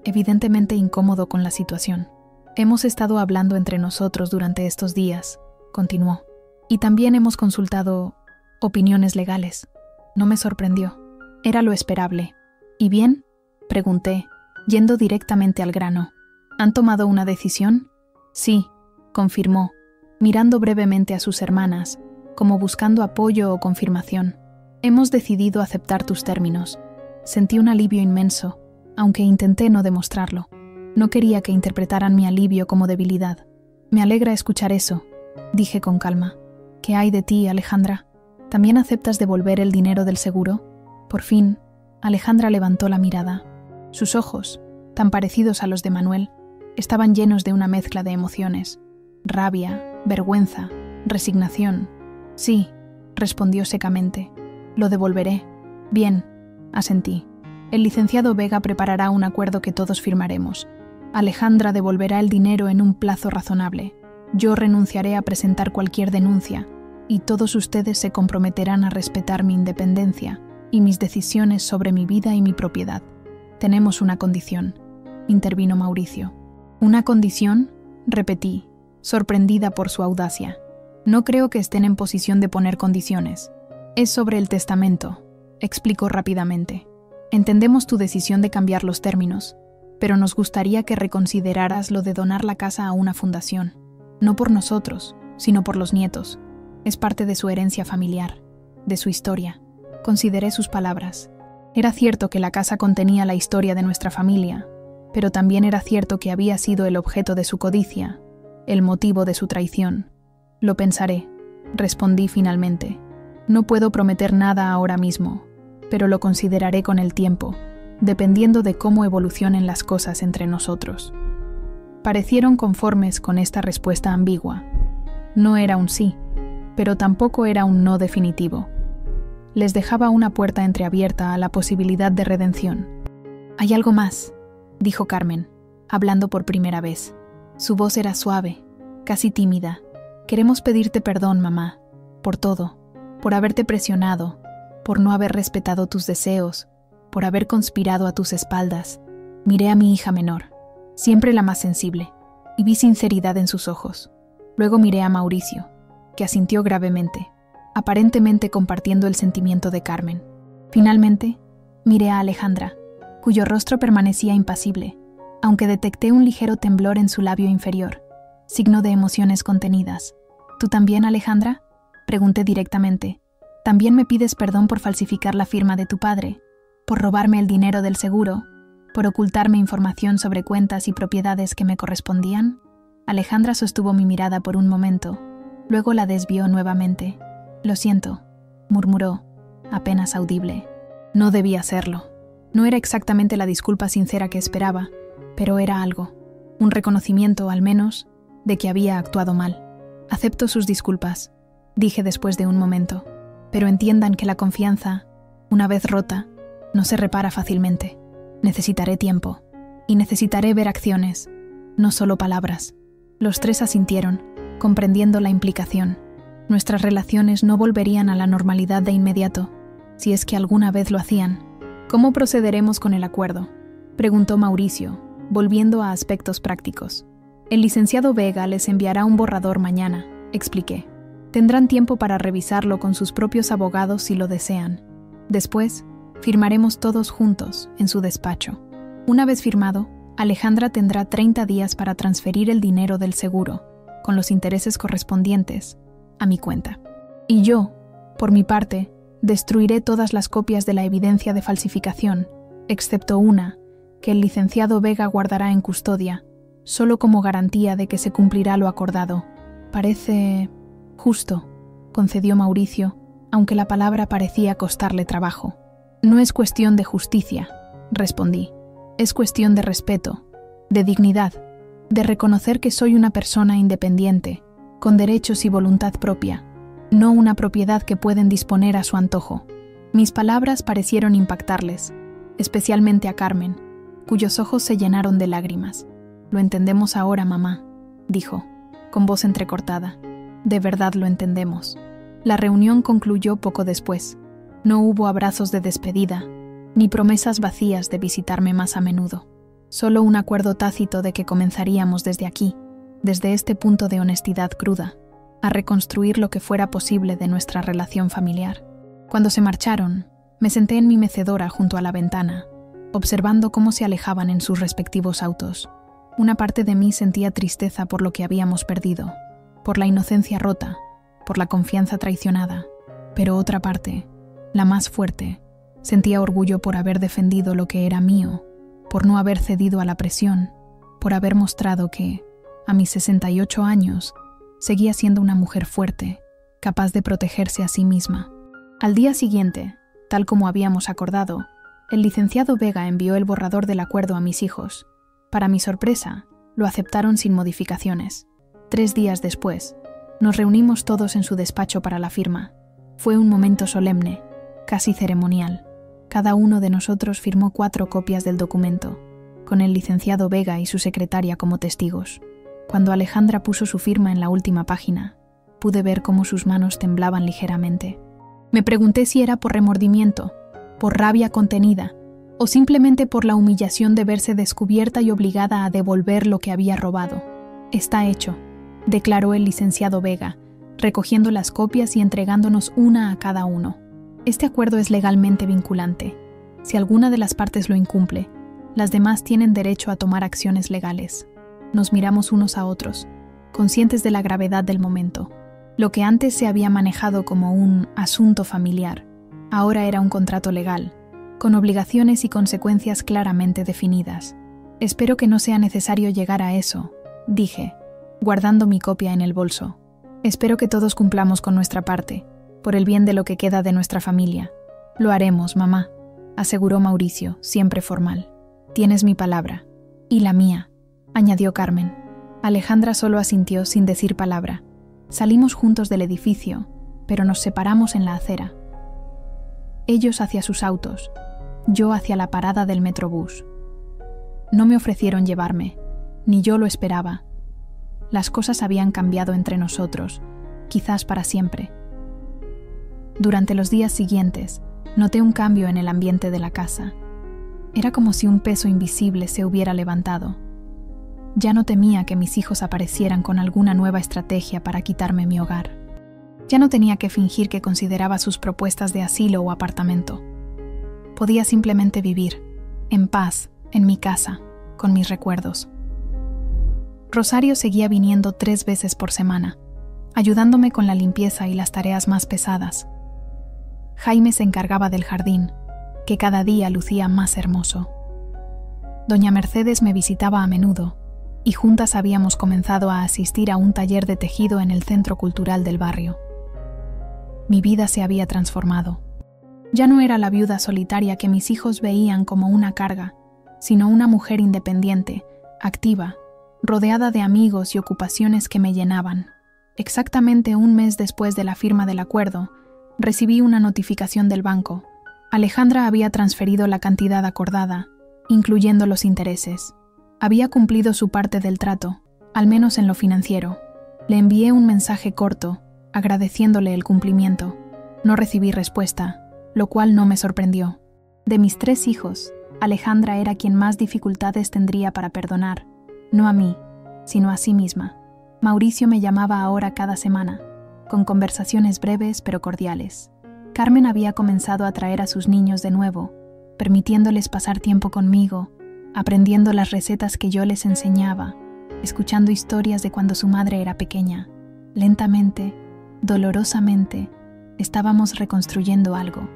evidentemente incómodo con la situación. «Hemos estado hablando entre nosotros durante estos días», continuó, «y también hemos consultado opiniones legales». No me sorprendió. Era lo esperable. «¿Y bien?», pregunté, yendo directamente al grano. «¿Han tomado una decisión?». «Sí», confirmó, mirando brevemente a sus hermanas, como buscando apoyo o confirmación. «Hemos decidido aceptar tus términos». Sentí un alivio inmenso, aunque intenté no demostrarlo. No quería que interpretaran mi alivio como debilidad. «Me alegra escuchar eso», dije con calma. «¿Qué hay de ti, Alejandra? ¿También aceptas devolver el dinero del seguro?». Por fin, Alejandra levantó la mirada. Sus ojos, tan parecidos a los de Manuel, estaban llenos de una mezcla de emociones. Rabia, vergüenza, resignación. «Sí», respondió secamente. «Lo devolveré». «Bien», asentí. «El licenciado Vega preparará un acuerdo que todos firmaremos. Alejandra devolverá el dinero en un plazo razonable. Yo renunciaré a presentar cualquier denuncia, y todos ustedes se comprometerán a respetar mi independencia y mis decisiones sobre mi vida y mi propiedad. Tenemos una condición», intervino Mauricio. «¿Una condición?», repetí, sorprendida por su audacia. «No creo que estén en posición de poner condiciones. Es sobre el testamento», explicó rápidamente. «Entendemos tu decisión de cambiar los términos, pero nos gustaría que reconsideraras lo de donar la casa a una fundación. No por nosotros, sino por los nietos. Es parte de su herencia familiar, de su historia». Consideré sus palabras. Era cierto que la casa contenía la historia de nuestra familia, pero también era cierto que había sido el objeto de su codicia, el motivo de su traición. «Lo pensaré», respondí finalmente. «No puedo prometer nada ahora mismo, pero lo consideraré con el tiempo, dependiendo de cómo evolucionen las cosas entre nosotros». Parecieron conformes con esta respuesta ambigua. No era un sí, pero tampoco era un no definitivo. Les dejaba una puerta entreabierta a la posibilidad de redención. «Hay algo más», dijo Carmen, hablando por primera vez. Su voz era suave, casi tímida. «Queremos pedirte perdón, mamá, por todo, por haberte presionado, por no haber respetado tus deseos, por haber conspirado a tus espaldas». Miré a mi hija menor, siempre la más sensible, y vi sinceridad en sus ojos. Luego miré a Mauricio, que asintió gravemente, aparentemente compartiendo el sentimiento de Carmen. Finalmente, miré a Alejandra, cuyo rostro permanecía impasible, aunque detecté un ligero temblor en su labio inferior, signo de emociones contenidas. «¿Tú también, Alejandra?», pregunté directamente. «¿También me pides perdón por falsificar la firma de tu padre, por robarme el dinero del seguro, por ocultarme información sobre cuentas y propiedades que me correspondían?» Alejandra sostuvo mi mirada por un momento, luego la desvió nuevamente. «Lo siento», murmuró, apenas audible. No debía hacerlo. No era exactamente la disculpa sincera que esperaba, pero era algo, un reconocimiento, al menos, de que había actuado mal. «Acepto sus disculpas», dije después de un momento, «pero entiendan que la confianza, una vez rota, no se repara fácilmente. Necesitaré tiempo, y necesitaré ver acciones, no solo palabras». Los tres asintieron, comprendiendo la implicación. Nuestras relaciones no volverían a la normalidad de inmediato, si es que alguna vez lo hacían. «¿Cómo procederemos con el acuerdo?», preguntó Mauricio, volviendo a aspectos prácticos. «El licenciado Vega les enviará un borrador mañana», expliqué. «Tendrán tiempo para revisarlo con sus propios abogados si lo desean. Después, firmaremos todos juntos en su despacho. Una vez firmado, Alejandra tendrá 30 días para transferir el dinero del seguro, con los intereses correspondientes, a mi cuenta. Y yo, por mi parte, destruiré todas las copias de la evidencia de falsificación, excepto una, que el licenciado Vega guardará en custodia, solo como garantía de que se cumplirá lo acordado. Parece justo», concedió Mauricio, aunque la palabra parecía costarle trabajo. No es cuestión de justicia, respondí. Es cuestión de respeto, de dignidad, de reconocer que soy una persona independiente, con derechos y voluntad propia, no una propiedad que pueden disponer a su antojo. Mis palabras parecieron impactarles, especialmente a Carmen, cuyos ojos se llenaron de lágrimas. «Lo entendemos ahora, mamá», dijo, con voz entrecortada. «De verdad lo entendemos». La reunión concluyó poco después. No hubo abrazos de despedida, ni promesas vacías de visitarme más a menudo. Solo un acuerdo tácito de que comenzaríamos desde aquí, desde este punto de honestidad cruda, a reconstruir lo que fuera posible de nuestra relación familiar. Cuando se marcharon, me senté en mi mecedora junto a la ventana, observando cómo se alejaban en sus respectivos autos. Una parte de mí sentía tristeza por lo que habíamos perdido, por la inocencia rota, por la confianza traicionada, pero otra parte, la más fuerte, sentía orgullo por haber defendido lo que era mío, por no haber cedido a la presión, por haber mostrado que, a mis 68 años, seguía siendo una mujer fuerte, capaz de protegerse a sí misma. Al día siguiente, tal como habíamos acordado, el licenciado Vega envió el borrador del acuerdo a mis hijos. Para mi sorpresa, lo aceptaron sin modificaciones. 3 días después, nos reunimos todos en su despacho para la firma. Fue un momento solemne, casi ceremonial. Cada uno de nosotros firmó 4 copias del documento, con el licenciado Vega y su secretaria como testigos. Cuando Alejandra puso su firma en la última página, pude ver cómo sus manos temblaban ligeramente. Me pregunté si era por remordimiento, por rabia contenida, o simplemente por la humillación de verse descubierta y obligada a devolver lo que había robado. «Está hecho», declaró el licenciado Vega, recogiendo las copias y entregándonos una a cada uno. «Este acuerdo es legalmente vinculante. Si alguna de las partes lo incumple, las demás tienen derecho a tomar acciones legales». Nos miramos unos a otros, conscientes de la gravedad del momento. Lo que antes se había manejado como un asunto familiar, ahora era un contrato legal, con obligaciones y consecuencias claramente definidas. «Espero que no sea necesario llegar a eso», dije, guardando mi copia en el bolso. «Espero que todos cumplamos con nuestra parte, por el bien de lo que queda de nuestra familia». «Lo haremos, mamá», aseguró Mauricio, siempre formal. «Tienes mi palabra». «Y la mía», añadió Carmen. Alejandra solo asintió sin decir palabra. Salimos juntos del edificio, pero nos separamos en la acera. Ellos hacia sus autos, yo hacia la parada del Metrobús. No me ofrecieron llevarme, ni yo lo esperaba. Las cosas habían cambiado entre nosotros, quizás para siempre. Durante los días siguientes, noté un cambio en el ambiente de la casa. Era como si un peso invisible se hubiera levantado. Ya no temía que mis hijos aparecieran con alguna nueva estrategia para quitarme mi hogar. Ya no tenía que fingir que consideraba sus propuestas de asilo o apartamento. Podía simplemente vivir, en paz, en mi casa, con mis recuerdos. Rosario seguía viniendo 3 veces por semana, ayudándome con la limpieza y las tareas más pesadas. Jaime se encargaba del jardín, que cada día lucía más hermoso. Doña Mercedes me visitaba a menudo, y juntas habíamos comenzado a asistir a un taller de tejido en el centro cultural del barrio. Mi vida se había transformado. Ya no era la viuda solitaria que mis hijos veían como una carga, sino una mujer independiente, activa, rodeada de amigos y ocupaciones que me llenaban. Exactamente 1 mes después de la firma del acuerdo, recibí una notificación del banco. Alejandra había transferido la cantidad acordada, incluyendo los intereses. Había cumplido su parte del trato, al menos en lo financiero. Le envié un mensaje corto, agradeciéndole el cumplimiento. No recibí respuesta, lo cual no me sorprendió. De mis 3 hijos, Alejandra era quien más dificultades tendría para perdonar, no a mí, sino a sí misma. Mauricio me llamaba ahora cada semana, con conversaciones breves pero cordiales. Carmen había comenzado a traer a sus niños de nuevo, permitiéndoles pasar tiempo conmigo, aprendiendo las recetas que yo les enseñaba, escuchando historias de cuando su madre era pequeña. Lentamente, dolorosamente, estábamos reconstruyendo algo.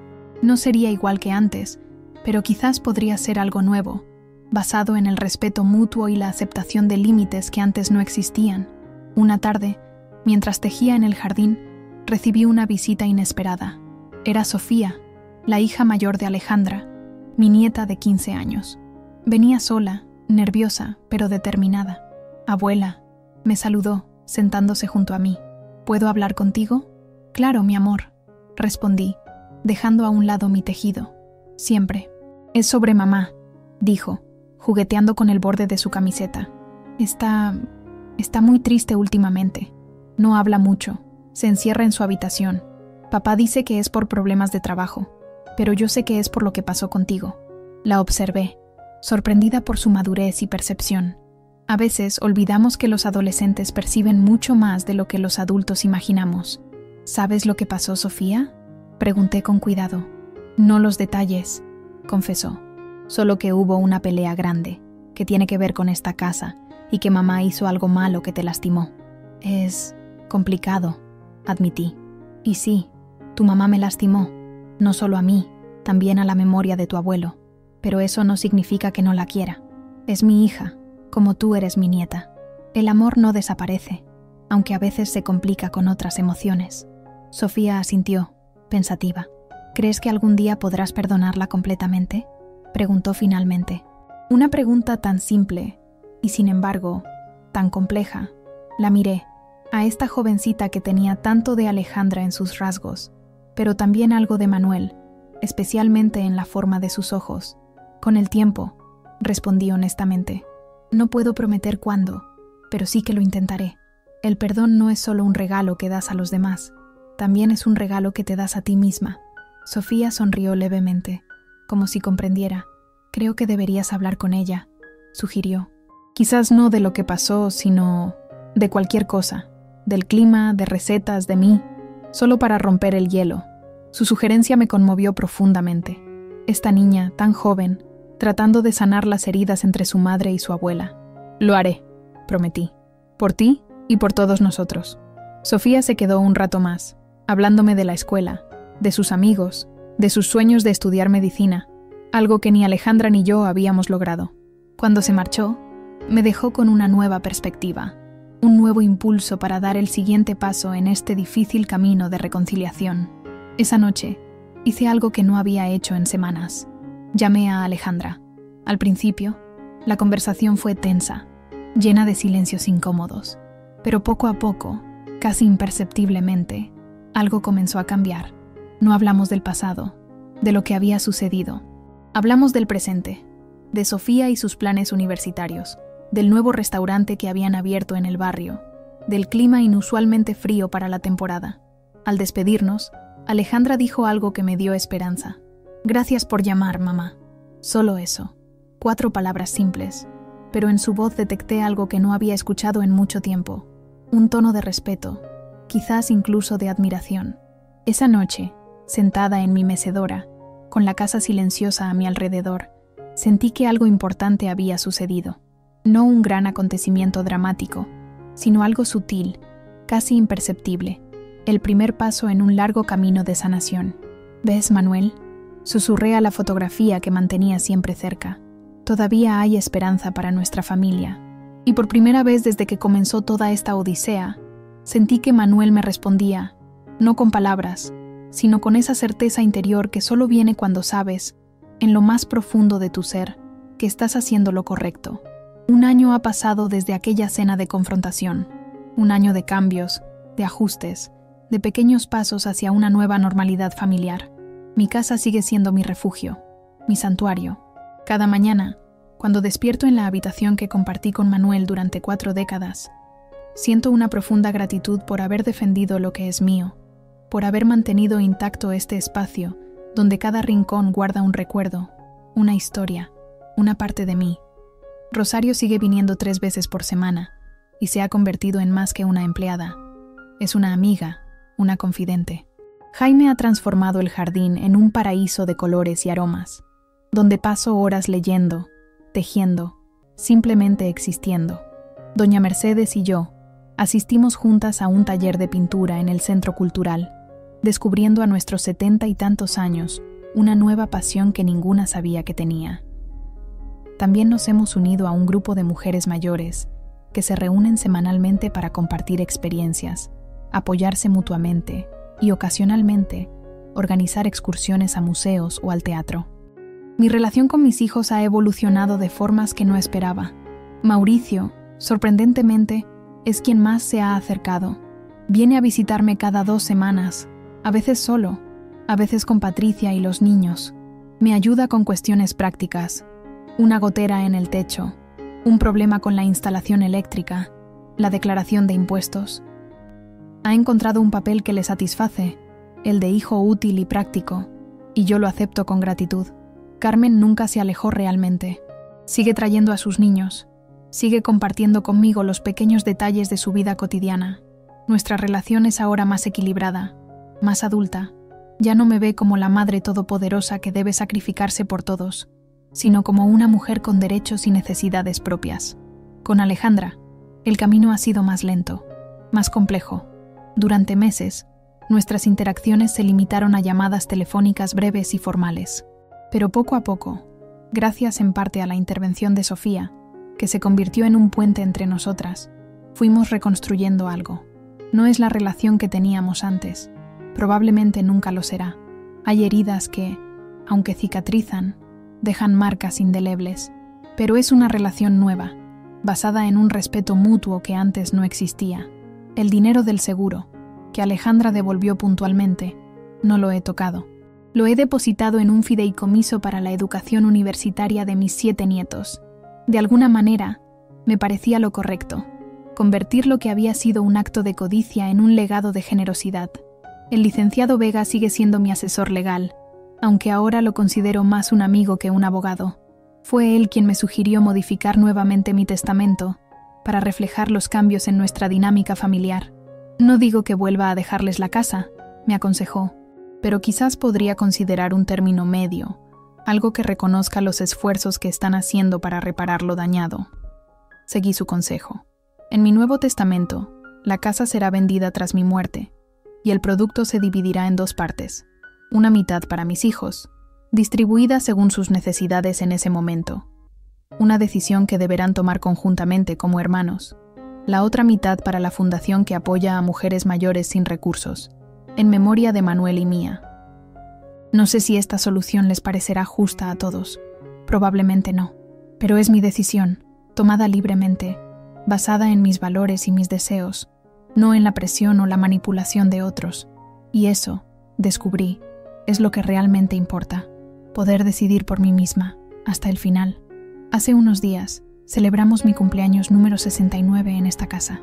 No sería igual que antes, pero quizás podría ser algo nuevo, basado en el respeto mutuo y la aceptación de límites que antes no existían. Una tarde, mientras tejía en el jardín, Recibí una visita inesperada. Era Sofía, la hija mayor de Alejandra, mi nieta de 15 años. Venía sola, nerviosa, pero determinada. «Abuela», me saludó, sentándose junto a mí. «¿Puedo hablar contigo?» «Claro, mi amor», respondí, dejando a un lado mi tejido. «Siempre». «Es sobre mamá», dijo, jugueteando con el borde de su camiseta. Está muy triste últimamente. No habla mucho. Se encierra en su habitación. Papá dice que es por problemas de trabajo, pero yo sé que es por lo que pasó contigo». La observé, sorprendida por su madurez y percepción. A veces olvidamos que los adolescentes perciben mucho más de lo que los adultos imaginamos. «¿Sabes lo que pasó, Sofía?», pregunté con cuidado. «No los detalles», confesó. «Solo que hubo una pelea grande, que tiene que ver con esta casa, y que mamá hizo algo malo que te lastimó». «Es complicado», admití. «Y sí, tu mamá me lastimó, no solo a mí, también a la memoria de tu abuelo. Pero eso no significa que no la quiera. Es mi hija, como tú eres mi nieta. El amor no desaparece, aunque a veces se complica con otras emociones». Sofía asintió, pensativa. «¿Crees que algún día podrás perdonarla completamente?», preguntó finalmente. Una pregunta tan simple, y sin embargo, tan compleja. La miré, a esta jovencita que tenía tanto de Alejandra en sus rasgos, pero también algo de Manuel, especialmente en la forma de sus ojos. «Con el tiempo», respondí honestamente. «No puedo prometer cuándo, pero sí que lo intentaré. El perdón no es solo un regalo que das a los demás, también es un regalo que te das a ti misma». Sofía sonrió levemente, como si comprendiera. «Creo que deberías hablar con ella», sugirió. «Quizás no de lo que pasó, sino de cualquier cosa, del clima, de recetas, de mí, solo para romper el hielo». Su sugerencia me conmovió profundamente. Esta niña, tan joven, tratando de sanar las heridas entre su madre y su abuela. «Lo haré», prometí. «Por ti y por todos nosotros». Sofía se quedó un rato más, hablándome de la escuela, de sus amigos, de sus sueños de estudiar medicina, algo que ni Alejandra ni yo habíamos logrado. Cuando se marchó, me dejó con una nueva perspectiva, un nuevo impulso para dar el siguiente paso en este difícil camino de reconciliación. Esa noche, hice algo que no había hecho en semanas. Llamé a Alejandra. Al principio, la conversación fue tensa, llena de silencios incómodos, pero poco a poco, casi imperceptiblemente, algo comenzó a cambiar. No hablamos del pasado, de lo que había sucedido. Hablamos del presente, de Sofía y sus planes universitarios, del nuevo restaurante que habían abierto en el barrio, del clima inusualmente frío para la temporada. Al despedirnos, Alejandra dijo algo que me dio esperanza. «Gracias por llamar, mamá». Solo eso. 4 palabras simples, pero en su voz detecté algo que no había escuchado en mucho tiempo. Un tono de respeto, quizás incluso de admiración. Esa noche, sentada en mi mecedora, con la casa silenciosa a mi alrededor, sentí que algo importante había sucedido. No un gran acontecimiento dramático, sino algo sutil, casi imperceptible, el primer paso en un largo camino de sanación. «¿Ves, Manuel?», susurré a la fotografía que mantenía siempre cerca. «Todavía hay esperanza para nuestra familia». Y por primera vez desde que comenzó toda esta odisea, sentí que Manuel me respondía, no con palabras, sino con esa certeza interior que solo viene cuando sabes, en lo más profundo de tu ser, que estás haciendo lo correcto. 1 año ha pasado desde aquella cena de confrontación, 1 año de cambios, de ajustes, de pequeños pasos hacia una nueva normalidad familiar. Mi casa sigue siendo mi refugio, mi santuario. Cada mañana, cuando despierto en la habitación que compartí con Manuel durante 4 décadas, siento una profunda gratitud por haber defendido lo que es mío, por haber mantenido intacto este espacio donde cada rincón guarda un recuerdo, una historia, una parte de mí. Rosario sigue viniendo 3 veces por semana y se ha convertido en más que una empleada. Es una amiga, una confidente. Jaime ha transformado el jardín en un paraíso de colores y aromas, donde paso horas leyendo, tejiendo, simplemente existiendo. Doña Mercedes y yo asistimos juntas a un taller de pintura en el Centro Cultural, descubriendo a nuestros 70 y tantos años una nueva pasión que ninguna sabía que tenía. También nos hemos unido a un grupo de mujeres mayores que se reúnen semanalmente para compartir experiencias, apoyarse mutuamente y, ocasionalmente, organizar excursiones a museos o al teatro. Mi relación con mis hijos ha evolucionado de formas que no esperaba. Mauricio, sorprendentemente, es quien más se ha acercado. Viene a visitarme cada 2 semanas, a veces solo, a veces con Patricia y los niños. Me ayuda con cuestiones prácticas, una gotera en el techo, un problema con la instalación eléctrica, la declaración de impuestos. Ha encontrado un papel que le satisface, el de hijo útil y práctico, y yo lo acepto con gratitud. Carmen nunca se alejó realmente. Sigue trayendo a sus niños, sigue compartiendo conmigo los pequeños detalles de su vida cotidiana. Nuestra relación es ahora más equilibrada, más adulta. Ya no me ve como la madre todopoderosa que debe sacrificarse por todos, sino como una mujer con derechos y necesidades propias. Con Alejandra, el camino ha sido más lento, más complejo. Durante meses, nuestras interacciones se limitaron a llamadas telefónicas breves y formales. Pero poco a poco, gracias en parte a la intervención de Sofía, que se convirtió en un puente entre nosotras, fuimos reconstruyendo algo. No es la relación que teníamos antes, probablemente nunca lo será. Hay heridas que, aunque cicatrizan, dejan marcas indelebles, pero es una relación nueva, basada en un respeto mutuo que antes no existía. El dinero del seguro, que Alejandra devolvió puntualmente, no lo he tocado. Lo he depositado en un fideicomiso para la educación universitaria de mis 7 nietos. De alguna manera, me parecía lo correcto, convertir lo que había sido un acto de codicia en un legado de generosidad. El licenciado Vega sigue siendo mi asesor legal, aunque ahora lo considero más un amigo que un abogado. Fue él quien me sugirió modificar nuevamente mi testamento para reflejar los cambios en nuestra dinámica familiar. No digo que vuelva a dejarles la casa, me aconsejó, pero quizás podría considerar un término medio, algo que reconozca los esfuerzos que están haciendo para reparar lo dañado. Seguí su consejo. En mi nuevo testamento, la casa será vendida tras mi muerte, y el producto se dividirá en 2 partes, una mitad para mis hijos, distribuida según sus necesidades en ese momento, una decisión que deberán tomar conjuntamente como hermanos, la otra mitad para la fundación que apoya a mujeres mayores sin recursos, en memoria de Manuel y mía. No sé si esta solución les parecerá justa a todos, probablemente no, pero es mi decisión, tomada libremente, basada en mis valores y mis deseos, no en la presión o la manipulación de otros, y eso, descubrí, es lo que realmente importa, poder decidir por mí misma, hasta el final. Hace unos días, celebramos mi cumpleaños número 69 en esta casa.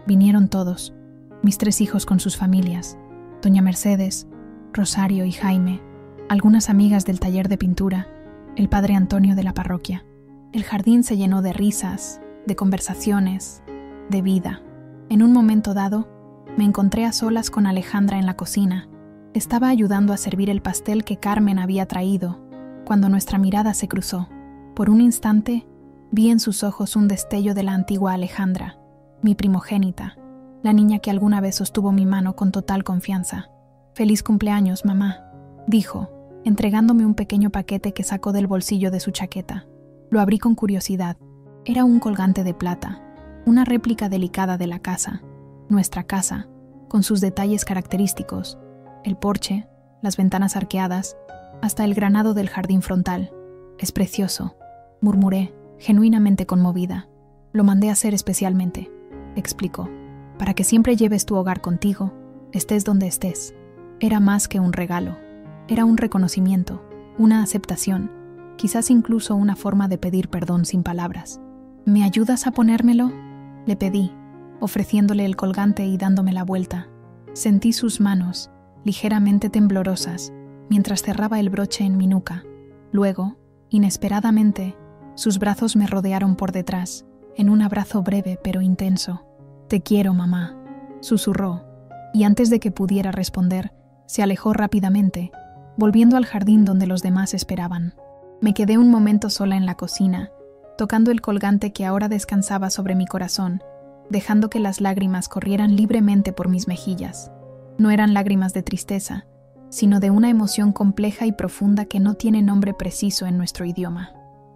Vinieron todos, mis 3 hijos con sus familias, doña Mercedes, Rosario y Jaime, algunas amigas del taller de pintura, el padre Antonio de la parroquia. El jardín se llenó de risas, de conversaciones, de vida. En un momento dado, me encontré a solas con Alejandra en la cocina. Estaba ayudando a servir el pastel que Carmen había traído, cuando nuestra mirada se cruzó. Por un instante, vi en sus ojos un destello de la antigua Alejandra, mi primogénita, la niña que alguna vez sostuvo mi mano con total confianza. «Feliz cumpleaños, mamá», dijo, entregándome un pequeño paquete que sacó del bolsillo de su chaqueta. Lo abrí con curiosidad. Era un colgante de plata, una réplica delicada de la casa, nuestra casa, con sus detalles característicos, el porche, las ventanas arqueadas, hasta el granado del jardín frontal. «Es precioso», murmuré, genuinamente conmovida. «Lo mandé a hacer especialmente», explicó, «para que siempre lleves tu hogar contigo, estés donde estés». Era más que un regalo, era un reconocimiento, una aceptación, quizás incluso una forma de pedir perdón sin palabras. «¿Me ayudas a ponérmelo?», le pedí, ofreciéndole el colgante y dándome la vuelta. Sentí sus manos, ligeramente temblorosas, mientras cerraba el broche en mi nuca. Luego, inesperadamente, sus brazos me rodearon por detrás, en un abrazo breve pero intenso. «Te quiero, mamá», susurró, y antes de que pudiera responder, se alejó rápidamente, volviendo al jardín donde los demás esperaban. Me quedé un momento sola en la cocina, tocando el colgante que ahora descansaba sobre mi corazón, dejando que las lágrimas corrieran libremente por mis mejillas. No eran lágrimas de tristeza, sino de una emoción compleja y profunda que no tiene nombre preciso en nuestro idioma.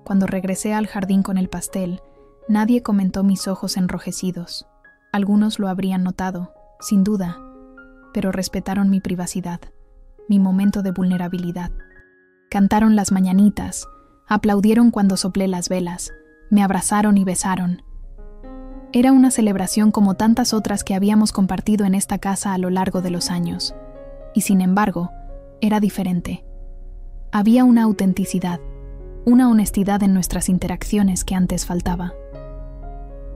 Cuando regresé al jardín con el pastel, nadie comentó mis ojos enrojecidos. Algunos lo habrían notado, sin duda, pero respetaron mi privacidad, mi momento de vulnerabilidad. Cantaron las mañanitas, aplaudieron cuando soplé las velas, me abrazaron y besaron. Era una celebración como tantas otras que habíamos compartido en esta casa a lo largo de los años. Y sin embargo, era diferente. Había una autenticidad, una honestidad en nuestras interacciones que antes faltaba.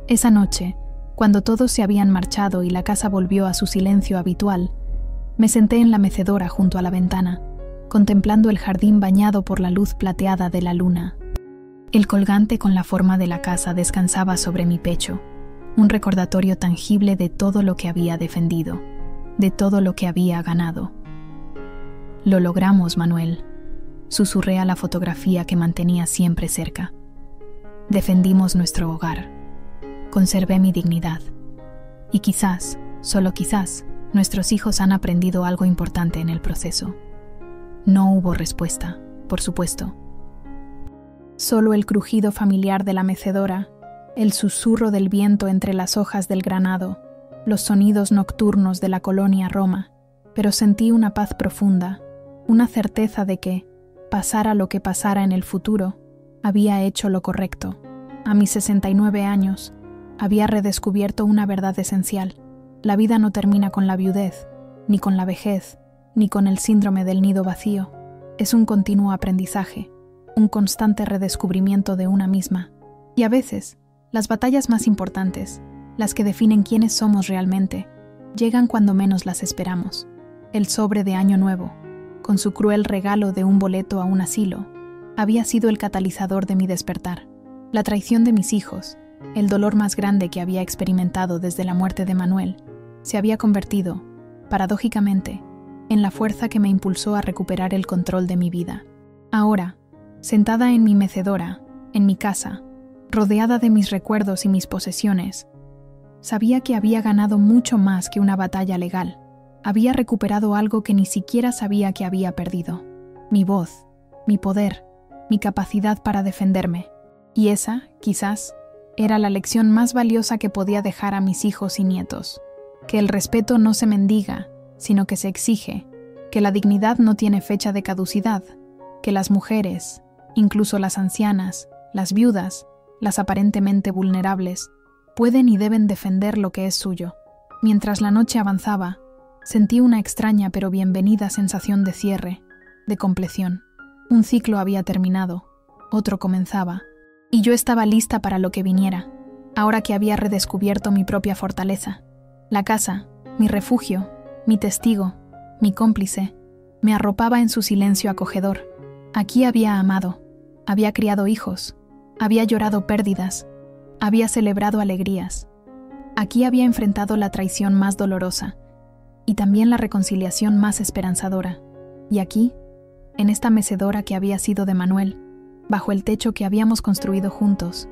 Esa noche, cuando todos se habían marchado y la casa volvió a su silencio habitual, me senté en la mecedora junto a la ventana, contemplando el jardín bañado por la luz plateada de la luna. El colgante con la forma de la casa descansaba sobre mi pecho, un recordatorio tangible de todo lo que había defendido, de todo lo que había ganado. «Lo logramos, Manuel», susurré a la fotografía que mantenía siempre cerca. Defendimos nuestro hogar. Conservé mi dignidad. Y quizás, solo quizás, nuestros hijos han aprendido algo importante en el proceso. No hubo respuesta, por supuesto. Solo el crujido familiar de la mecedora, el susurro del viento entre las hojas del granado, los sonidos nocturnos de la colonia Roma, pero sentí una paz profunda, una certeza de que, pasara lo que pasara en el futuro, había hecho lo correcto. A mis 69 años, había redescubierto una verdad esencial. La vida no termina con la viudez, ni con la vejez, ni con el síndrome del nido vacío. Es un continuo aprendizaje, un constante redescubrimiento de una misma. Y a veces, las batallas más importantes, las que definen quiénes somos realmente, llegan cuando menos las esperamos. El sobre de Año Nuevo, con su cruel regalo de un boleto a un asilo, había sido el catalizador de mi despertar. La traición de mis hijos, el dolor más grande que había experimentado desde la muerte de Manuel, se había convertido, paradójicamente, en la fuerza que me impulsó a recuperar el control de mi vida. Ahora, sentada en mi mecedora, en mi casa, rodeada de mis recuerdos y mis posesiones, sabía que había ganado mucho más que una batalla legal. Había recuperado algo que ni siquiera sabía que había perdido: mi voz, mi poder, mi capacidad para defenderme. Y esa, quizás, era la lección más valiosa que podía dejar a mis hijos y nietos: que el respeto no se mendiga, sino que se exige, que la dignidad no tiene fecha de caducidad, que las mujeres, incluso las ancianas, las viudas, las aparentemente vulnerables, pueden y deben defender lo que es suyo. Mientras la noche avanzaba, sentí una extraña pero bienvenida sensación de cierre, de compleción. Un ciclo había terminado, otro comenzaba, y yo estaba lista para lo que viniera, ahora que había redescubierto mi propia fortaleza. La casa, mi refugio, mi testigo, mi cómplice, me arropaba en su silencio acogedor. Aquí había amado, había criado hijos, había llorado pérdidas, había celebrado alegrías. Aquí había enfrentado la traición más dolorosa y también la reconciliación más esperanzadora. Y aquí, en esta mecedora que había sido de Manuel, bajo el techo que habíamos construido juntos,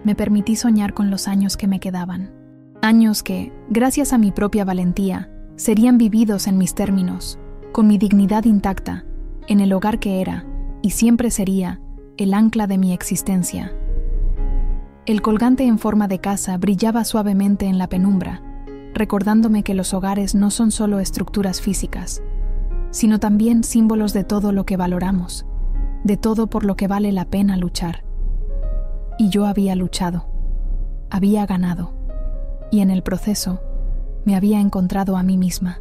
me permití soñar con los años que me quedaban. Años que, gracias a mi propia valentía, serían vividos en mis términos, con mi dignidad intacta, en el hogar que era, y siempre sería, el ancla de mi existencia. El colgante en forma de casa brillaba suavemente en la penumbra, recordándome que los hogares no son solo estructuras físicas, sino también símbolos de todo lo que valoramos, de todo por lo que vale la pena luchar. Y yo había luchado, había ganado, y en el proceso me había encontrado a mí misma.